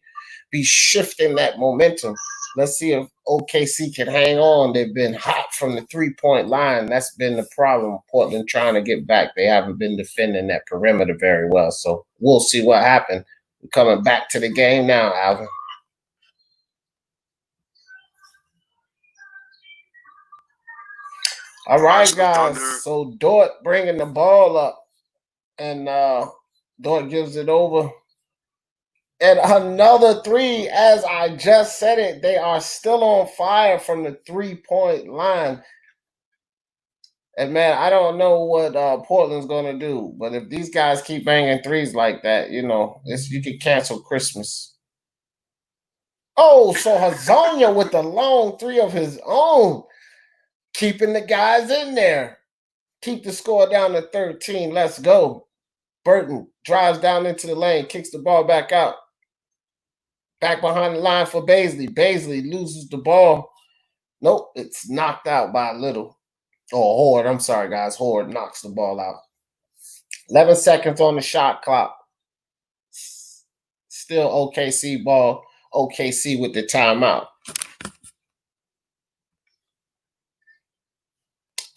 be shifting that momentum. Let's see if OKC can hang on. They've been hot from the 3-point line. That's been the problem. Portland trying to get back. They haven't been defending that perimeter very well. So we'll see what happens. We're coming back to the game now, Alvin. All right, guys. So Dort bringing the ball up, and Dort gives it over. And another 3, as I just said it, they are still on fire from the 3-point line. And, man, I don't know what Portland's going to do. But if these guys keep banging threes like that, you know, you could cancel Christmas. Oh, so Hazonia with the long 3 of his own, keeping the guys in there. Keep the score down to 13. Let's go. Burton drives down into the lane, kicks the ball back out. Back behind the line for Baisley. Baisley loses the ball. Nope, it's knocked out by Little. Oh, Horde. I'm sorry, guys. Horde knocks the ball out. 11 seconds on the shot clock. Still OKC ball. OKC with the timeout.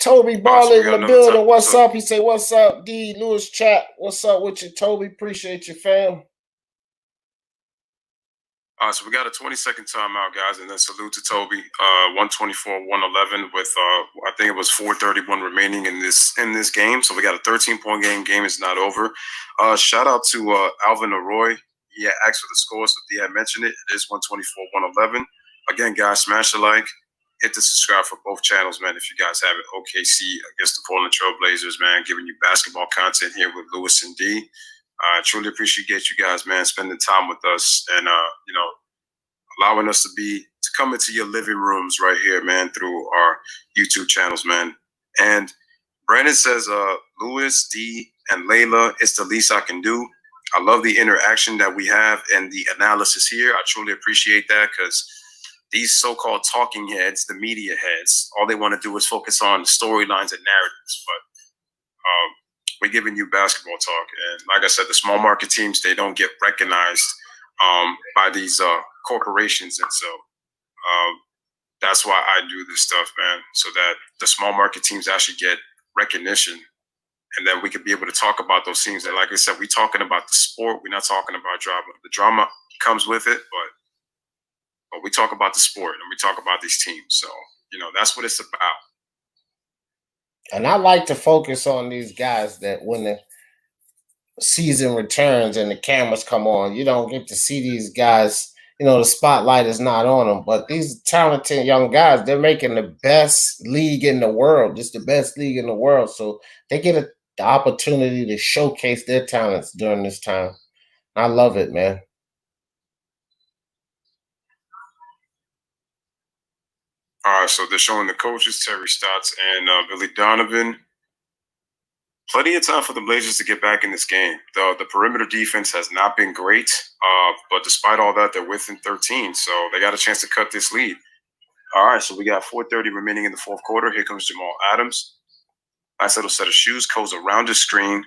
Toby Ballin in the building. What's up? He say, what's up, D? Lewis chat. What's up with you, Toby? Appreciate you, fam. So we got a 20-second timeout, guys, and then salute to Toby. 124-111 with I think it was 4:31 remaining in this game. So we got a 13-point game. Game is not over. Shout out to Alvin Arroy. He had asked for the score, so he had mentioned it. It is 124-111. Again, guys, smash the like, hit the subscribe for both channels, man. If you guys have it, OKC against the Portland Trail Blazers, man, giving you basketball content here with Lewis and D. I truly appreciate you guys, man, spending time with us and allowing us to come into your living rooms right here, man, through our YouTube channels, man. And Brandon says, Lewis, D, and Layla, it's the least I can do. I love the interaction that we have and the analysis here. I truly appreciate that because these so-called talking heads, the media heads, all they want to do is focus on storylines and narratives. But we're giving you basketball talk. And like I said, the small market teams, they don't get recognized by these corporations. And so that's why I do this stuff, man, so that the small market teams actually get recognition. And then we could be able to talk about those teams. And like I said, we're talking about the sport. We're not talking about drama. The drama comes with it, but we talk about the sport and we talk about these teams. So, that's what it's about. And I like to focus on these guys that when the season returns and the cameras come on, you don't get to see these guys. The spotlight is not on them. But these talented young guys, they're making the best league in the world. It's the best league in the world. So they get the opportunity to showcase their talents during this time. I love it, man. All right, so they're showing the coaches, Terry Stotts and Billy Donovan. Plenty of time for the Blazers to get back in this game. The perimeter defense has not been great, but despite all that, they're within 13, so they got a chance to cut this lead. All right, so we got 4:30 remaining in the fourth quarter. Here comes Jamal Adams. Nice little set of shoes, goes around the screen.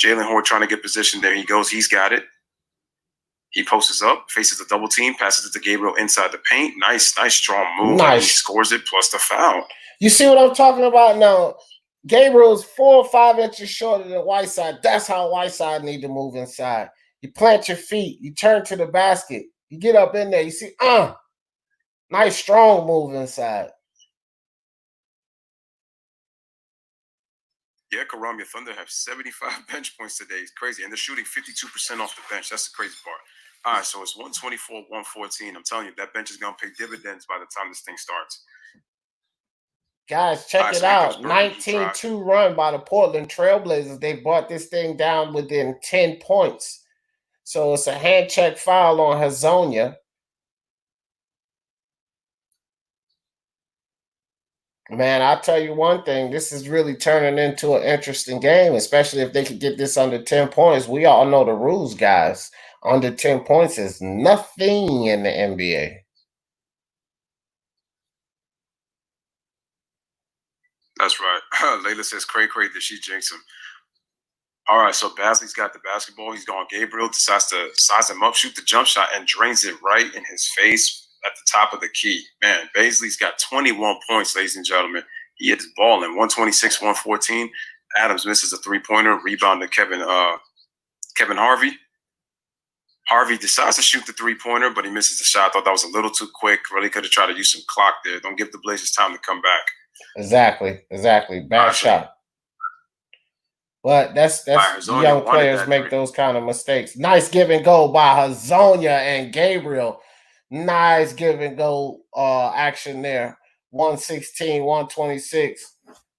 Jalen Hoard trying to get position. There he goes. He's got it. He posts up, faces a double team, passes it to Gabriel inside the paint. Nice strong move. Nice. He scores it plus the foul. You see what I'm talking about now? Gabriel's 4 or 5 inches shorter than Whiteside. That's how Whiteside need to move inside. You plant your feet. You turn to the basket. You get up in there. You see, nice strong move inside. Yeah, Karami Thunder have 75 bench points today. It's crazy. And they're shooting 52% off the bench. That's the crazy part. All right, so it's 124-114. I'm telling you, that bench is going to pay dividends by the time this thing starts. Guys, check it out. 19-2 run by the Portland Trail Blazers. They brought this thing down within 10 points. So it's a hand check foul on Hazonia. Man, I'll tell you one thing. This is really turning into an interesting game, especially if they could get this under 10 points. We all know the rules, guys. Under 10 points is nothing in the NBA. That's right. Layla says, cray, did she jinx him? All right, so Basley's got the basketball. He's going. Gabriel decides to size him up, shoot the jump shot, and drains it right in his face at the top of the key. Man, Bazley's got 21 points, ladies and gentlemen. He is balling. 126-114. Adams misses a three-pointer. Rebound to Kevin Harvey. Harvey decides to shoot the three-pointer, but he misses the shot. I thought that was a little too quick. Really could have tried to use some clock there. Don't give the Blazers time to come back. Exactly. Bad shot. But that's young players make those kind of mistakes. Nice give and go by Hazonia and Gabriel. Nice give and go action there. 116-126.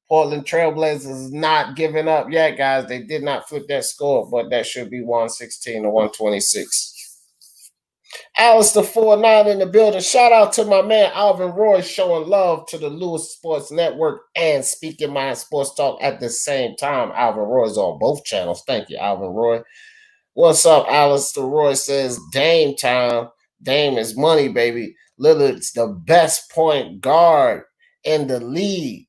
Portland Trailblazers not giving up yet, guys. They did not flip that score, but that should be 116-126. Alistair 49 in the building. Shout out to my man Alvin Roy showing love to the Lewis Sports Network and Speaking Mind Sports Talk at the same time. Alvin Roy's on both channels. Thank you, Alvin Roy. What's up, Alistair Roy says, Dame time. Dame is money, baby. Lillard's the best point guard in the league.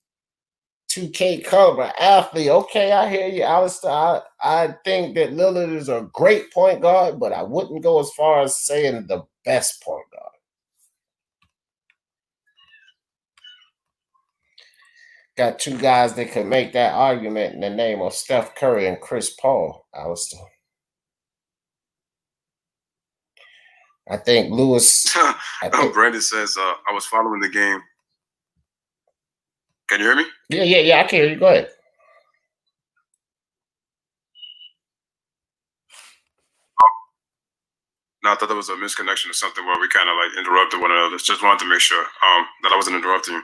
2K cover athlete. Okay, I hear you, Alistair. I think that Lillard is a great point guard, but I wouldn't go as far as saying the best point guard. Got two guys that could make that argument in the name of Steph Curry and Chris Paul, Alistair. I think Lewis. Brandon says, I was following the game. Can you hear me? Yeah. I can hear you. Go ahead. No, I thought there was a misconnection or something where we kind of like interrupted one another. Just wanted to make sure that I wasn't interrupting you.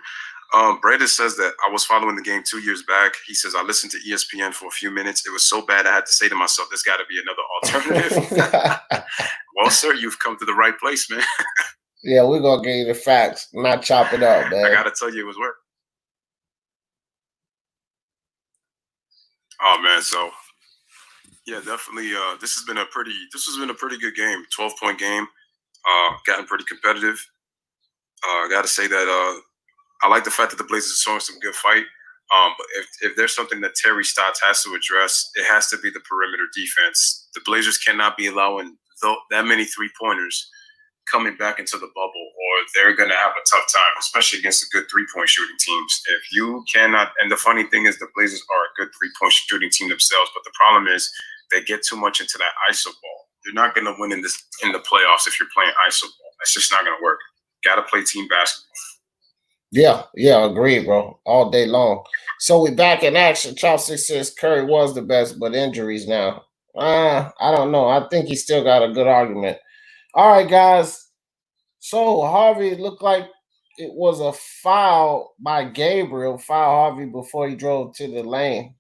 Brandon says that I was following the game 2 years back. He says, I listened to ESPN for a few minutes. It was so bad I had to say to myself, there's got to be another alternative. Well, sir, you've come to the right place, man. Yeah, we're going to give you the facts, not chop it up, man. I got to tell you, it was work. Oh, man, so... Yeah, definitely. This has been a pretty good game. 12-point game. Gotten pretty competitive. I got to say that I like the fact that the Blazers are showing some good fight. But if there's something that Terry Stotts has to address, it has to be the perimeter defense. The Blazers cannot be allowing that many 3-pointers coming back into the bubble, or they're going to have a tough time, especially against the good 3-point shooting teams. If you cannot, and the funny thing is the Blazers are a good 3-point shooting team themselves, but the problem is they get too much into that ISO ball. You're not going to win in the playoffs if you're playing ISO ball. That's just not going to work. Got to play team basketball. Yeah, agreed, bro. All day long. So we back in action. Chopstick says Curry was the best, but injuries now. I don't know. I think he still got a good argument. All right, guys. So Harvey, it looked like it was a foul by Gabriel, foul Harvey before he drove to the lane.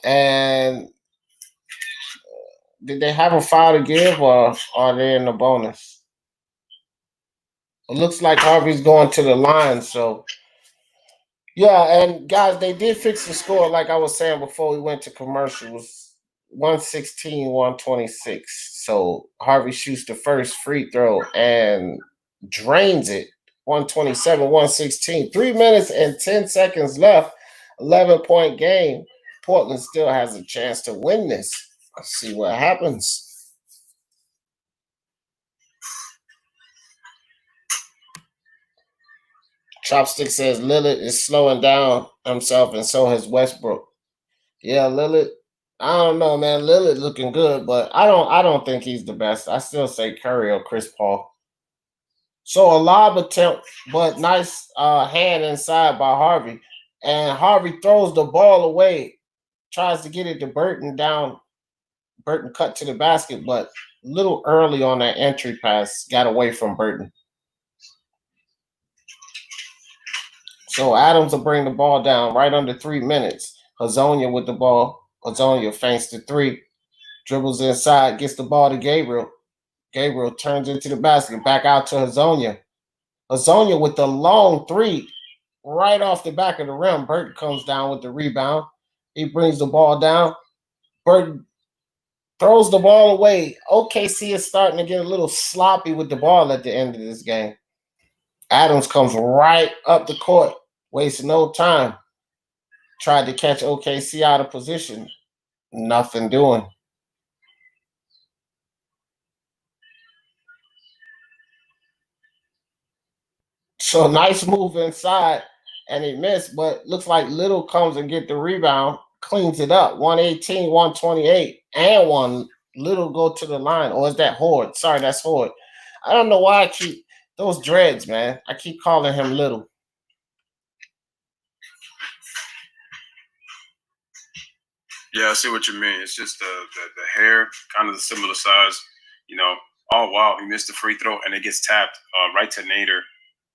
And did they have a foul to give, or are they in the bonus? It looks like Harvey's going to the line, so yeah. And guys, they did fix the score, like I was saying before we went to commercials. 116-126. So Harvey shoots the first free throw and drains it. 127-116. 3 minutes and 10 seconds left. 11-point game. Portland still has a chance to win this. Let's see what happens. Chopstick says Lillard is slowing down himself, and so has Westbrook. Yeah, Lillard. I don't know, man. Lillard looking good, but I don't think he's the best. I still say Curry or Chris Paul. So a lob attempt, but nice hand inside by Harvey. And Harvey throws the ball away, tries to get it to Burton down. Burton cut to the basket, but a little early on that entry pass, got away from Burton. So Adams will bring the ball down right under 3 minutes. Hazonia with the ball. Hazonia feints the three, dribbles inside, gets the ball to Gabriel. Gabriel turns into the basket, back out to Hazonia. Hazonia with the long three right off the back of the rim. Burton comes down with the rebound. He brings the ball down. Burton throws the ball away. OKC is starting to get a little sloppy with the ball at the end of this game. Adams comes right up the court, wastes no time. Tried to catch OKC out of position. Nothing doing. So nice move inside, and he missed, but looks like Little comes and get the rebound, cleans it up. 118, 128, and one. Little go to the line. Or is that Horde? Sorry, that's Horde. I don't know why I keep those dreads, man. I keep calling him Little. Yeah, I see what you mean. It's just the hair, kind of the similar size. You know, oh, wow, he missed the free throw, and it gets tapped right to Nader.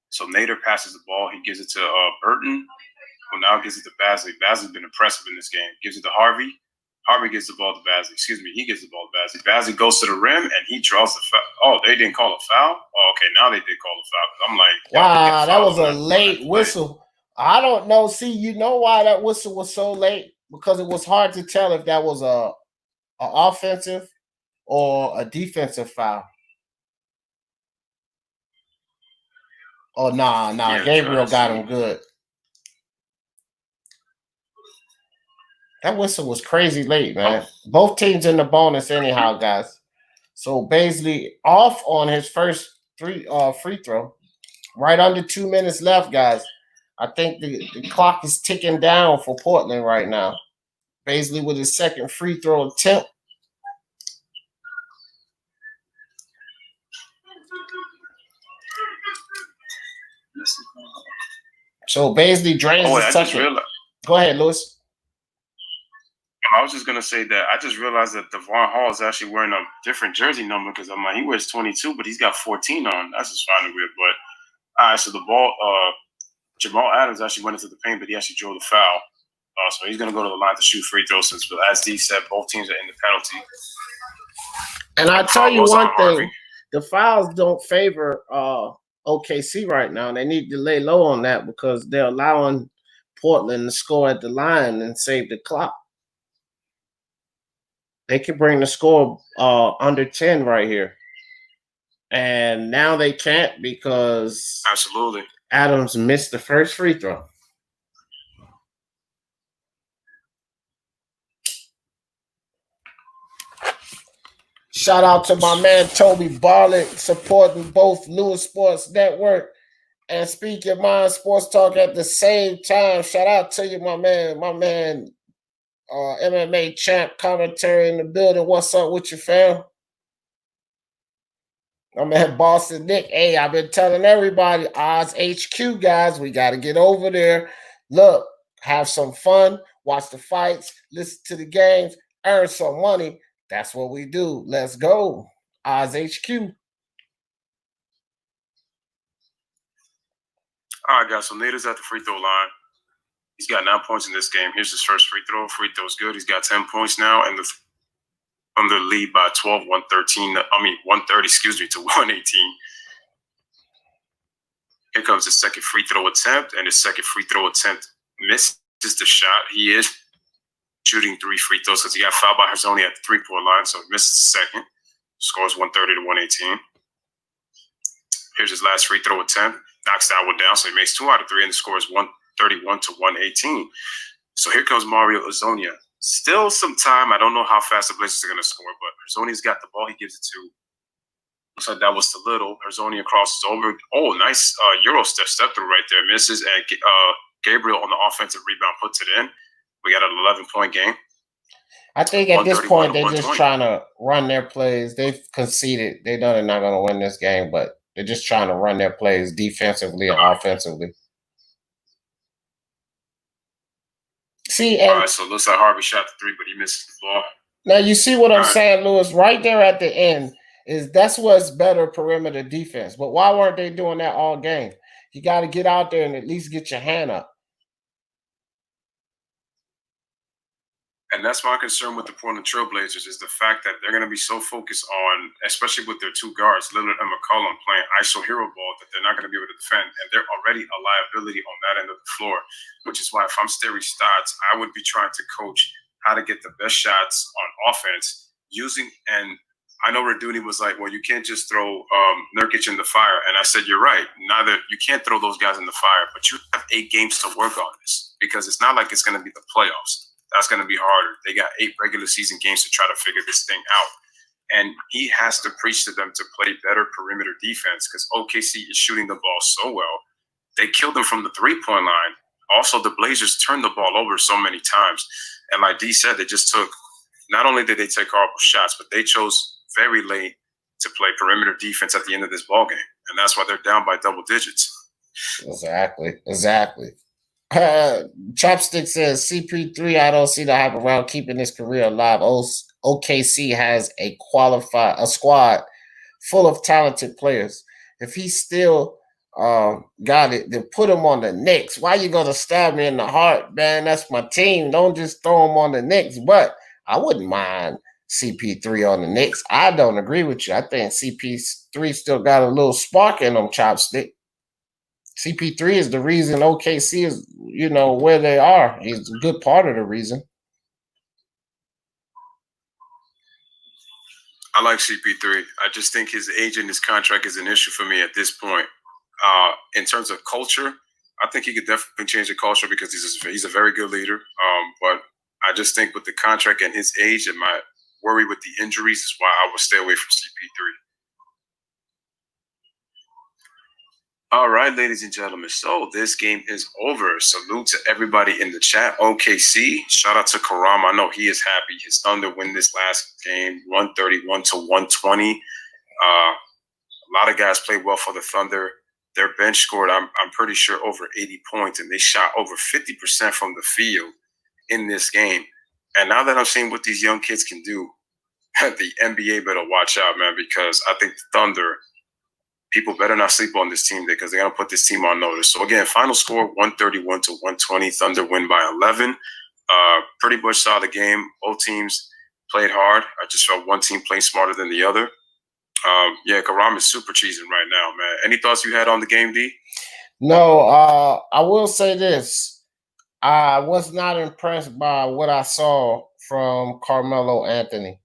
So Nader passes the ball. He gives it to Burton, who now gives it to Basley. Basley's been impressive in this game. Gives it to Harvey. Harvey gives the ball to Basley. Excuse me, he gives the ball to Basley. Basley goes to the rim, and he draws the foul. Oh, they didn't call a foul? Oh, okay, now they did call a foul. I'm like, wow, that was a late whistle. I don't know. See, you know why that whistle was so late? Because it was hard to tell if that was a offensive or a defensive foul. Oh, nah. Yeah, Gabriel got him good. That whistle was crazy late, man. Both teams in the bonus anyhow, guys. So Baisley off on his first free throw. Right under 2 minutes left, guys. I think the clock is ticking down for Portland right now. Baisley with his second free throw attempt. So basically, drains the second. Go ahead, Lewis. I was just gonna say that I just realized that Devon Hall is actually wearing a different jersey number because I'm like, he wears 22, but he's got 14 on. That's just kind of weird. But all right, so the ball, Jamal Adams actually went into the paint, but he actually drove the foul. So he's gonna go to the line to shoot free throws. Since, as D said, both teams are in the penalty. And I'll tell you one thing: the fouls don't favor OKC right now. They need to lay low on that because they're allowing Portland to score at the line and save the clock. They can bring the score under 10 right here. And now they can't because absolutely Adams missed the first free throw. Shout out to my man Toby Ballin supporting both Lewis Sports Network and Speak Your Mind Sports Talk at the same time. Shout out to you, my man. MMA champ commentary in the building. What's up with you, fam? My man Boston Nick. Hey, I've been telling everybody, Odds HQ, guys, we got to get over there. Look, have some fun, watch the fights, listen to the games, earn some money. That's what we do. Let's go. Odds HQ. All right, guys. So Nader's at the free throw line. He's got 9 points in this game. Here's his first free throw. Free throw's good. He's got 10 points now, and under lead by 12, 130, to 118. Here comes the second free throw attempt, and his second free throw attempt misses the shot. He is shooting 3 free throws because he got fouled by Hezonja at the 3-point line, so he misses the second. Scores 130 to 118. Here's his last free throw attempt. Knocks that one down, so he makes 2 out of 3, and the score is 131 to 118. So here comes Mario Hezonja. Still some time. I don't know how fast the Blazers are going to score, but Hezonja's got the ball. He gives it to. Looks like that was too little. Hezonja crosses over. Oh, nice Euro step through right there. Misses, and Gabriel on the offensive rebound puts it in. We got an 11-point game. I think at this point they're just trying to run their plays. They've conceded. They know they're not going to win this game, but they're just trying to run their plays defensively and offensively. See, and all right, so it looks like Harvey shot the 3, but he misses the ball. Now you see what I'm saying, Lewis. Right there at the end that's what's better perimeter defense. But why weren't they doing that all game? You got to get out there and at least get your hand up. And that's my concern with the Portland Trailblazers is the fact that they're going to be so focused on, especially with their 2 guards, Lillard and McCollum, playing ISO hero ball, that they're not going to be able to defend. And they're already a liability on that end of the floor, which is why if I'm Steri Stotts, I would be trying to coach how to get the best shots on offense using, and I know Raduni was like, well, you can't just throw Nurkic in the fire. And I said, you're right. You can't throw those guys in the fire, but you have 8 games to work on this because it's not like it's going to be the playoffs. That's going to be harder. They got 8 regular season games to try to figure this thing out. And he has to preach to them to play better perimeter defense because OKC is shooting the ball so well. They killed them from the 3-point line. Also, the Blazers turned the ball over so many times. And like D said, they just took, not only did they take horrible shots, but they chose very late to play perimeter defense at the end of this ball game. And that's why they're down by double digits. Exactly. Chopstick says CP3, I don't see the hype around keeping his career alive. OKC has a squad full of talented players. If he still got it, then put him on the Knicks. Why you gonna stab me in the heart, man? That's my team. Don't just throw him on the Knicks. But I wouldn't mind CP3 on the Knicks. I don't agree with you. I think CP3 still got a little spark in him, Chopstick. CP3 is the reason OKC is, where they are. He's a good part of the reason. I like CP3. I just think his age and his contract is an issue for me at this point. In terms of culture, I think he could definitely change the culture because he's a very good leader. But I just think with the contract and his age and my worry with the injuries is why I would stay away from CP3. All right, ladies and gentlemen. So this game is over. Salute to everybody in the chat. OKC, shout out to Karam. I know he is happy. His Thunder win this last game, 131 to 120. A lot of guys played well for the Thunder. their bench scored, I'm pretty sure, over 80 points, and they shot over 50% from the field in this game. And now that I'm seeing what these young kids can do, the NBA better watch out, man, because I think the Thunder, people better not sleep on this team because they're going to put this team on notice. So, again, final score 131 to 120. Thunder win by 11. Pretty much saw the game. Both teams played hard. I just felt one team played smarter than the other. Yeah, Karam is super cheesing right now, man. Any thoughts you had on the game, D? No, I will say this. I was not impressed by what I saw from Carmelo Anthony.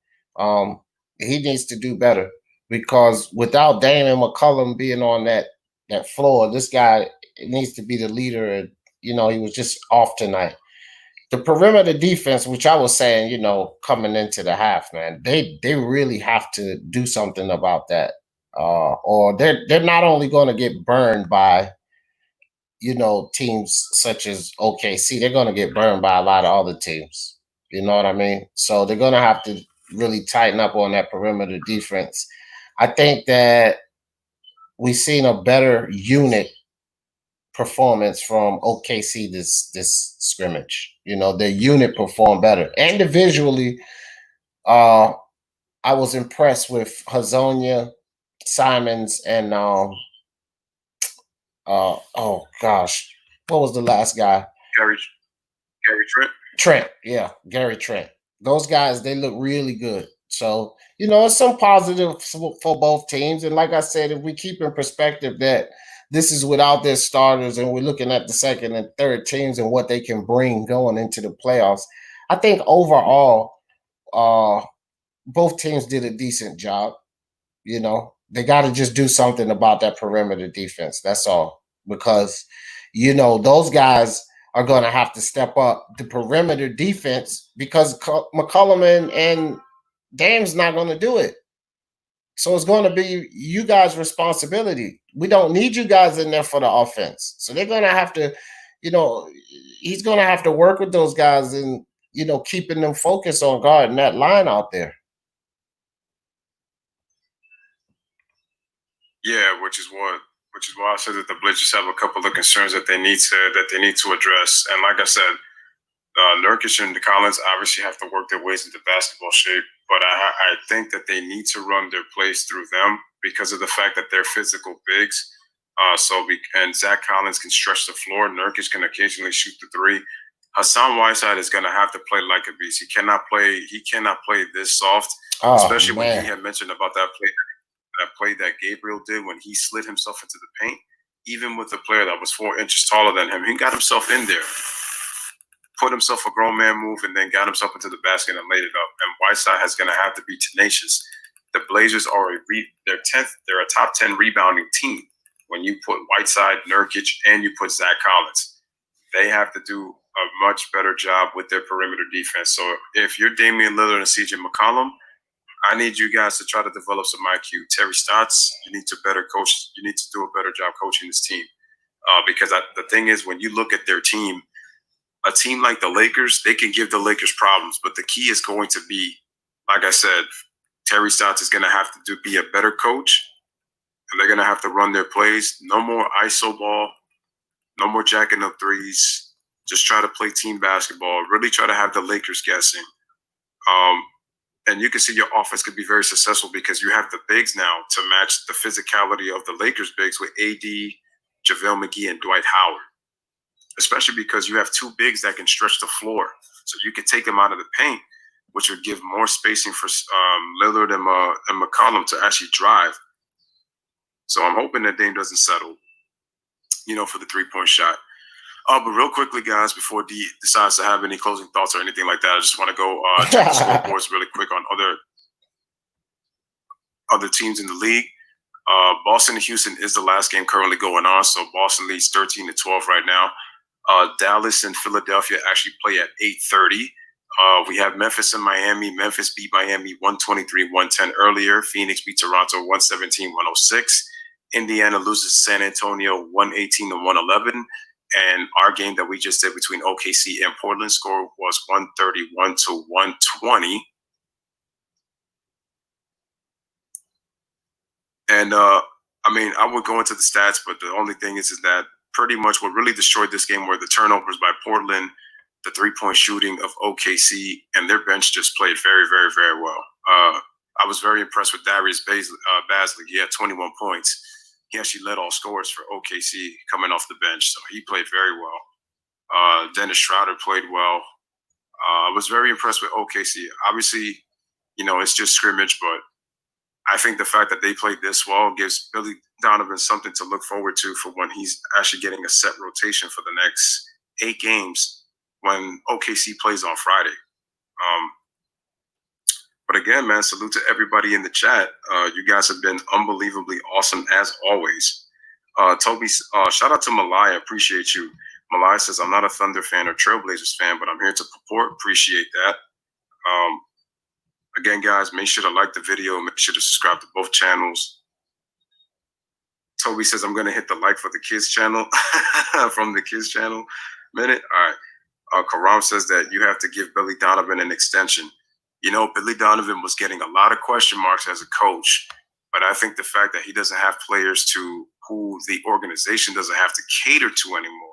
He needs to do better because without Dame and McCollum being on that floor, this guy needs to be the leader. And, he was just off tonight. The perimeter defense, which I was saying, coming into the half, man, they really have to do something about that. Or they're not only going to get burned by teams such as OKC, they're going to get burned by a lot of other teams. You know what I mean? So they're going to have to really tighten up on that perimeter defense. I think that we've seen a better unit performance from OKC this scrimmage. Their unit performed better. Individually, I was impressed with Hazonia, Simons, and oh gosh, what was the last guy? Gary Trent. Trent, yeah, Gary Trent. Those guys, they look really good. So, it's some positive for both teams. And like I said, if we keep in perspective that this is without their starters and we're looking at the second and third teams and what they can bring going into the playoffs, I think overall, both teams did a decent job. They got to just do something about that perimeter defense. That's all. Because, those guys are going to have to step up the perimeter defense because McCollum and Dame's not going to do it. So it's going to be you guys' responsibility. We don't need you guys in there for the offense. So they're going to have to, he's going to have to work with those guys and, keeping them focused on guarding that line out there. Yeah, which is why I said that the Blazers have a couple of concerns that they need to address. And like I said, Nurkic and Collins obviously have to work their ways into basketball shape, but I think that they need to run their plays through them because of the fact that they're physical bigs. And Zach Collins can stretch the floor. Nurkic can occasionally shoot the three. Hassan Whiteside is going to have to play like a beast. He cannot play this soft, especially when he had mentioned about that play that Gabriel did when he slid himself into the paint. Even with a player that was 4 inches taller than him, he got himself in there, put himself a grown man move, and then got himself into the basket and laid it up. And Whiteside is going to have to be tenacious. The Blazers are they're 10th. They're a top 10 rebounding team. When you put Whiteside, Nurkic, and you put Zach Collins, they have to do a much better job with their perimeter defense. So if you're Damian Lillard and CJ McCollum, I need you guys to try to develop some IQ. Terry Stotts, you need to better coach. You need to do a better job coaching this team. Because the thing is, when you look at their team, a team like the Lakers, they can give the Lakers problems. But the key is going to be, like I said, Terry Stotts is going to have to be a better coach. And they're going to have to run their plays. No more ISO ball. No more jacking up threes. Just try to play team basketball. Really try to have the Lakers guessing. And you can see your offense could be very successful because you have the bigs now to match the physicality of the Lakers bigs with AD, JaVale McGee, and Dwight Howard. Especially because you have two bigs that can stretch the floor. So you can take them out of the paint, which would give more spacing for Lillard and McCollum to actually drive. So I'm hoping that Dame doesn't settle, for the three-point shot. But real quickly, guys, before D decides to have any closing thoughts or anything like that, I just want to go check the scoreboards really quick on other teams in the league. Boston and Houston is the last game currently going on, so Boston leads 13-12 right now. Dallas and Philadelphia actually play at 8:30. We have Memphis and Miami. Memphis beat Miami 123-110 earlier. Phoenix beat Toronto 117-106. Indiana loses San Antonio 118-111. And our game that we just did between OKC and Portland score was 131-120. And I mean, I would go into the stats, but the only thing is that pretty much what really destroyed this game were the turnovers by Portland, the three-point shooting of OKC, and their bench just played very, very, very well. I was very impressed with Darius Bazley. He had 21 points. He actually led all scorers for OKC coming off the bench, so he played very well. Dennis Schroeder played well. I was very impressed with OKC. Obviously, it's just scrimmage, but I think the fact that they played this well gives Billy Donovan something to look forward to for when he's actually getting a set rotation for the next 8 games when OKC plays on Friday. But again, man, salute to everybody in the chat. You guys have been unbelievably awesome as always. Toby, shout out to Malaya. Appreciate you. Malaya says, I'm not a Thunder fan or Trailblazers fan, but I'm here to purport. Appreciate that. Again, guys, make sure to like the video. Make sure to subscribe to both channels. Toby says, I'm going to hit the like for the kids channel from the kids channel minute. All right. Karam says that you have to give Billy Donovan an extension. Billy Donovan was getting a lot of question marks as a coach, but I think the fact that he doesn't have players who the organization doesn't have to cater to anymore,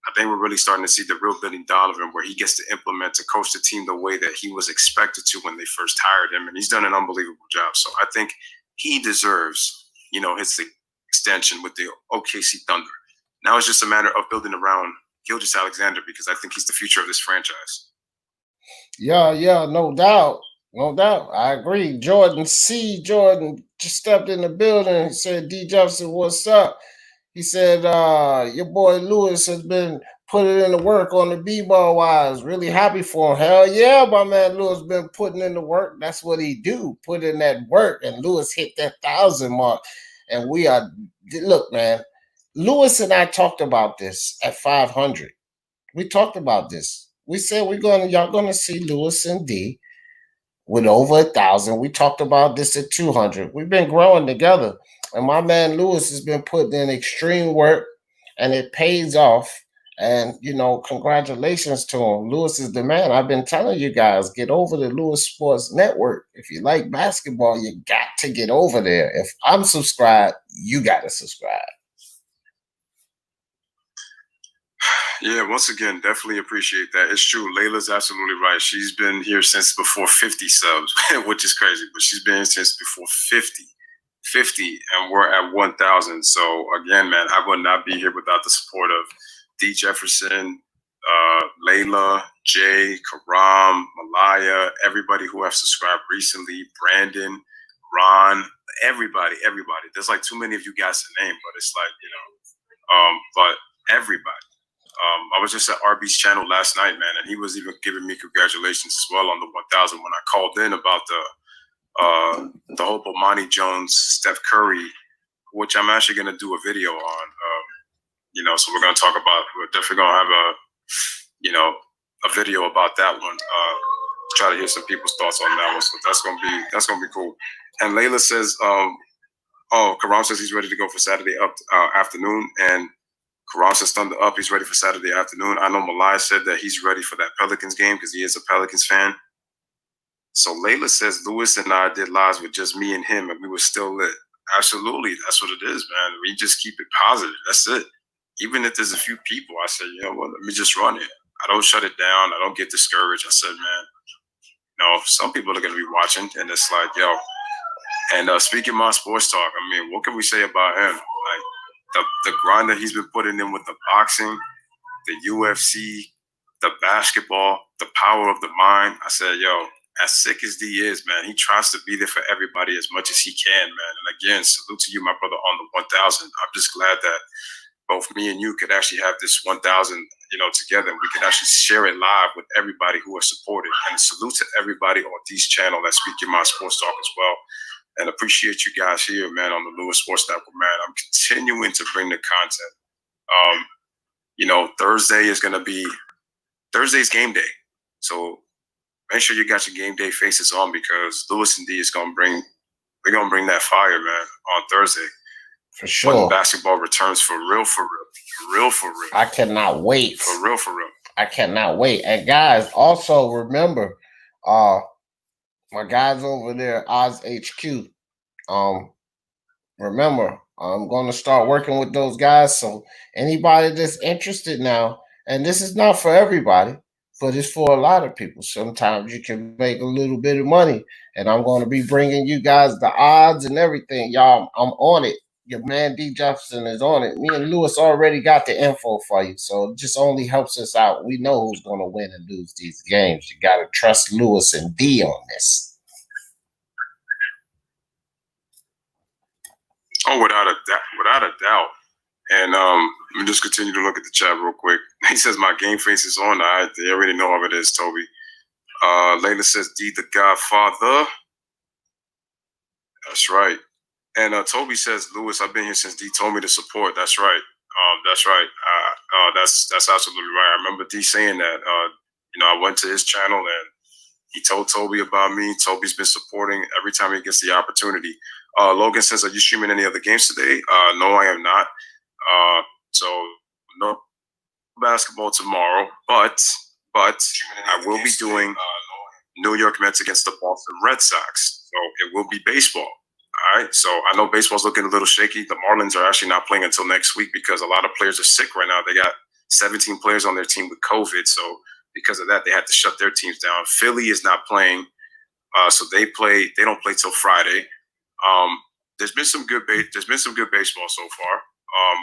I think we're really starting to see the real Billy Donovan where he gets to implement to coach the team the way that he was expected to when they first hired him, and he's done an unbelievable job. So I think he deserves, his extension with the OKC Thunder. Now it's just a matter of building around Gilgeous-Alexander because I think he's the future of this franchise. Yeah, no doubt. No doubt. I agree. Jordan just stepped in the building. He said, D. Jefferson, what's up? He said, your boy Lewis has been putting in the work on the B-ball wise. Really happy for him. Hell yeah, my man Lewis been putting in the work. That's what he do, put in that work. And Lewis hit that 1,000 mark. And look, man, Lewis and I talked about this at 500. We talked about this. We said y'all gonna see Lewis and D with over 1,000. We talked about this at 200. We've been growing together. And my man Lewis has been putting in extreme work, and it pays off. And, congratulations to him. Lewis is the man. I've been telling you guys, get over the Lewis Sports Network. If you like basketball, you got to get over there. If I'm subscribed, you got to subscribe. Yeah, once again, definitely appreciate that. It's true. Layla's absolutely right. She's been here since before 50 subs, which is crazy, but she's been here since before 50, and we're at 1,000. So again, man, I would not be here without the support of D. Jefferson, Layla, Jay, Karam, Malaya, everybody who have subscribed recently, Brandon, Ron, everybody. There's like too many of you guys to name, but it's like, but everybody. I was just at RB's channel last night, man, and he was even giving me congratulations as well on the 1,000 when I called in about the whole Bomani Jones, Steph Curry, which I'm actually going to do a video on. So we're going to talk about. We're definitely going to have a video about that one. Try to hear some people's thoughts on that one. So that's gonna be cool. And Layla says, Karam says he's ready to go for Saturday afternoon, and Karam says Thunder up. He's ready for Saturday afternoon. I know Malai said that he's ready for that Pelicans game because he is a Pelicans fan. So Layla says Lewis and I did lives with just me and him, and we were still lit. Absolutely, that's what it is, man. We just keep it positive. That's it. Even if there's a few people, I say, let me just run it. I don't shut it down. I don't get discouraged. I said, man, some people are going to be watching, and it's like, And speaking my sports talk, I mean, what can we say about him? Like the grind that he's been putting in with the boxing, the UFC, the basketball, the power of the mind. I said, as sick as D is, man, he tries to be there for everybody as much as he can, man. And again, salute to you, my brother, on the 1,000. I'm just glad that both me and you could actually have this 1,000, together. We can actually share it live with everybody who has supported. And salute to everybody on this channel that's speaking my sports talk as well. And appreciate you guys here, man, on the Lewis Sports Network, man. I'm continuing to bring the content. Thursday's game day. So make sure you got your game day faces on because Lewis and D is we're gonna bring that fire, man, on Thursday. For sure. When basketball returns for real. I cannot wait. For real. I cannot wait. And guys, also remember, my guys over there, Oz HQ, remember, I'm going to start working with those guys. So anybody that's interested now, and this is not for everybody, but it's for a lot of people. Sometimes you can make a little bit of money, and I'm going to be bringing you guys the odds and everything. Y'all, I'm on it. Your man D Jefferson is on it. Me and Lewis already got the info for you, so it just only helps us out. We know who's going to win and lose these games. You got to trust Lewis and D on this. Oh, without a doubt. And let me just continue to look at the chat real quick. He says my game face is on. They already know how it is, Toby. Layla says D the Godfather. That's right. And Toby says, Lewis, I've been here since D told me to support. That's right. That's right. That's absolutely right. I remember D saying that. I went to his channel and he told Toby about me. Toby's been supporting every time he gets the opportunity. Logan says, are you streaming any other games today? No, I am not. So no basketball tomorrow, but I will be doing New York Mets against the Boston Red Sox. So it will be baseball. All right. So I know baseball's looking a little shaky. The Marlins are actually not playing until next week because a lot of players are sick right now. They got 17 players on their team with COVID. So because of that, they had to shut their teams down. Philly is not playing. So they don't play till Friday. There's been some good baseball so far.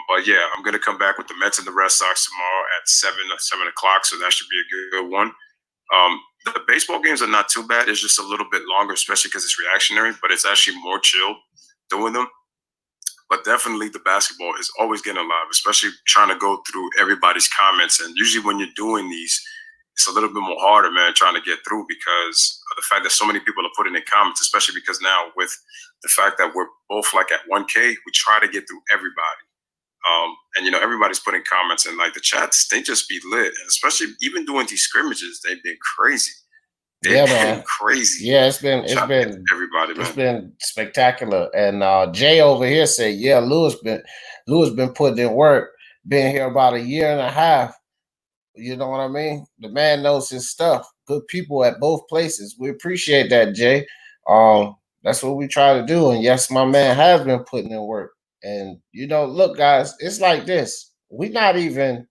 But yeah, I'm gonna come back with the Mets and the Red Sox tomorrow at 7 o'clock. So that should be a good one. The baseball games are not too bad. It's just a little bit longer, especially because it's reactionary, but it's actually more chill doing them. But definitely the basketball is always getting alive, especially trying to go through everybody's comments. And usually when you're doing these, it's a little bit more harder, man, trying to get through because of the fact that so many people are putting in comments, especially because now with the fact that we're both like at 1K, we try to get through everybody. And everybody's putting comments and like the chats, they just be lit. And especially even doing these scrimmages, they've been crazy. They've been crazy. Yeah, it's been everybody, man. It's been spectacular. And Jay over here said, yeah, Lewis been putting in work, been here about a year and a half. You know what I mean? The man knows his stuff. Good people at both places. We appreciate that, Jay. That's what we try to do. And yes, my man has been putting in work. And look, guys, it's like this. We're not even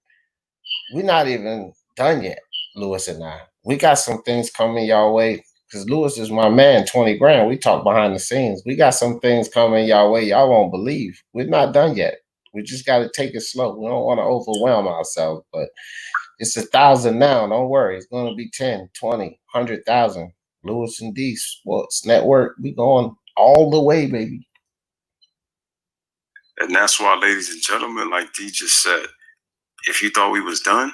done yet, Lewis and I. We got some things coming y'all way because Lewis is my man, 20 grand. We talk behind the scenes. We got some things coming y'all way y'all won't believe. We're not done yet. We just got to take it slow. We don't want to overwhelm ourselves, but it's 1,000 now. Don't worry. It's going to be 10, 20, 100,000. Lewis and D Sports Network. We going all the way, baby. And that's why, ladies and gentlemen, like D just said, if you thought we was done,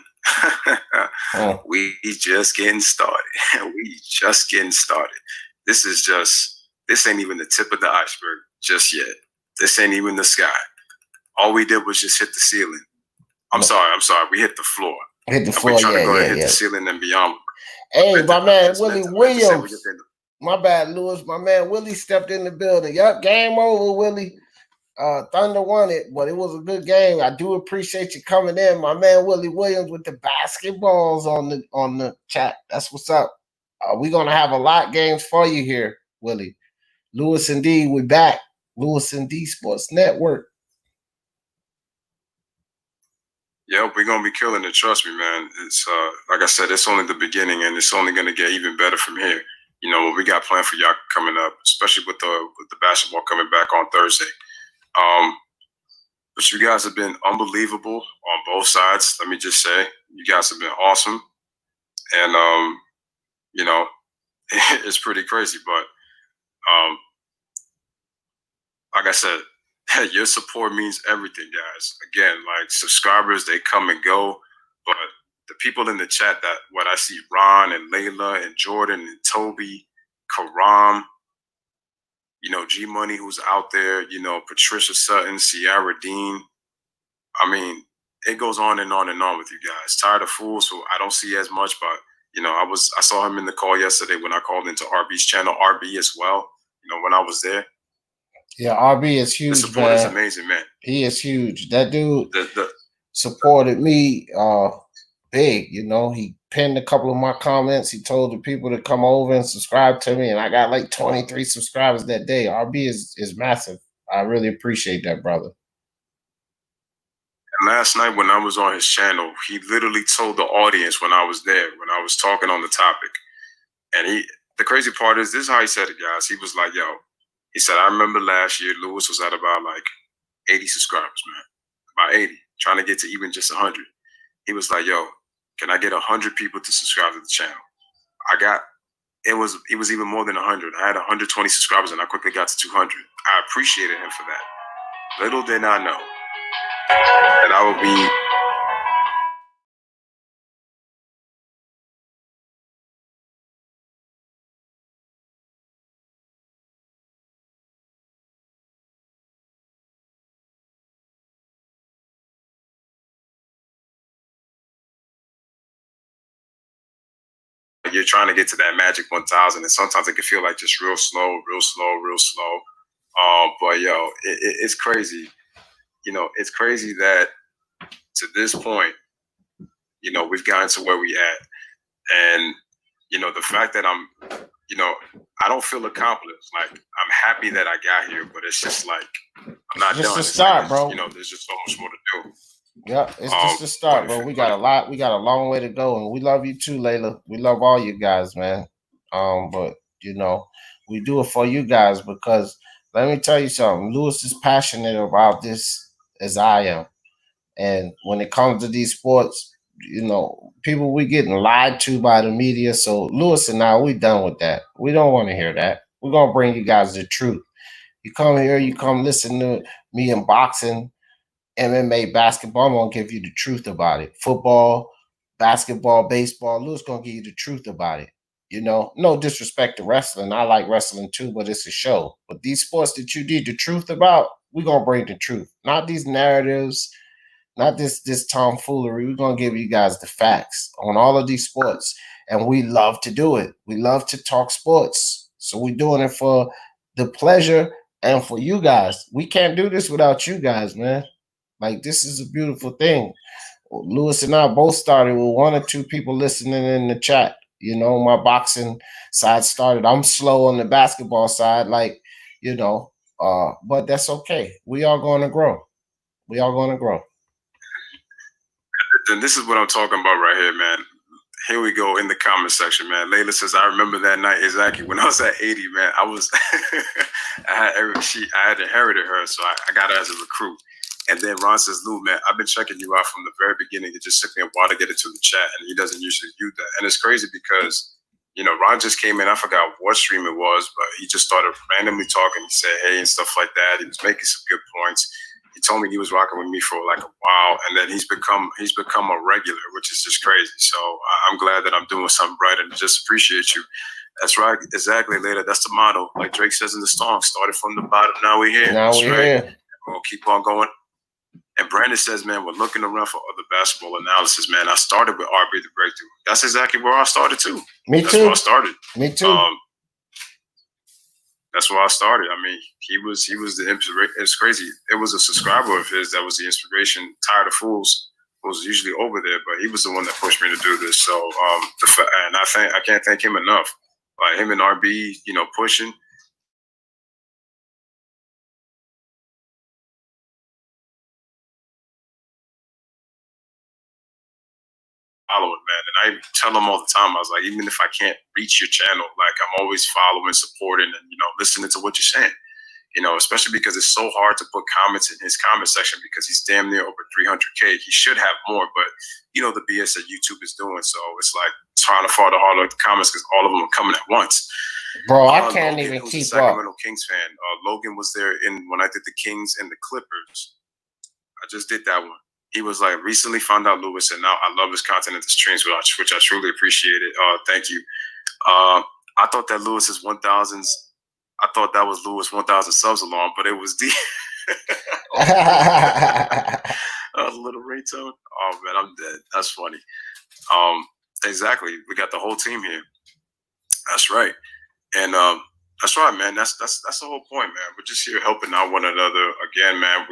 we just getting started. We just getting started. This ain't even the tip of the iceberg just yet. This ain't even the sky. All we did was just hit the ceiling. I'm sorry. We hit the floor. Hit the floor, trying to go ahead and hit the ceiling and beyond. Hey, my man Willie Williams. My bad, Lewis. My man Willie stepped in the building. Yup, game over, Willie. Thunder won it, but it was a good game. I do appreciate you coming in, my man Willie Williams with the basketballs on the chat. That's what's up. We're gonna have a lot games for you here, Willie. Lewis and D, we back. Lewis and D Sports Network. Yep, we're gonna be killing it. Trust me, man. It's like I said, it's only the beginning, and it's only gonna get even better from here. What we got planned for y'all coming up, especially with the basketball coming back on Thursday. But you guys have been unbelievable on both sides. Let me just say, you guys have been awesome, and it's pretty crazy. But like I said, your support means everything, guys. Again, like subscribers, they come and go, but the people in the chat that when I see Ron and Layla and Jordan and Toby, Karam, G Money who's out there, Patricia Sutton, Ciara Dean. I mean, it goes on and on and on with you guys. Tired of Fools, who I don't see as much, but I saw him in the call yesterday when I called into RB's channel, RB as well, when I was there. Yeah, RB is huge. The support is amazing, man. He is huge. That dude supported me big, he pinned a couple of my comments. He told the people to come over and subscribe to me, and I got like 23 subscribers that day. RB is massive. I really appreciate that, brother. And last night when I was on his channel, he literally told the audience when I was there, when I was talking on the topic. And the crazy part is, this is how he said it, guys. He was like, yo, he said, I remember last year, Lewis was at about like 80 subscribers, man. About 80, trying to get to even just 100. He was like, yo, can I get 100 people to subscribe to the channel? It was even more than 100. I had 120 subscribers and I quickly got to 200. I appreciated him for that. Little did I know that I would be you're trying to get to that magic 1,000, and sometimes it can feel like just real slow. But yo, it's crazy. You know, it's crazy that to this point, you know, we've gotten to where we at, and you know, the fact that I'm, you know, I don't feel accomplished. Like I'm happy that I got here, but it's just like I'm not just done. Just a start, like, bro. You know, there's just so much more to do. Yeah, it's just a start, bro. We got a long way to go, and we love you too, Layla. We love all you guys, man. But you know, we do it for you guys because let me tell you something. Lewis is passionate about this as I am, and when it comes to these sports, you know, people we getting lied to by the media. So Lewis and I, we done with that. We don't want to hear that. We're gonna bring you guys the truth. You come here, you come listen to me in boxing, MMA, basketball. I'm gonna give you the truth about it. Football, basketball, baseball. Lou's gonna give you the truth about it. You know, no disrespect to wrestling. I like wrestling too, but it's a show. But these sports that you need the truth about, we're gonna bring the truth. Not these narratives, not this tomfoolery. We're gonna give you guys the facts on all of these sports. And we love to do it. We love to talk sports. So we're doing it for the pleasure and for you guys. We can't do this without you guys, man. Like, this is a beautiful thing. Lewis and I both started with one or two people listening in the chat. You know, my boxing side started. I'm slow on the basketball side, like, you know, but that's okay. We are going to grow. We are going to grow. And this is what I'm talking about right here, man. Here we go in the comment section, man. Layla says, I remember that night exactly when I was at 80, man. I was, I had inherited her, so I got her as a recruit. And then Ron says, Lou, man, I've been checking you out from the very beginning. It just took me a while to get into the chat, and he doesn't usually do that. And it's crazy because, you know, Ron just came in. I forgot what stream it was, but he just started randomly talking. He said, hey, and stuff like that. He was making some good points. He told me he was rocking with me for like a while, and then he's become a regular, which is just crazy. So I'm glad that I'm doing something right, and just appreciate you. That's right, exactly, Later. That's the motto. Like Drake says in the song, started from the bottom, now we're here. Now we're here. We'll keep on going. And Brandon says, man, we're looking around for other basketball analysis, man. I started with RB the Breakthrough. That's exactly where I started too. That's where I started. Me too. That's where I started. I mean, he was the inspiration. It's crazy. It was a subscriber of his that was the inspiration. Tired of Fools was usually over there, but he was the one that pushed me to do this. So, and I can't thank him enough. Like him and RB, you know, pushing. Following, man, and I tell them all the time. I was like, even if I can't reach your channel, like I'm always following, supporting, and you know, listening to what you're saying. You know, especially because it's so hard to put comments in his comment section because he's damn near over 300K. He should have more, but you know the BS that YouTube is doing. So it's like trying to follow hard at the comments because all of them are coming at once. Bro, I can't Logan, even keep a Sacramento Kings fan. Logan was there when I did the Kings and the Clippers. I just did that one. He was like, recently found out Lewis, and now I love his content and the streams, which I truly appreciated. Thank you. I thought that Lewis's 1,000s. I thought that was Lewis 1,000 subs alarm, but it was the a little ringtone. Oh man, I'm dead. That's funny. Exactly. We got the whole team here. That's right. And that's right, man. That's the whole point, man. We're just here helping out one another. Again, man,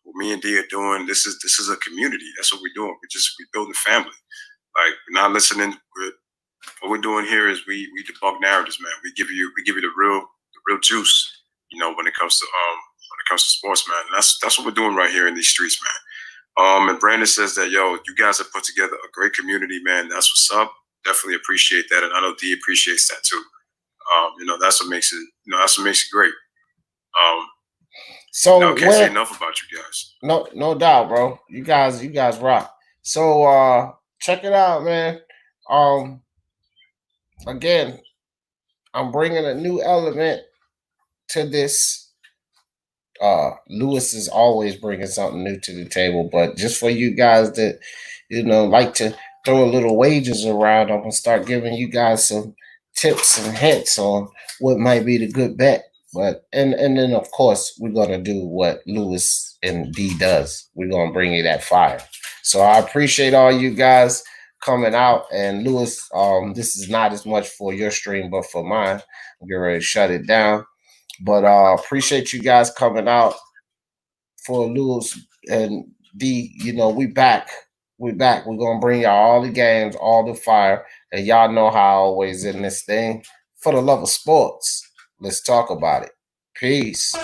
what me and D are doing, this is a community. That's what we're doing. We building family. Like, we're not listening. What we're doing here is we debunk narratives, man. We give you the real juice. when it comes to sports, man. And that's what we're doing right here in these streets, man. And Brandon says that, yo, you guys have put together a great community, man. That's what's up. Definitely appreciate that, and I know D appreciates that too. That's what makes it. That's what makes it great. So I can't say enough about you guys. No doubt, bro. You guys rock. So check it out, man. Again, I'm bringing a new element to this. Lewis is always bringing something new to the table, but just for you guys that like to throw a little wages around, I'm gonna start giving you guys some tips and hints on what might be the good bet. But and then of course we're gonna do what Lewis and D does. We're gonna bring you that fire. So I appreciate all you guys coming out. And Lewis, this is not as much for your stream, but for mine. I'm getting ready to shut it down. But appreciate you guys coming out for Lewis and D. We back. We're back. We're gonna bring y'all all the games, all the fire, and y'all know how I always in this thing. For the love of sports, let's talk about it. Peace.